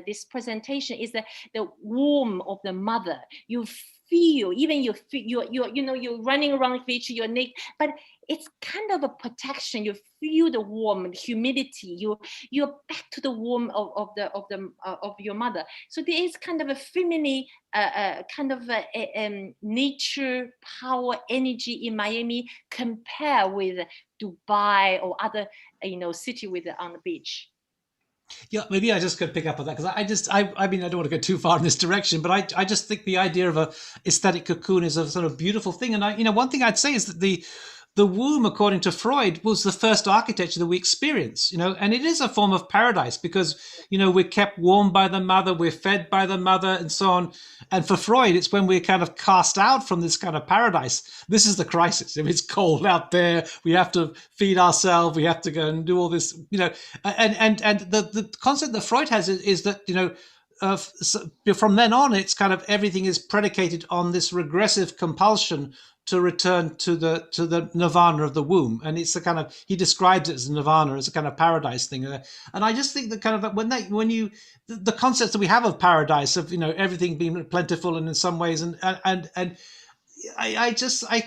this presentation, is the warmth of the mother. You feel, even you're running around beach, you're naked, but it's kind of a protection. You feel the warmth, the humidity. You're back to the warmth of your mother. So there is kind of a feminine, kind of a nature, power, energy in Miami compared with Dubai or other, city on the beach. Yeah, maybe I just could pick up on that, because I mean, I don't want to go too far in this direction, but I just think the idea of a aesthetic cocoon is a sort of beautiful thing. And one thing I'd say is that the womb, according to Freud, was the first architecture that we experience, and it is a form of paradise because, we're kept warm by the mother, we're fed by the mother, and so on. And for Freud, it's when we're kind of cast out from this kind of paradise. This is the crisis. If it's cold out there, we have to feed ourselves, we have to go and do all this, and the concept that Freud has is that, from then on, it's kind of everything is predicated on this regressive compulsion to return to the nirvana of the womb, and it's the kind of, he describes it as nirvana, as a kind of paradise thing. And I just think that kind of the concepts that we have of paradise, of everything being plentiful and in some ways, and I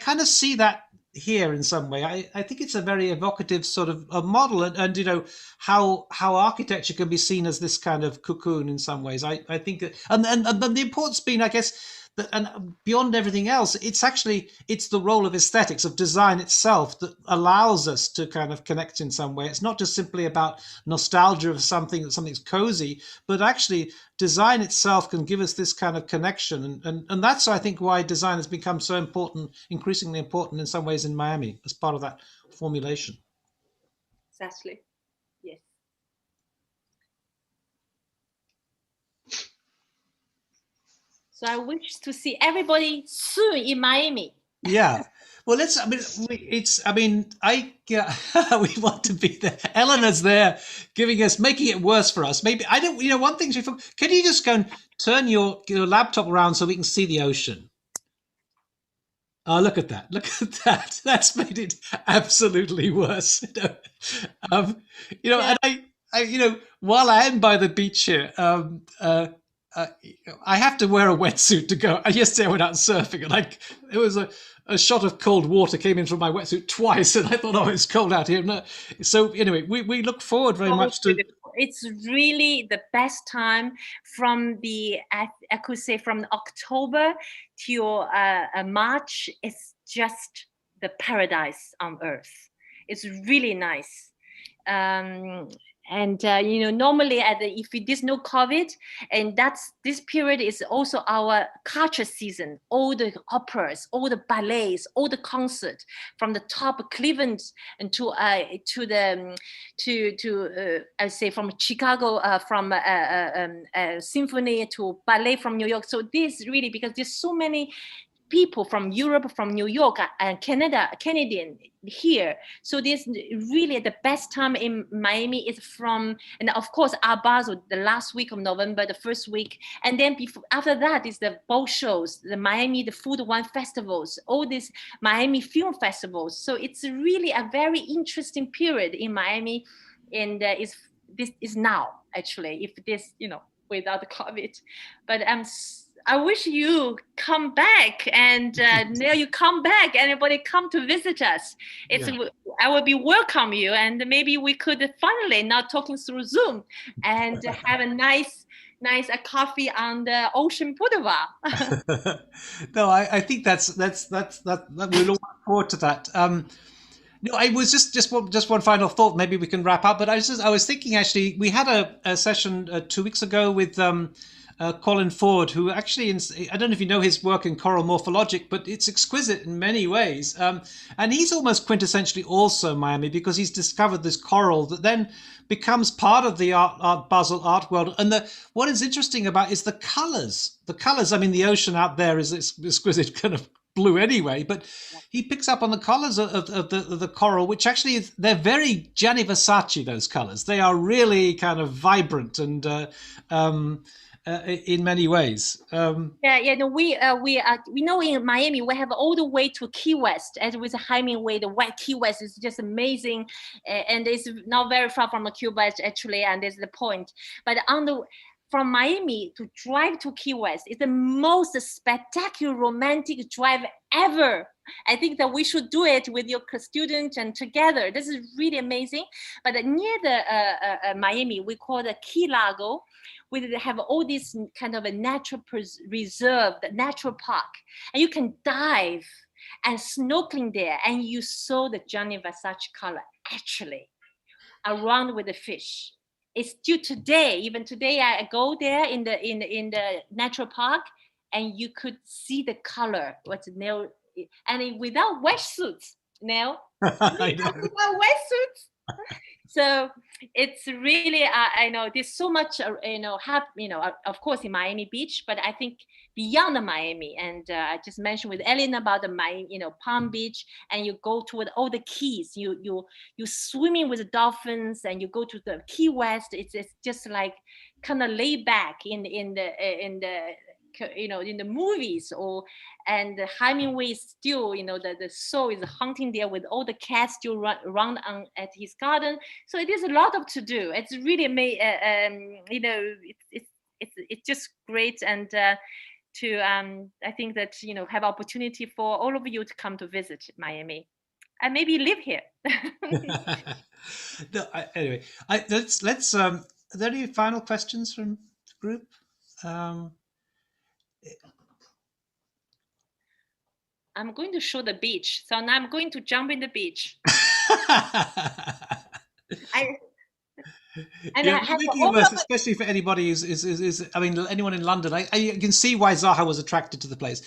kind of see that here in some way. I think it's a very evocative sort of a model, and how architecture can be seen as this kind of cocoon in some ways. I think that, and the importance being, I guess, that, and beyond everything else, it's the role of aesthetics, of design itself, that allows us to kind of connect in some way. It's not just simply about nostalgia of something's cozy, but actually design itself can give us this kind of connection. And that's, I think, why design has become so important, increasingly important in some ways in Miami, as part of that formulation. Exactly. Yes. So I wish to see everybody soon in Miami. Yeah. Well, we want to be there. Eleanor's there, making it worse for us. Maybe, I don't, one thing, can you just go and turn your laptop around so we can see the ocean? Oh, look at that. Look at that. That's made it absolutely worse. And while I am by the beach here, I have to wear a wetsuit to go. Yesterday I went out surfing, and it was a shot of cold water came in from my wetsuit twice, and I thought, oh, it's cold out here. No. So anyway, we look forward very much to. It's really the best time from I could say from October till March. It's just the paradise on earth. It's really nice. And normally if there's no COVID, and this period is also our culture season. All the operas, all the ballets, all the concert, from the top of Cleveland and to I say from Chicago, from symphony to ballet from New York. So this really, because there's so many people from Europe, from New York and Canadian here. So this really the best time in Miami is and of course Art Basel, the last week of November, the first week. And then after that is the boat shows, the Miami, the Food Wine festivals, all these Miami film festivals. So it's really a very interesting period in Miami. And this is now, actually, if this, without the COVID. But I wish you come back, and Neil, you come back. Anybody come to visit us? I will be welcome you, and maybe we could finally not talking through Zoom and have a nice coffee on the Ocean Boulevard. No, I think that we'll look forward to that. No, I was just one final thought. Maybe we can wrap up. But I was thinking, actually, we had a session 2 weeks ago with Colin Ford, who actually, I don't know if you know his work in coral morphologic, but it's exquisite in many ways. And he's almost quintessentially also Miami, because he's discovered this coral that then becomes part of the Art Basel art world. And what is interesting about is the colors. The colors. I mean, the ocean out there is exquisite kind of blue anyway, but he picks up on the colors of the coral, which actually they're very Gianni Versace. Those colors, they are really kind of vibrant and in many ways. No, we know in Miami we have all the way to Key West, as with Hemingway, the White Key West is just amazing, and it's not very far from Cuba actually, and that's the point. But from Miami to drive to Key West is the most spectacular romantic drive ever. I think that we should do it with your students and together. This is really amazing. But near the Miami, we call the Key Largo. We have all this kind of a natural reserve, the natural park, and you can dive and snorkeling there, and you saw the Gianni Versace color actually around with the fish. It's still today, even today, I go there in the natural park, and you could see the color. What's Neil? And without wetsuits, Neil. Without wetsuits. So it's really, I know there's so much, of course in Miami Beach, but I think beyond the Miami, and I just mentioned with Ellen about the Miami, Palm Beach, and you go to all the keys, you swimming with the dolphins, and you go to the Key West. It's just like kind of laid back in the movies, and Hemingway is still, the soul is hunting there with all the cats still run on at his garden. So it is a lot to do. It's really it's just great, and I think that have opportunity for all of you to come to visit Miami, and maybe live here. No, anyway, let's. Are there any final questions from the group? I'm going to show the beach, so now I'm going to jump in the beach. Especially for anybody who's I mean, anyone in London, I can see why Zaha was attracted to the place.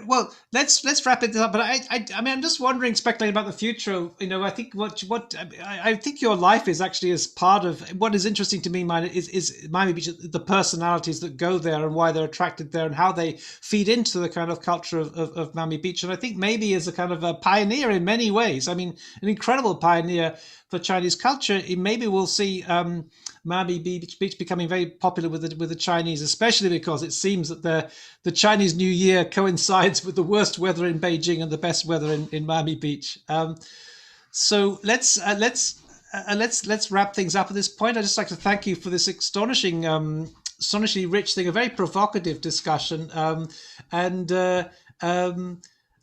Well, let's wrap it up. But I mean, I'm just wondering, speculating about the future. I think I think your life is actually as part of what is interesting to me. Is Miami Beach, the personalities that go there and why they're attracted there and how they feed into the kind of culture of Miami Beach. And I think maybe as a kind of a pioneer in many ways. I mean, an incredible pioneer for Chinese culture. Maybe we'll see Miami Beach becoming very popular with the Chinese, especially because it seems that the Chinese New Year coincides with the worst weather in Beijing and the best weather in Miami Beach. So let's wrap things up at this point. I'd just like to thank you for this astonishingly rich thing, a very provocative discussion,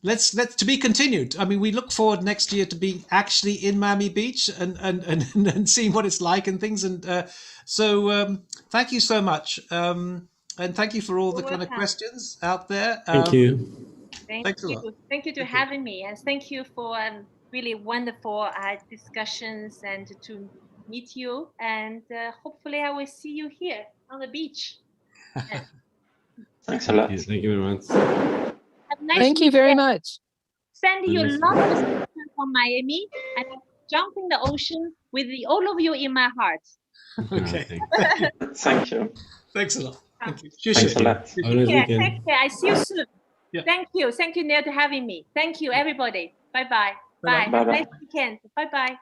Let's to be continued. I mean, we look forward next year to being actually in Miami Beach and seeing what it's like and things. And so thank you so much. And thank you for all the kind of questions out there. Thank you. Thanks a lot. Thank you for having me. And thank you for really wonderful discussions and to meet you. And hopefully I will see you here on the beach. Thanks a lot. Thank you very much. Thank you very much. Send you lots of pictures from Miami, and jump in the ocean with all of you in my heart. Okay. Thank you. Thanks a lot. Thank you. Thanks a lot. Take care. I see you soon. Yeah. Thank you. Thank you, Neil, for having me. Thank you, everybody. Bye-bye. Bye. Bye-bye. Nice weekend. Bye-bye.